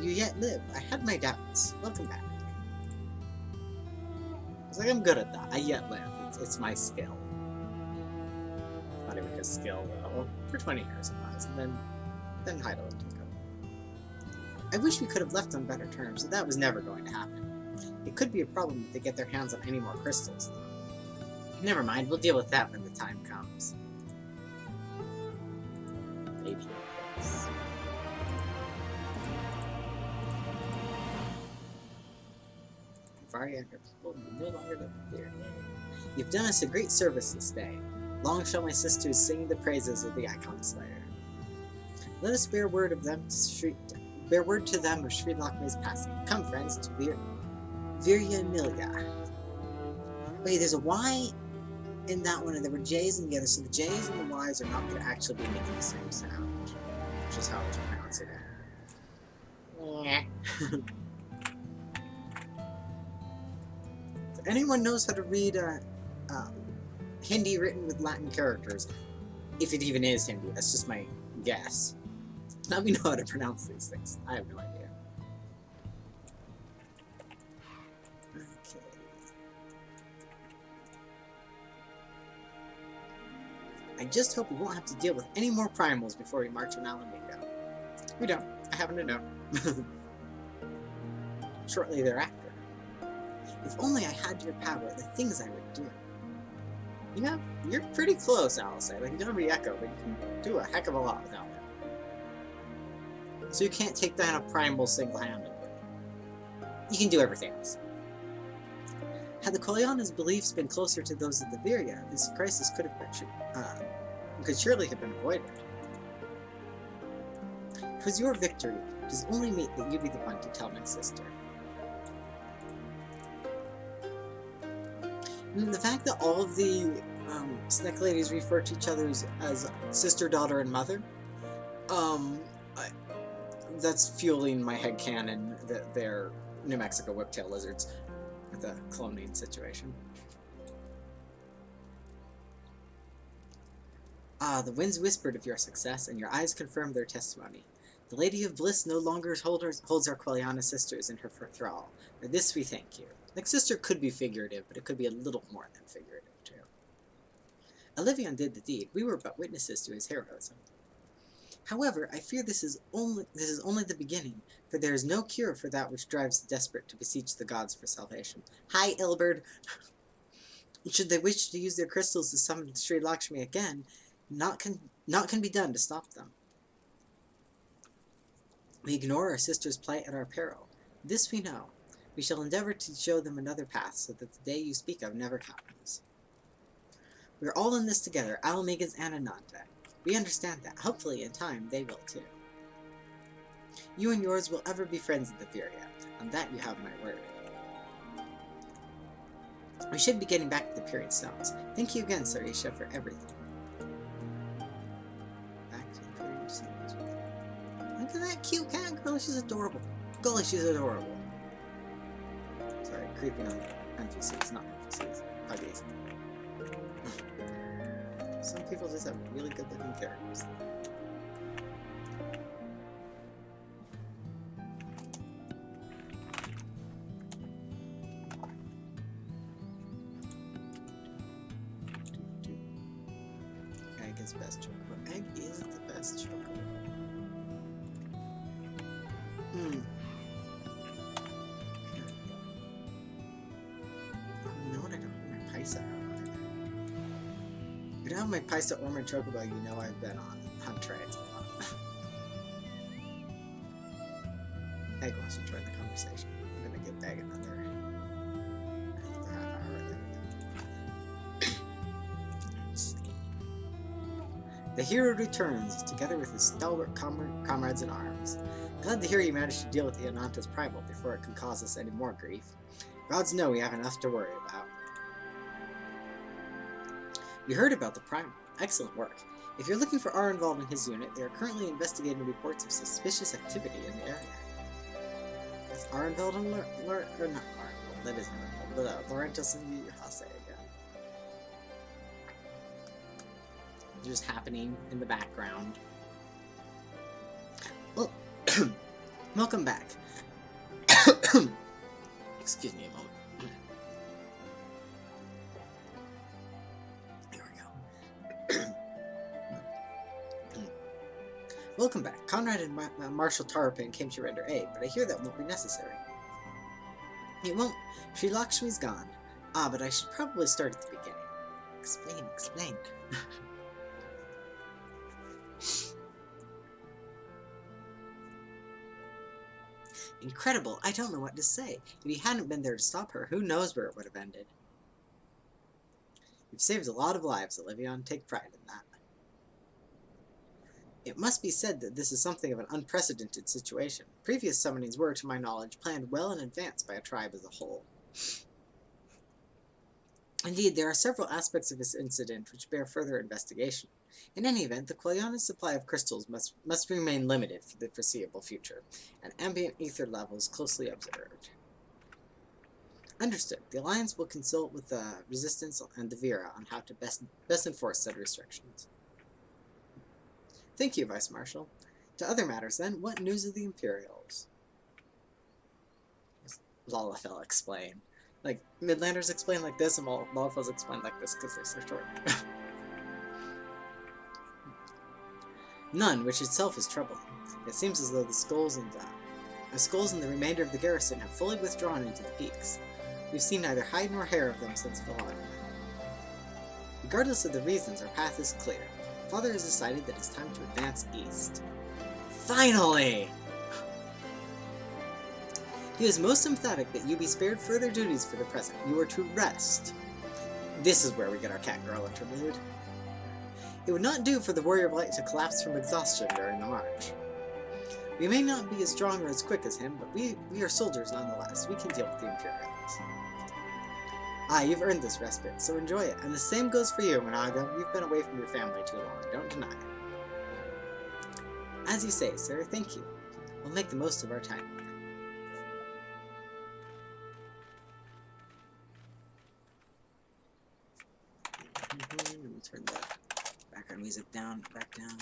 Speaker 1: You yet live. I had my doubts. Welcome back. I was like, I'm good at that. I yet live. It's my skill. Not even his skill, though. For 20 years it was, and then Heidelberg took over. I wish we could have left on better terms, but that was never going to happen. It could be a problem if they get their hands on any more crystals, though. Never mind, we'll deal with that when the time comes. Baby face. Varia and her people no longer live there. You've done us a great service this day. Long shall my sisters sing the praises of the Icon Slayer. Let us bear word to them of Sri Lakme's passing. Come, friends, to Virya Emilia. Wait, there's a Y in that one, and there were J's in the other, so the J's and the Y's are not going to actually be making the same sound, which is how it's pronounced it. If anyone knows how to read Hindi written with Latin characters, if it even is Hindi, that's just my guess. Let me know how to pronounce these things. I have no idea. Okay. I just hope we won't have to deal with any more primals before we march on Alameda. We don't. I happen to know. Shortly thereafter. If only I had your power, the things I would do. You know, you're pretty close, Alice. Like, you don't have Echo, but you can do a heck of a lot without him. So you can't take down a primal single-handedly. You can do everything else. Had the Kolyana's beliefs been closer to those of the Virya, this crisis could surely have been avoided. It was your victory. It is only meet that you be the one to tell my sister. And the fact that all of the Snake ladies refer to each other as sister, daughter, and mother, that's fueling my headcanon that they're New Mexico whiptail lizards with the cloning situation. Ah, the winds whispered of your success, and your eyes confirmed their testimony. The Lady of Bliss no longer holds our Kolyana sisters in her thrall. For this we thank you. Like, sister could be figurative, but it could be a little more than figurative, too. Olivion did the deed. We were but witnesses to his heroism. However, I fear this is only the beginning, for there is no cure for that which drives the desperate to beseech the gods for salvation. Hi, Ilberd! Should they wish to use their crystals to summon Sri Lakshmi again, naught can be done to stop them. We ignore our sister's plight at our peril. This we know. We shall endeavor to show them another path, so that the day you speak of never comes. We are all in this together, Alamegas and Ananda. We understand that. Hopefully, in time, they will too. You and yours will ever be friends of the Virya. On that you have my word. We should be getting back to the period stones. Thank you again, Sarisha, for everything. Back to the period stones. Look at that cute cat girl. She's adorable. Golly, she's adorable. Sorry, creeping on NPCs, not NPCs. Puggies. Some people just have really good looking characters. Egg is best chocobo. Egg is the best chocobo. Oh, you know what? I don't have my Paisa. If I don't have my Paisa or my chocobo, you know I've been on hunt trains a lot. Egg wants to join the conversation. I'm gonna give Egg another The hero returns, together with his stalwart comrades in arms. Glad to hear you managed to deal with the Ananta's primal before it could cause us any more grief. Gods know we have enough to worry about. We heard about the primal. Excellent work. If you're looking for R involved in his unit, they are currently investigating reports of suspicious activity in the area. Is R involved in or not R involved? That isn't involved. Laurentis and Hase again. Just happening in the background. Well, welcome back. Excuse me a moment. Here we go. Welcome back. Conrad and Marshal Tarpin came to render aid, but I hear that won't be necessary. It won't. Sri Lakshmi's gone. Ah, but I should probably start at the beginning. Explain. Incredible. I don't know what to say. If he hadn't been there to stop her, who knows where it would have ended. You've saved a lot of lives, Olivia, and take pride in that. It must be said that this is something of an unprecedented situation. Previous summonings were, to my knowledge, planned well in advance by a tribe as a whole. Indeed, there are several aspects of this incident which bear further investigation. In any event, the Quiana's supply of crystals must remain limited for the foreseeable future, and ambient ether levels closely observed. Understood. The Alliance will consult with the Resistance and the Vera on how to best enforce said restrictions. Thank you, Vice Marshal. To other matters, then, what news of the Imperials? Lalafell explain. Like, Midlanders explain like this, and Lalafell's explain like this because they're so short. None, which itself is troubling. It seems as though the skulls and the remainder of the garrison have fully withdrawn into the peaks. We've seen neither hide nor hair of them since Valhalla. Regardless of the reasons, our path is clear. Father has decided that it's time to advance east. Finally! He is most emphatic that you be spared further duties for the present. You are to rest. This is where we get our cat girl interlude. It would not do for the Warrior of Light to collapse from exhaustion during the march. We may not be as strong or as quick as him, but we are soldiers nonetheless. We can deal with the Imperials. Ah, you've earned this respite, so enjoy it. And the same goes for you, Monago. You've been away from your family too long. Don't deny it. As you say, sir, thank you. We'll make the most of our time. Let me turn the background music back down.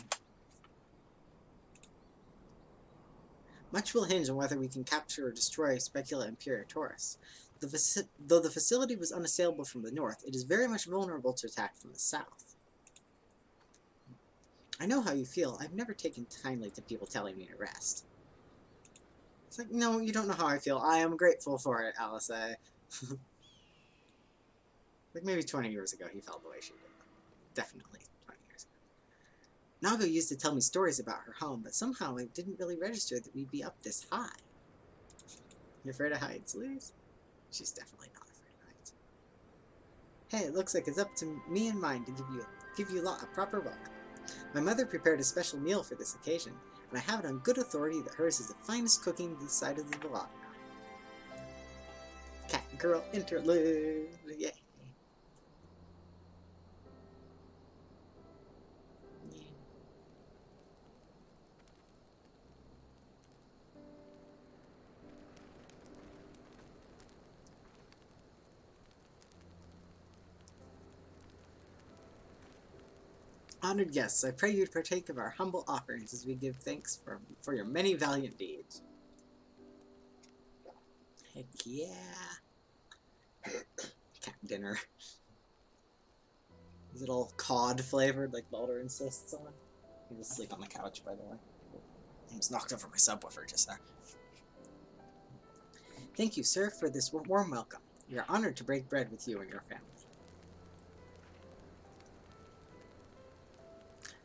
Speaker 1: Much will hinge on whether we can capture or destroy Specula Imperatorus. Though the facility was unassailable from the north, it is very much vulnerable to attack from the south. I know how you feel. I've never taken kindly to people telling me to rest. It's like, no, you don't know how I feel. I am grateful for it, Alice. Like maybe 20 years ago he felt the way she did. Definitely 20 years ago. Nago used to tell me stories about her home, but somehow it didn't really register that we'd be up this high. You afraid of heights, Liz? She's definitely not afraid of heights. Hey, it looks like it's up to me and mine to give you lot a proper welcome. My mother prepared a special meal for this occasion, and I have it on good authority that hers is the finest cooking this side of the Volga. Cat girl interlude, yay! Honored guests, I pray you to partake of our humble offerings as we give thanks for your many valiant deeds. Heck yeah. Cat dinner. Is it all cod flavored like Baldur insists on? He's asleep on the couch, by the way. I was knocked over my subwoofer just there. Thank you, sir, for this warm welcome. We are honored to break bread with you and your family.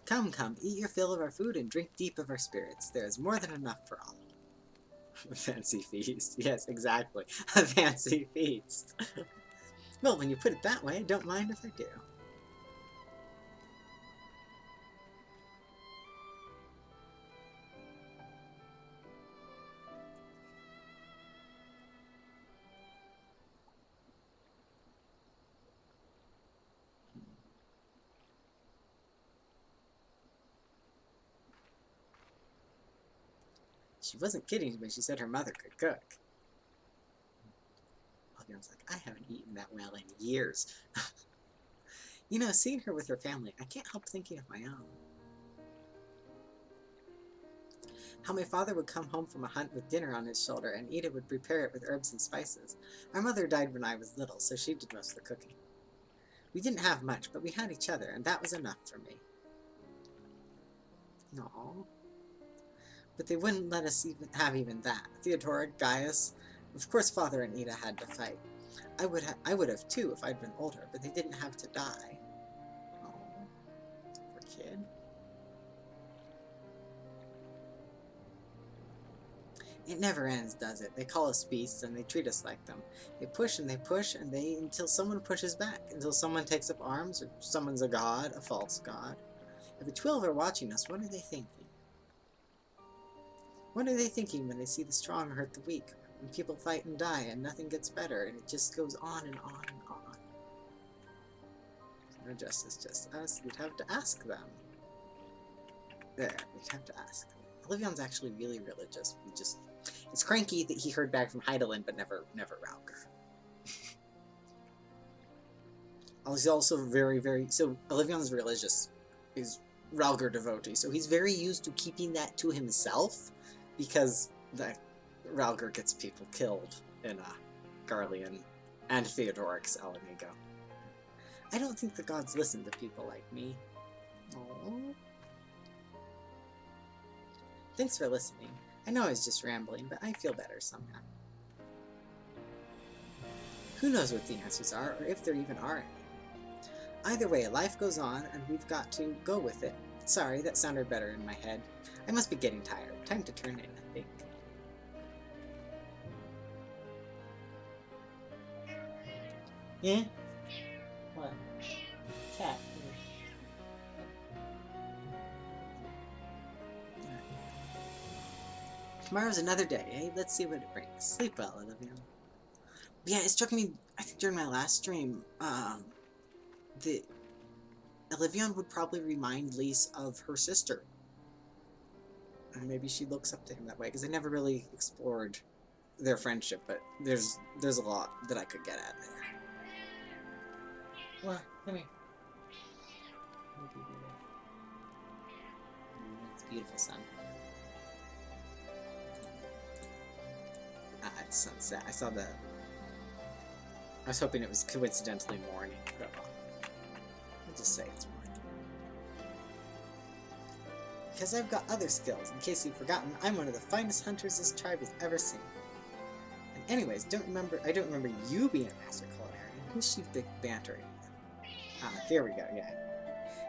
Speaker 1: Come, come, eat your fill of our food and drink deep of our spirits. There is more than enough for all. A fancy feast. Yes, exactly. A fancy feast. Well, when you put it that way, I don't mind if I do. She wasn't kidding when she said her mother could cook. Olivion's like, I haven't eaten that well in years. You know, seeing her with her family, I can't help thinking of my own. How my father would come home from a hunt with dinner on his shoulder, and Ida would prepare it with herbs and spices. Our mother died when I was little, so she did most of the cooking. We didn't have much, but we had each other, and that was enough for me. No. But they wouldn't let us have even that. Theodora, Gaius, of course Father and Ida had to fight. I would have too if I'd been older, but they didn't have to die. Oh, poor kid. It never ends, does it? They call us beasts and they treat us like them. They push and they push and until someone pushes back, until someone takes up arms, or someone's a god, a false god. If the 12 are watching us, what are they thinking? What are they thinking when they see the strong hurt the weak? When people fight and die and nothing gets better and it just goes on and on and on. No justice, just us. We'd have to ask them. There, we'd have to ask them. Olivion's actually really religious. It's cranky that he heard back from Heidelin, but never Rauger. He's also so Olivion's religious. He's Rauger devotee, so he's very used to keeping that to himself, because Rauger gets people killed in Garlean and Theodoric's Alamigo. I don't think the gods listen to people like me. Aww. Thanks for listening. I know I was just rambling, but I feel better somehow. Who knows what the answers are, or if there even are any. Either way, life goes on, and we've got to go with it. Sorry, that sounded better in my head. I must be getting tired. Time to turn in, I think. Yeah? What? Cat. Tomorrow's another day, eh? Let's see what it brings. Sleep well, Olivia. Yeah, it struck me, I think during my last stream, that Olivion would probably remind Lise of her sister. And maybe she looks up to him that way, because I never really explored their friendship, but there's a lot that I could get at there. What? Come here. It's beautiful, son. It's sunset. I saw the... I was hoping it was coincidentally morning, but I'll just say it's morning. Because I've got other skills. In case you've forgotten, I'm one of the finest hunters this tribe has ever seen. And anyways, I don't remember you being a master culinarian. Who's she bantering with? Ah, there we go, yeah.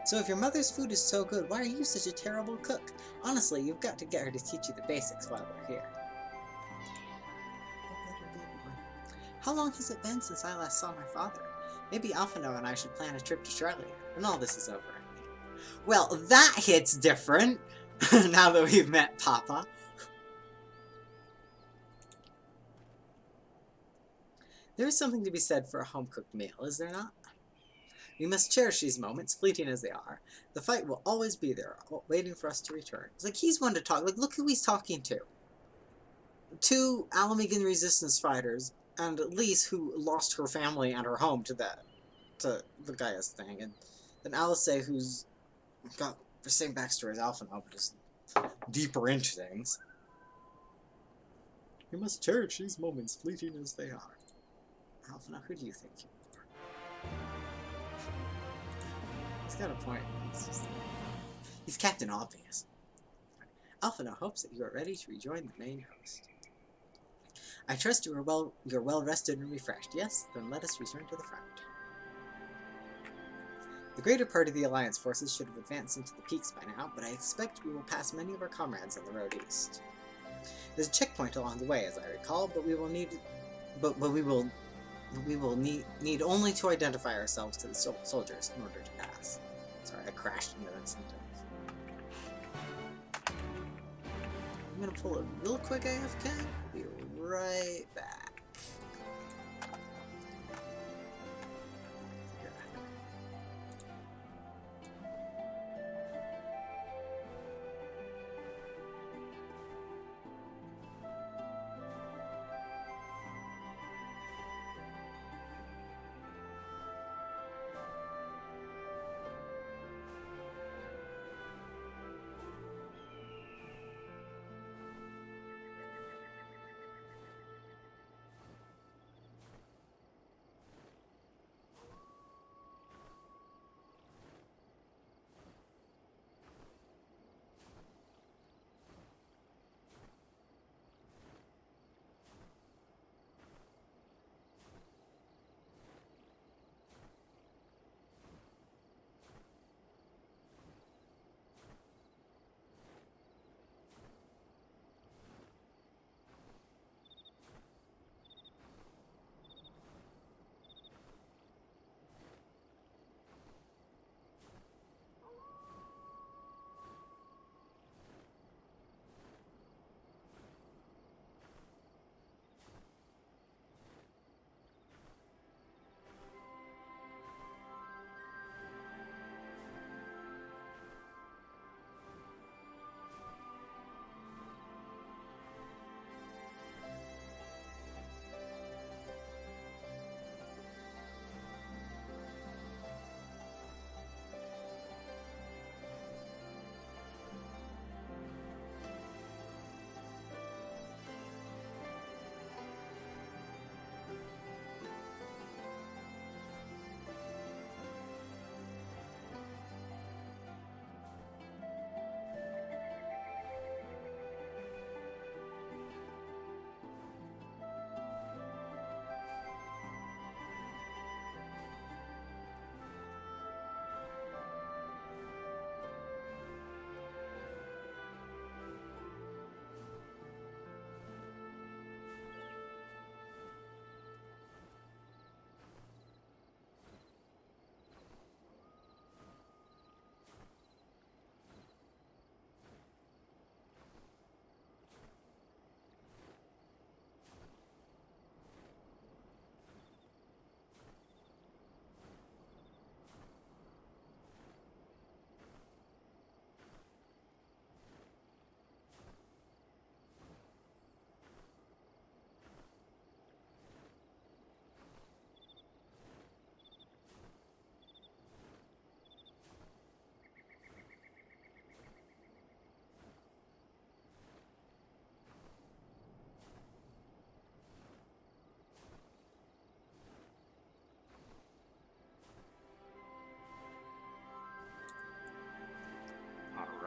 Speaker 1: So if your mother's food is so good, why are you such a terrible cook? Honestly, you've got to get her to teach you the basics while we're here. How long has it been since I last saw my father? Maybe Alphino and I should plan a trip to Charlotte when all this is over. Well, that hits different, now that we've met Papa. There is something to be said for a home-cooked meal, is there not? We must cherish these moments, fleeting as they are. The fight will always be there, waiting for us to return. It's like he's one to talk. Like, look who he's talking to. 2 Alamigan resistance fighters, and Lise, who lost her family and her home to the Gaius thing, and then Alice, who's got the same backstory as Alphino, but is deeper into things. You must cherish these moments, fleeting as they are. Alphino, who do you think you are? He's got a point. He's Captain Obvious. Alphino hopes that you are ready to rejoin the main host. I trust you're well rested and refreshed. Yes, then let us return to the front. The greater part of the Alliance forces should have advanced into the peaks by now, but I expect we will pass many of our comrades on the road east. There's a checkpoint along the way, as I recall, but we will need need only to identify ourselves to the soldiers in order to pass. Sorry, I crashed into that sentence. I'm gonna pull a real quick AFK. Be right back.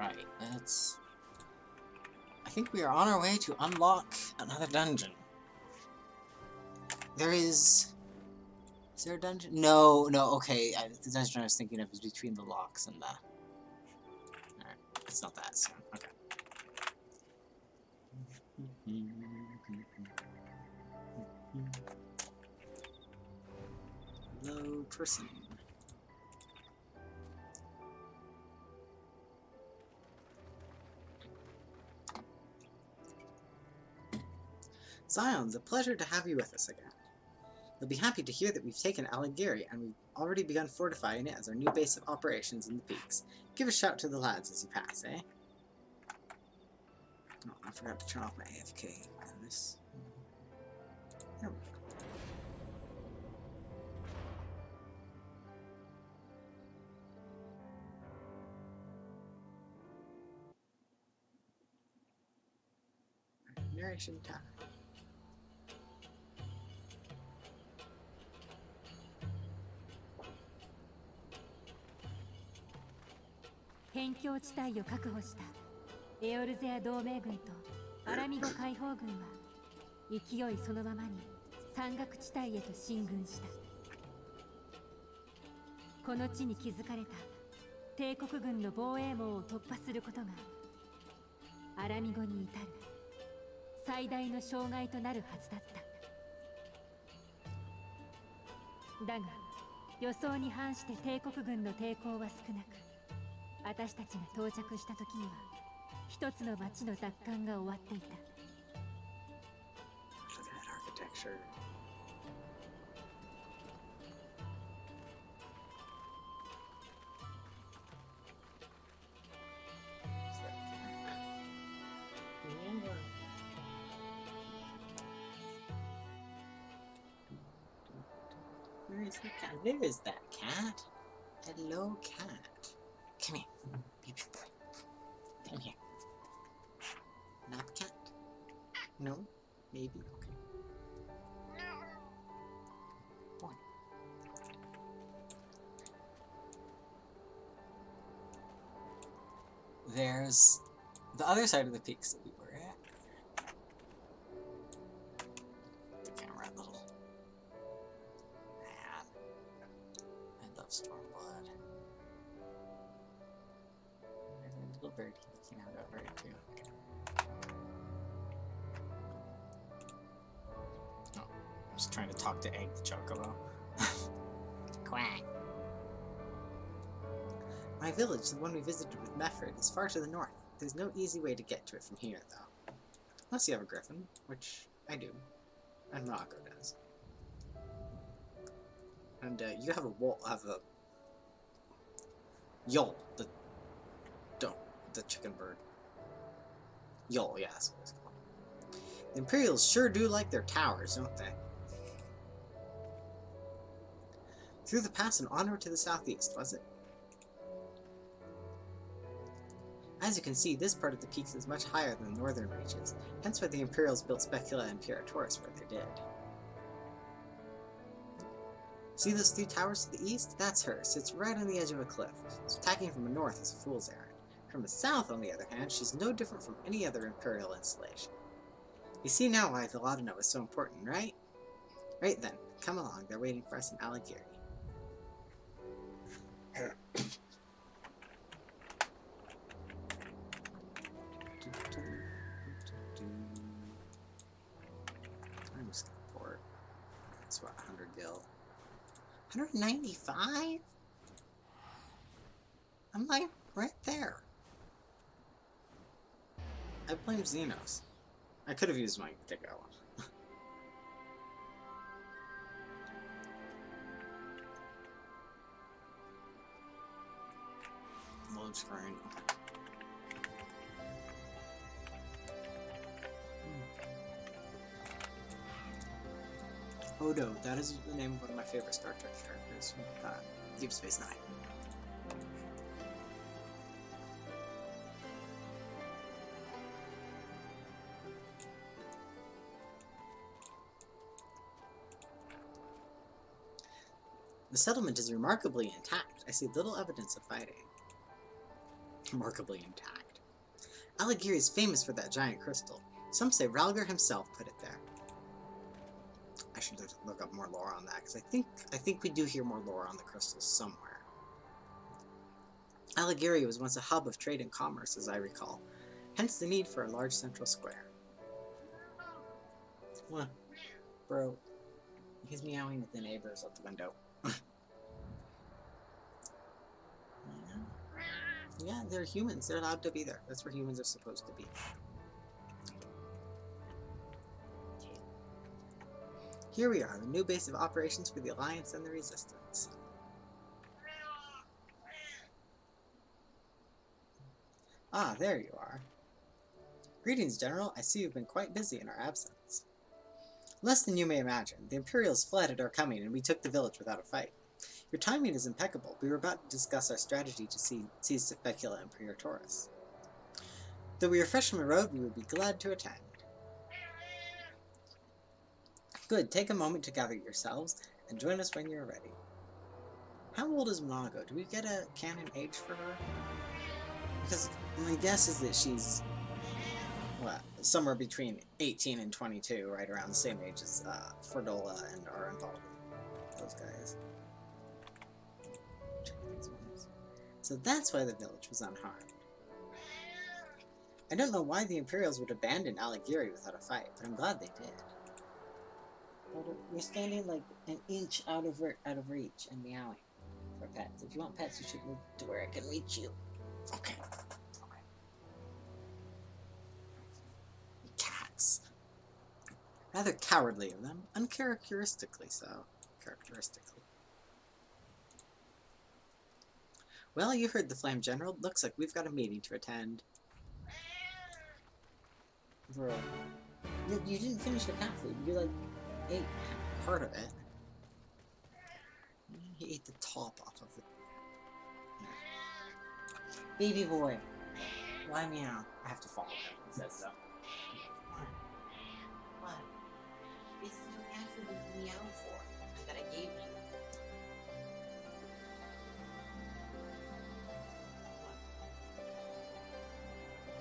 Speaker 1: Alright, let's... I think we are on our way to unlock another dungeon. There is... Is there a dungeon? No, okay. The dungeon I was thinking of is between the locks and the... Alright, it's not that soon. Okay. Hello, person. Zions, a pleasure to have you with us again. You'll be happy to hear that we've taken Alighieri, and we've already begun fortifying it as our new base of operations in the peaks. Give a shout to the lads as you pass, eh? Oh, I forgot to turn off my AFK on this. There we go. Narration time.
Speaker 5: 辺境地帯を確保したエオルゼア同盟軍とアラミゴ解放軍は勢いそのままに山岳地帯へと進軍した。この地に築かれた帝国軍の防衛網を突破することがアラミゴに至る最大の障害となるはずだった。だが予想に反して帝国軍の抵抗は少なく、私たちが到着した時には一つの町の奪還が終わっていた。
Speaker 1: Look at that architecture. Where is the cat? There is that cat. Hello, cat. Come here. Beep. Come here. Not cat. No? Maybe? Okay. Boy. There's the other side of the peaks that we were at. The camera a little. Man. I love Stormblood. There's a little bird looking out over it too. Okay. Oh, I'm just trying to talk to Egg the Chocobo. Quack. My village, the one we visited with Mefford, is far to the north. There's no easy way to get to it from here, though. Unless you have a griffin, which I do. And Marco does. And you have a Yol, the chicken bird. Yol, yeah, that's what it's called. The Imperials sure do like their towers, don't they? Through the pass and onward to the southeast, was it? As you can see, this part of the peaks is much higher than the northern reaches, hence why the Imperials built Specula and Piratoris where they did. See those three towers to the east? That's her. Sits right on the edge of a cliff, so attacking from the north is a fool's errand. From the south, on the other hand, she's no different from any other Imperial installation. You see now why Villadino is so important, right? Right then, come along, they're waiting for us in Alighieri. I'm just gonna port. That's what, 100 gil. 195? I'm like right there. I blame Xenos. I could have used my Diggo. Load screen. Okay. Odo, that is the name of one of my favorite Star Trek characters from Deep Space Nine. The settlement is remarkably intact. I see little evidence of fighting. remarkably intact. Aligiri is famous for that giant crystal. Some say Ralgar himself put it there. I should look up more lore on that, because I think we do hear more lore on the crystals somewhere. Aligiri was once a hub of trade and commerce, as I recall, hence the need for a large central square. What? Bro, he's meowing at the neighbors out the window. Yeah, they're humans. They're allowed to be there. That's where humans are supposed to be. Here we are, the new base of operations for the Alliance and the Resistance. Ah, there you are. Greetings, General. I see you've been quite busy in our absence. Less than you may imagine. The Imperials fled at our coming, and we took the village without a fight. Your timing is impeccable. We were about to discuss our strategy to seize Specula and Taurus. Though we are fresh from the road, we would be glad to attend. Good. Take a moment to gather yourselves, and join us when you're ready. How old is Monago? Do we get a canon age for her? Because my guess is that she's, what, somewhere between 18 and 22, right around the same age as Fordola and Arenval. Those guys. So that's why the village was unharmed. I don't know why the Imperials would abandon Aligiri without a fight, but I'm glad they did. We're standing like an inch out of reach and meowing for pets. If you want pets, you should move to where I can reach you. Okay. Okay. Cats. Rather cowardly of them, uncharacteristically so. Characteristically. Well, you heard the Flame General. Looks like we've got a meeting to attend. Bro. You didn't finish the cat food. You, like, ate part of it. He ate the top off of it. Baby boy. Why meow? I have to follow him. He says so. What? This is what cat food you meow for. That I gave you.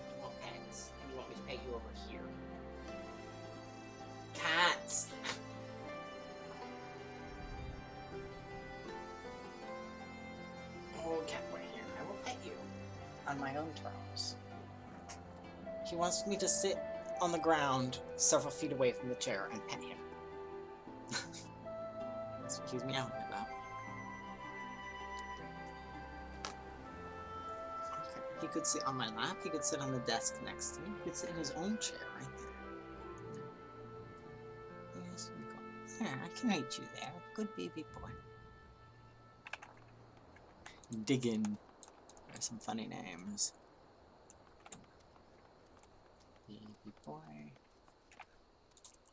Speaker 1: You want pets? And you want me to pet you over here? Cats! Oh, cat boy here. I will pet you. On my own terms. He wants me to sit on the ground several feet away from the chair and pet him. That's what he's meowing about. Okay. He could sit on my lap, he could sit on the desk next to me, he could sit in his own chair right there. Yes, we go. There, I can reach you there. Good baby boy. Diggin. There's some funny names. Baby boy.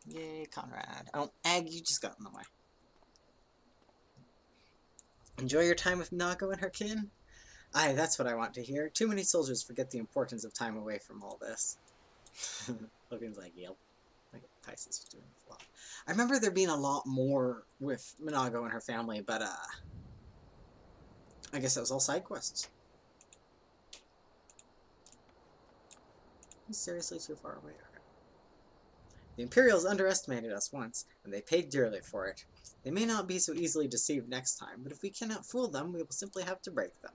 Speaker 1: Yay, Conrad. Oh, Egg, you just got in the way. Enjoy your time with Nago and her kin? Aye, that's what I want to hear. Too many soldiers forget the importance of time away from all this. Logan's like, yep. Like Tyson's doing a lot. I remember there being a lot more with Minago and her family, but I guess that was all side quests. He's seriously too far away. Okay. The Imperials underestimated us once, and they paid dearly for it. They may not be so easily deceived next time, but if we cannot fool them, we will simply have to break them.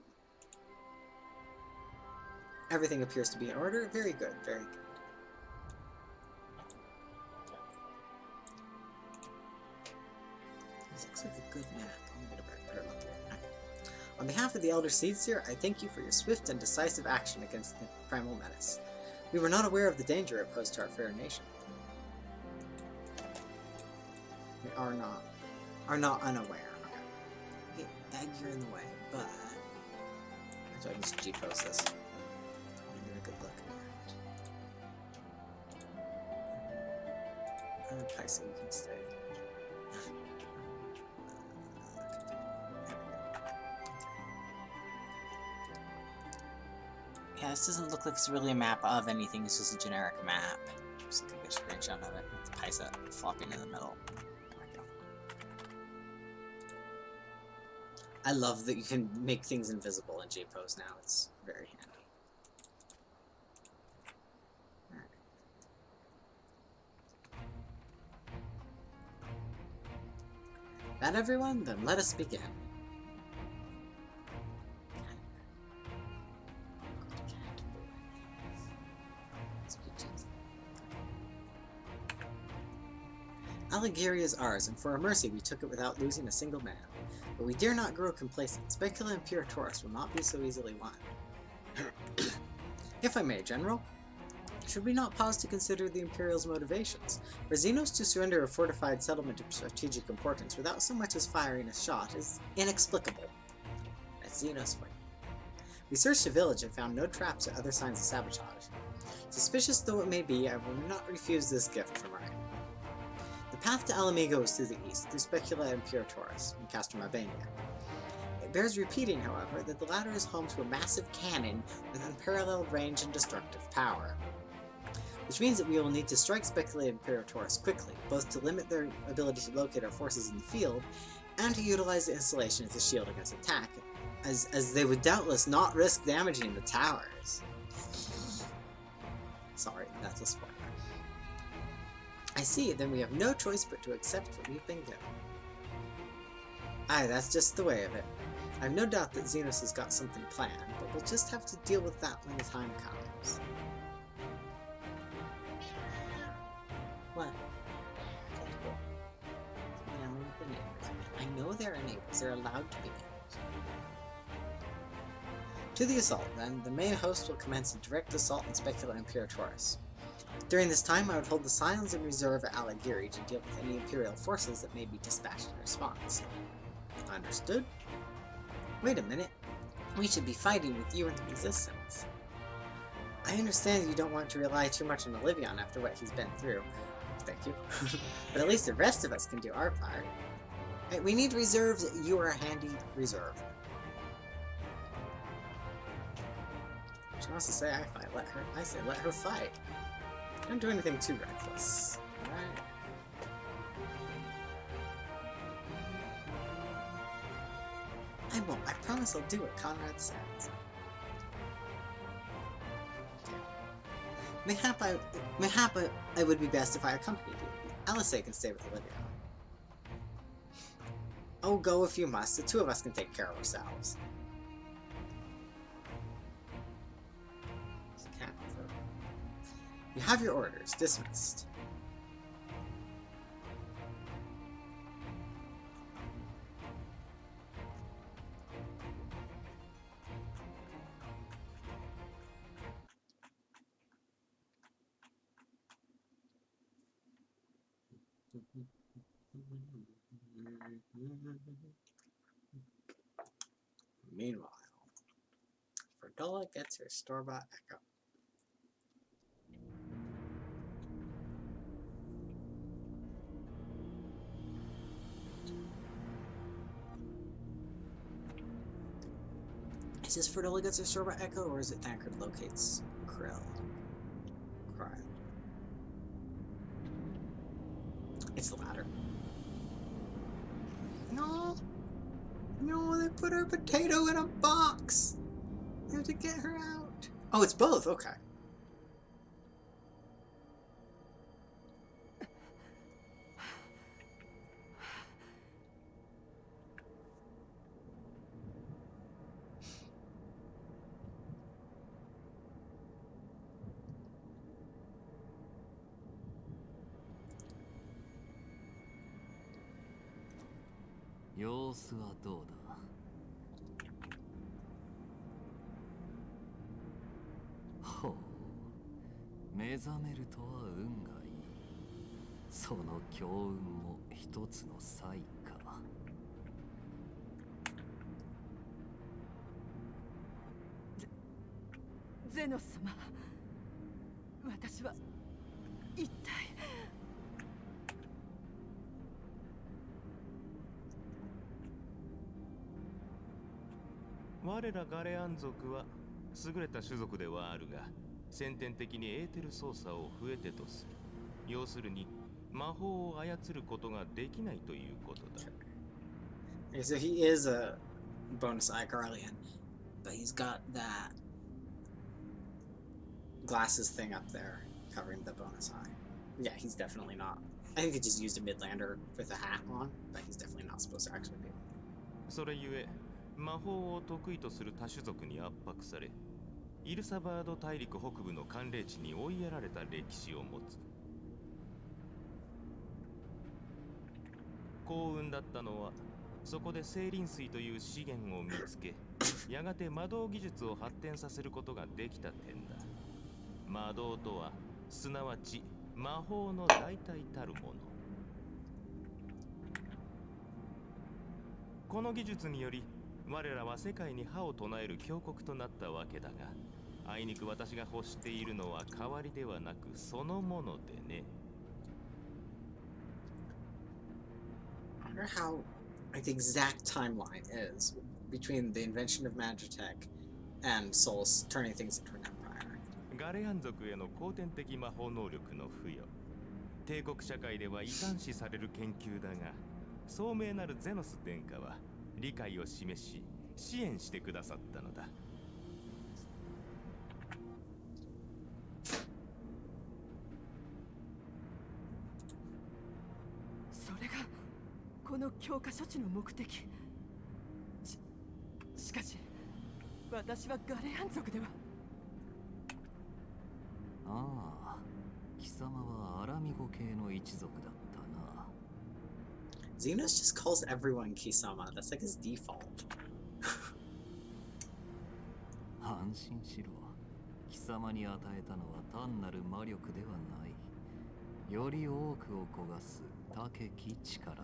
Speaker 1: Everything appears to be in order. Very good, very good. This looks like a good map. I'm going to better look at it. On behalf of the Elder Seedseer, I thank you for your swift and decisive action against the primal menace. We were not aware of the danger it posed to our fair nation. We are not unaware. Okay. Hey, Egg, you're in the way, but so I can just G-post this. Give it a good look at it. Tyson, you can stay. Yeah, this doesn't look like it's really a map of anything, it's just a generic map. Just take a good screenshot of it with the Paisa flopping in the middle. There we go. I love that you can make things invisible in J-Pose now, it's very handy. That everyone? Then let us begin. Alighieri is ours, and for our mercy we took it without losing a single man. But we dare not grow complacent. Specula and Pure Taurus will not be so easily won. If I may, General, should we not pause to consider the Imperial's motivations? For Xenos to surrender a fortified settlement of strategic importance without so much as firing a shot is inexplicable. That's Xenos' way. We searched the village and found no traps or other signs of sabotage. Suspicious though it may be, I will not refuse this gift from Ryan. The path to Alamigo is through the east, through Specula and Pure Taurus, in Castor Mabania. It bears repeating, however, that the latter is home to a massive cannon with unparalleled range and destructive power. Which means that we will need to strike Specula and Pure Taurus quickly, both to limit their ability to locate our forces in the field, and to utilize the installation as a shield against attack, as they would doubtless not risk damaging the towers. Sorry, that's a spoiler. I see, then we have no choice but to accept what we've been given. Aye, that's just the way of it. I have no doubt that Xenos has got something planned, but we'll just have to deal with that when the time comes. What? The neighbors. I know there are neighbors. They're allowed to be neighbors. To the assault, then. The main host will commence a direct assault on Specula and Pure Taurus. During this time, I would hold the Scions in reserve at Alighieri to deal with any Imperial forces that may be dispatched in response. Understood? Wait a minute. We should be fighting with you in the Resistance. I understand you don't want to rely too much on Olivion after what he's been through. Thank you. But at least the rest of us can do our part. Right, we need reserves. You are a handy reserve. She wants to say I fight. I say let her fight. Don't do anything too reckless. Alright. I won't. I promise I'll do what Conrad says. Okay. Mayhap I would be best if I accompanied you. Alice can stay with Olivia. Oh, go if you must. The two of us can take care of ourselves. You have your orders. Dismissed. Meanwhile, Ferdola gets her store-bought Echo. Is this Ferdola gets her store-bought Echo, or is it Thancred locates Krill? Cryo. It's the latter. No! No, they put her potato in a box! They have to get her out. Oh, it's both, okay.
Speaker 6: ゼノス様、私は一体。
Speaker 10: 我らガレアン族は優れた種族ではあるが、先天的にエーテル操作を不得手とする。要するに魔法を操ることができないということだ。
Speaker 1: Okay, so he is a bonus Icarlian, but he's got that glasses thing up there covering the bonus eye. Yeah, he's definitely not I think they just used a Midlander with a hat on, but he's definitely not supposed to actually be.
Speaker 10: それゆえ魔法を得意とする多種族に圧迫され、イルサバード大陸北部の寒冷地に追いやられた歴史を持つ。幸運だったのは、そこで青鱗水という資源を見つけ、やがて魔導技術を発展させることができた点だ。魔導とはすなわち魔法の代替たるもの。この技術により我らは世界に覇を唱える強国となったわけだが、あいにく私が欲しているのは代わりではなくそのものでね。
Speaker 1: I wonder how, like, the exact timeline is between the invention of Magitech and Solus turning things into an empire.
Speaker 10: ガレアン族への後天的魔法能力の付与。帝国社会では異端視される研究だが、聡明なるゼノス殿下は理解を示し支援してくださったのだ。
Speaker 6: それがこの強化処置の目的。しかし私はガレアン族では。
Speaker 2: ああ、貴様はアラミゴ系の一族だったな。
Speaker 1: Xenos just calls everyone Kisama. That's like his default.
Speaker 2: 安心しろ。貴様に与えたのは単なる魔力ではない。より多くを焦がす高き力だ。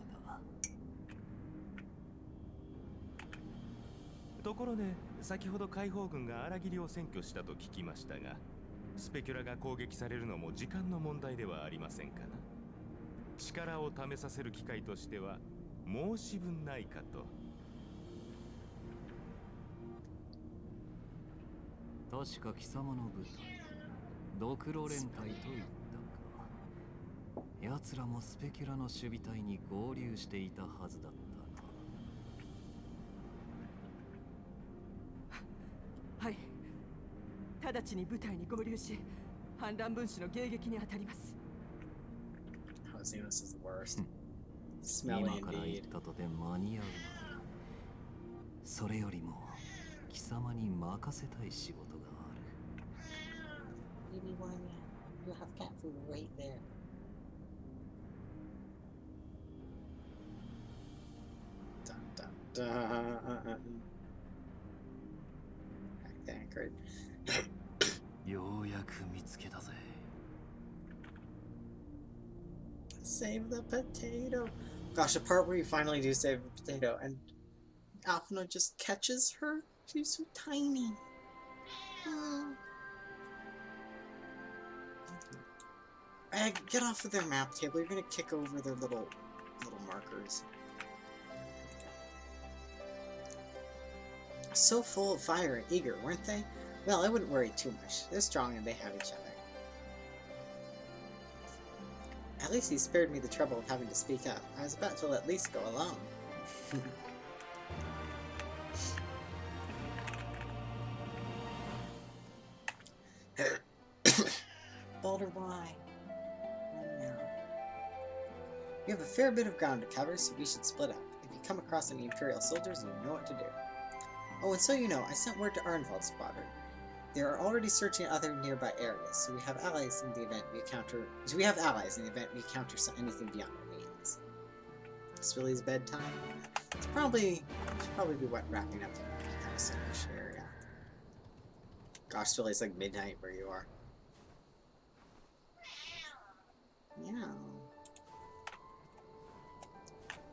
Speaker 10: ところで先ほど解放軍が荒切りを占拠したと聞きましたが、スペキュラが攻撃されるのも時間の問題ではありませんかな。力を試させる機会としては申し分ないかと。
Speaker 2: 確か貴様の部隊、ドクロ連隊と言ったか。奴らもスペキュラの守備隊に合流していたはずだったな。
Speaker 6: はい。直ちに部隊に合流し、反乱分子の迎撃に当たります。
Speaker 1: Oh, Xenos is the worst. Smelly
Speaker 2: 今から言っ
Speaker 1: indeed.
Speaker 2: たとて間に合うまい。それよりも貴様に任せたい仕事がある。
Speaker 1: Maybe why not? You have cat food right there. Dun dun dun. Anchored.
Speaker 2: ようやく見つけたぜ。
Speaker 1: Save the potato. Gosh, the part where you finally do save the potato and Alphina just catches her. She's so tiny. Get off of their map table. You're gonna kick over their little markers. So full of fire and eager, weren't they? Well, I wouldn't worry too much. They're strong and they have each other. At least he spared me the trouble of having to speak up. I was about to at least go alone. Boulder, why? No. You have a fair bit of ground to cover, so we should split up. If you come across any Imperial soldiers, you know what to do. Oh, and so you know, I sent word to Arnvald's squadron. They are already searching other nearby areas, so we have allies in the event we encounter. Anything beyond our means. It's Willie's bedtime. Should probably be wrapping up kind of soonish here. Yeah. Gosh, Willie's like midnight where you are. Yeah.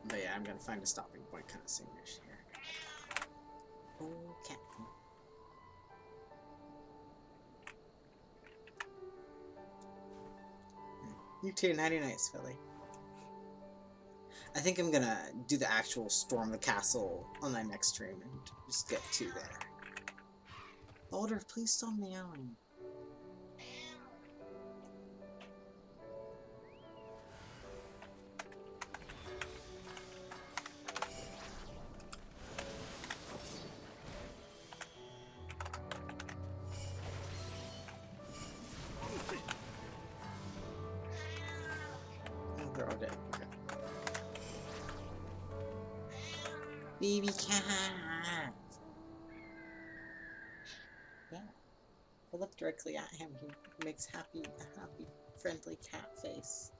Speaker 1: But yeah, I'm gonna find a stopping point kind of soonish here. Okay. You too, nighty nights, Philly. I think I'm gonna do the actual storm the castle on my next stream and just get to there. Boulder, please stop meowing. Oh, they're all Baby cat. Yeah. I look directly at him. He makes a happy, friendly cat face.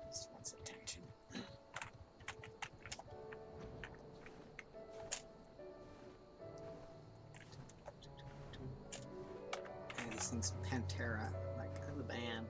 Speaker 1: Just wants attention. And he sings Pantera, like the band.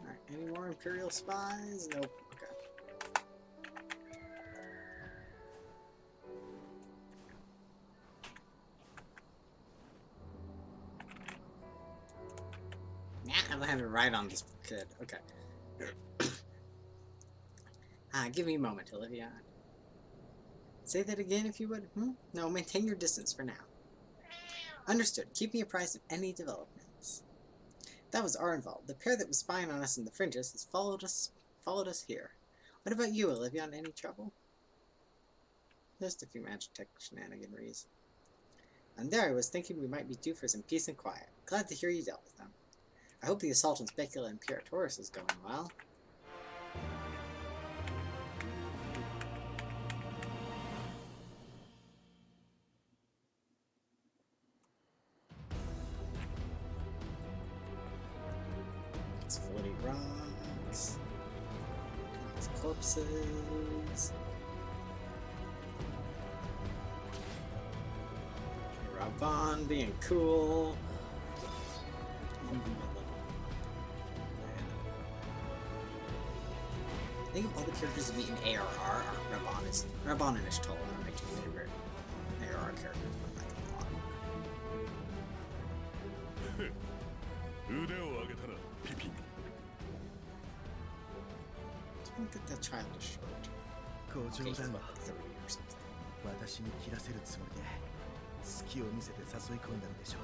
Speaker 1: Alright, any more Imperial spies? Nope. Okay. Nah, I'm having to write on this kid. Okay. Give me a moment, Olivia. Say that again if you would. No, maintain your distance for now. Understood. Keep me apprised of any developments. That was Arnvald. The pair that was spying on us in the fringes has followed us here. What about you, Olivia? Any trouble? Just a few magic tech shenaniganeries. And there I was thinking we might be due for some peace and quiet. Glad to hear you dealt with them. I hope the assault on Specula and Imperatorus is going well. It's floating rocks. It's corpses. Ravan being cool. I think of all the characters we meet in ARR, Raban and Ishtola are my two favorite ARR characters, but I like them a lot.
Speaker 4: 腕を上げたな、ピピン。
Speaker 1: Look at that childish short.
Speaker 7: ご
Speaker 1: Okay,
Speaker 7: 冗
Speaker 1: he's
Speaker 7: 談
Speaker 1: about
Speaker 7: は
Speaker 1: 30 or something.
Speaker 7: 私に切らせるつもりで隙を見せて誘い込んだのでしょう。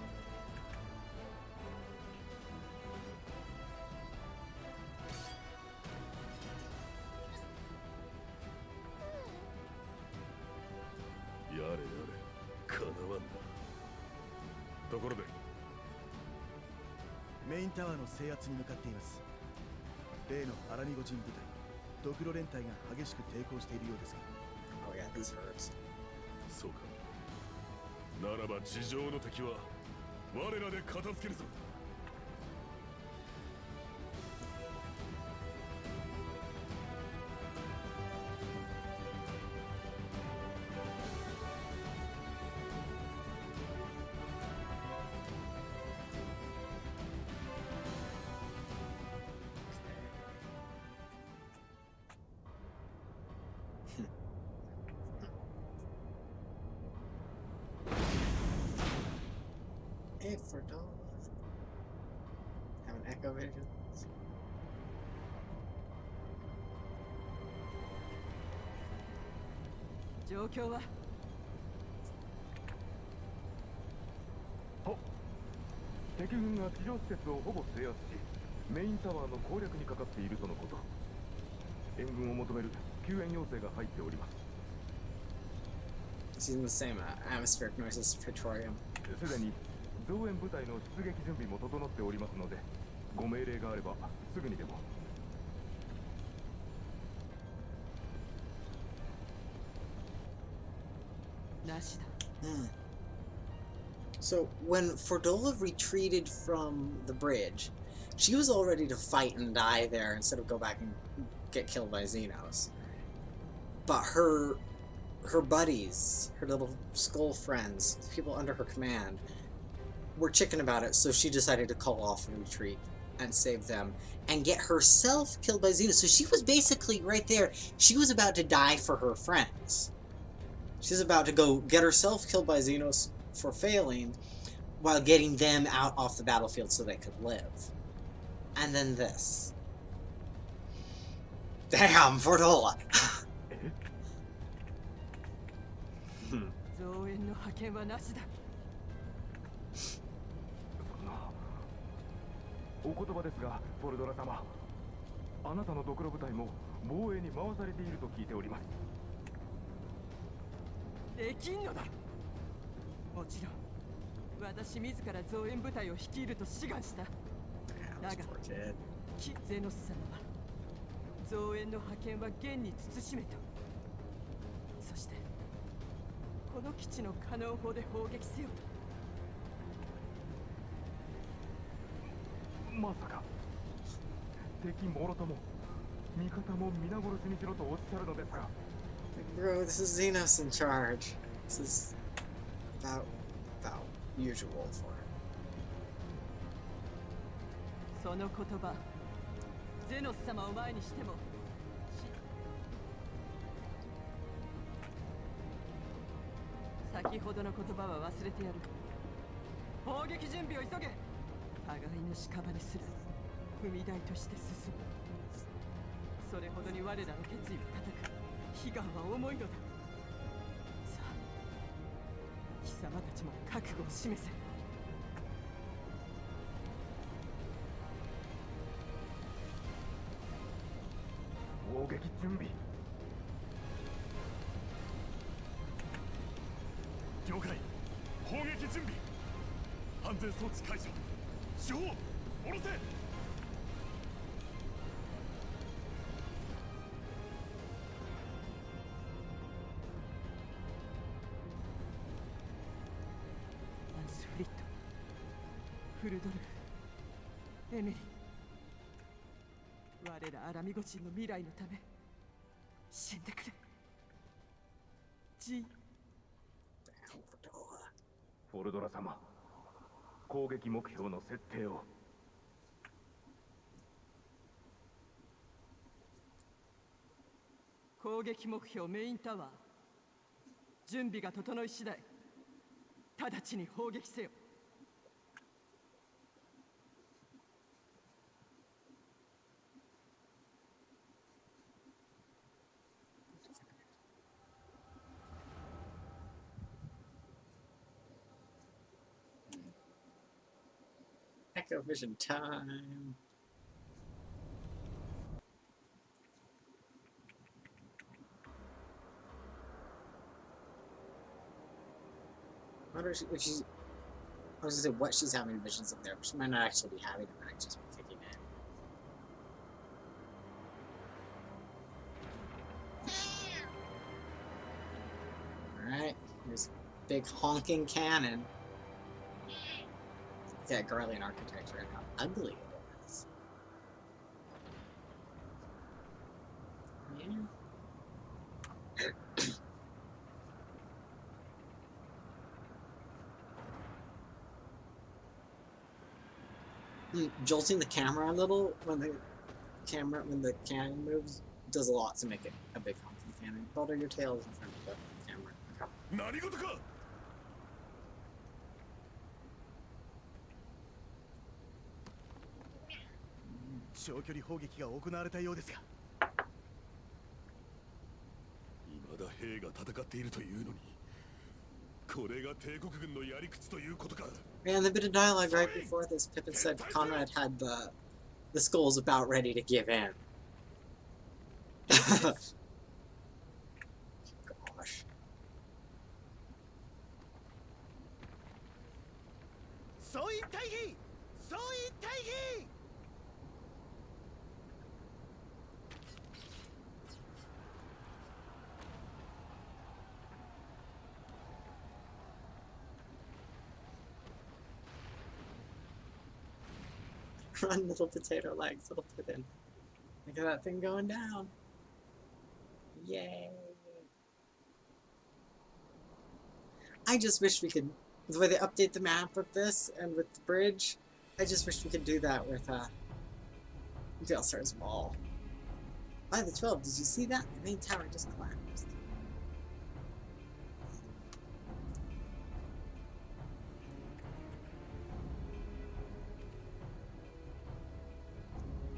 Speaker 4: やれやれ、かなわんな。ところで、
Speaker 7: メインタワーの制圧に向かっています。例のアラニゴ人部隊、ドクロ連隊が激しく抵抗しているようですが。
Speaker 1: Oh yeah, these hurts.
Speaker 4: そうか。ならば地上の敵は我らで片付けるぞ。
Speaker 1: Hey, Fordola. Have an echo vision.
Speaker 6: 状況は
Speaker 4: 敵軍が地上施設をほぼ制圧し、メインタワーの攻略にかかっているとのこと。援軍を求める救援要請が入っております。
Speaker 1: It's using the same atmospheric noise as Praetorium.
Speaker 4: すでに増援部隊の出撃準備も整っておりますので、ご命令があればすぐにでも。
Speaker 6: なしだ。
Speaker 1: So, when Fordola retreated from the bridge, she was all ready to fight and die there instead of go back and get killed by Xenos. But her buddies, her little skull friends, people under her command, were chicken about it, so she decided to call off and retreat and save them and get herself killed by Xenos. So she was basically right there. She was about to die for her friends. She's about to go get herself killed by Xenos for failing while getting them out off the battlefield so they could live. And then this. Damn, Fordola!
Speaker 6: 増援の派遣はなしだ。
Speaker 4: お言葉ですが、ポルドラ様、あなたのドクロ部隊も防衛に回されていると聞いております。
Speaker 6: できんのだ。もちろん私自ら増援部隊を率いると志願した。
Speaker 1: Damn, this poor kid.
Speaker 6: キ・ゼノス様は増援の派遣は現に慎めと。そしてこの基地のカノン砲で砲撃せよと。
Speaker 4: まさか敵もろとも味方も皆殺しにしろとおっしゃるのですか。
Speaker 1: Bro, this is Xenos in charge. This is about usual for him.
Speaker 6: その言葉、ゼノス様を前にしても先ほどの言葉は忘れてやる。砲撃準備を急げ。互いの屍にする踏み台として進む。それほどに我らの決意を叩く。悲願は重いのだ。さあ、貴様たちも覚悟を示せ。
Speaker 4: 砲撃準備。了解。砲撃準備。安全装置解除。手法下ろせ。
Speaker 6: アンスフリット、フルドルフ、エミリー、我らアラミゴ人の未来のため死んでくれ。G。
Speaker 4: フォルドラ様、攻撃目標の設定を。
Speaker 6: 攻撃目標メインタワー、準備が整い次第直ちに砲撃せよ。
Speaker 1: Echo vision time. I wonder if she's. I was gonna say what she's having visions of there, but she might not actually be having them, might just be kicking in. Alright, here's a big honking cannon. Yeah, Garlean architecture and how ugly it is. Yeah. Jolting the camera a little when the cannon moves does a lot to make it a big honking cannon. Hold your tails in front of the camera.
Speaker 4: 何事か。
Speaker 7: 長距離砲撃が行われたようですが、
Speaker 4: 未だ兵が戦っているというのに、これが帝国軍のやり口ということか。
Speaker 1: Man, the bit of dialogue right before this, Pippin said Conrad had the skulls about ready to give in. Gosh.
Speaker 7: 総員退避！総員退避！
Speaker 1: Run, little potato legs, little Pippin. Look at that thing going down. Yay. I just wish we could, the way they update the map with this and with the bridge, I just wish we could do that with Veilstar's Wall. By the 12, did you see that? The main tower just collapsed.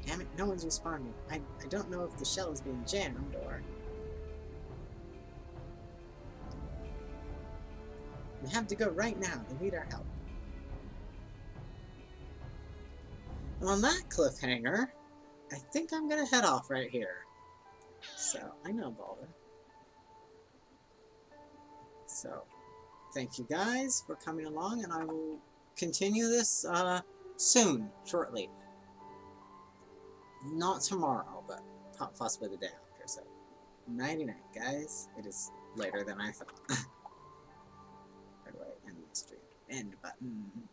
Speaker 1: Damn it, no one's responding. I don't know if the shell is being jammed or... We have to go right now. They need our help. on that cliffhanger, I think I'm gonna head off right here. So, I know Balder. So, thank you guys for coming along, and I will continue this soon, shortly. Not tomorrow, but possibly the day after. So, nighty-night, guys. It is later than I thought. Where do I end the stream? End button.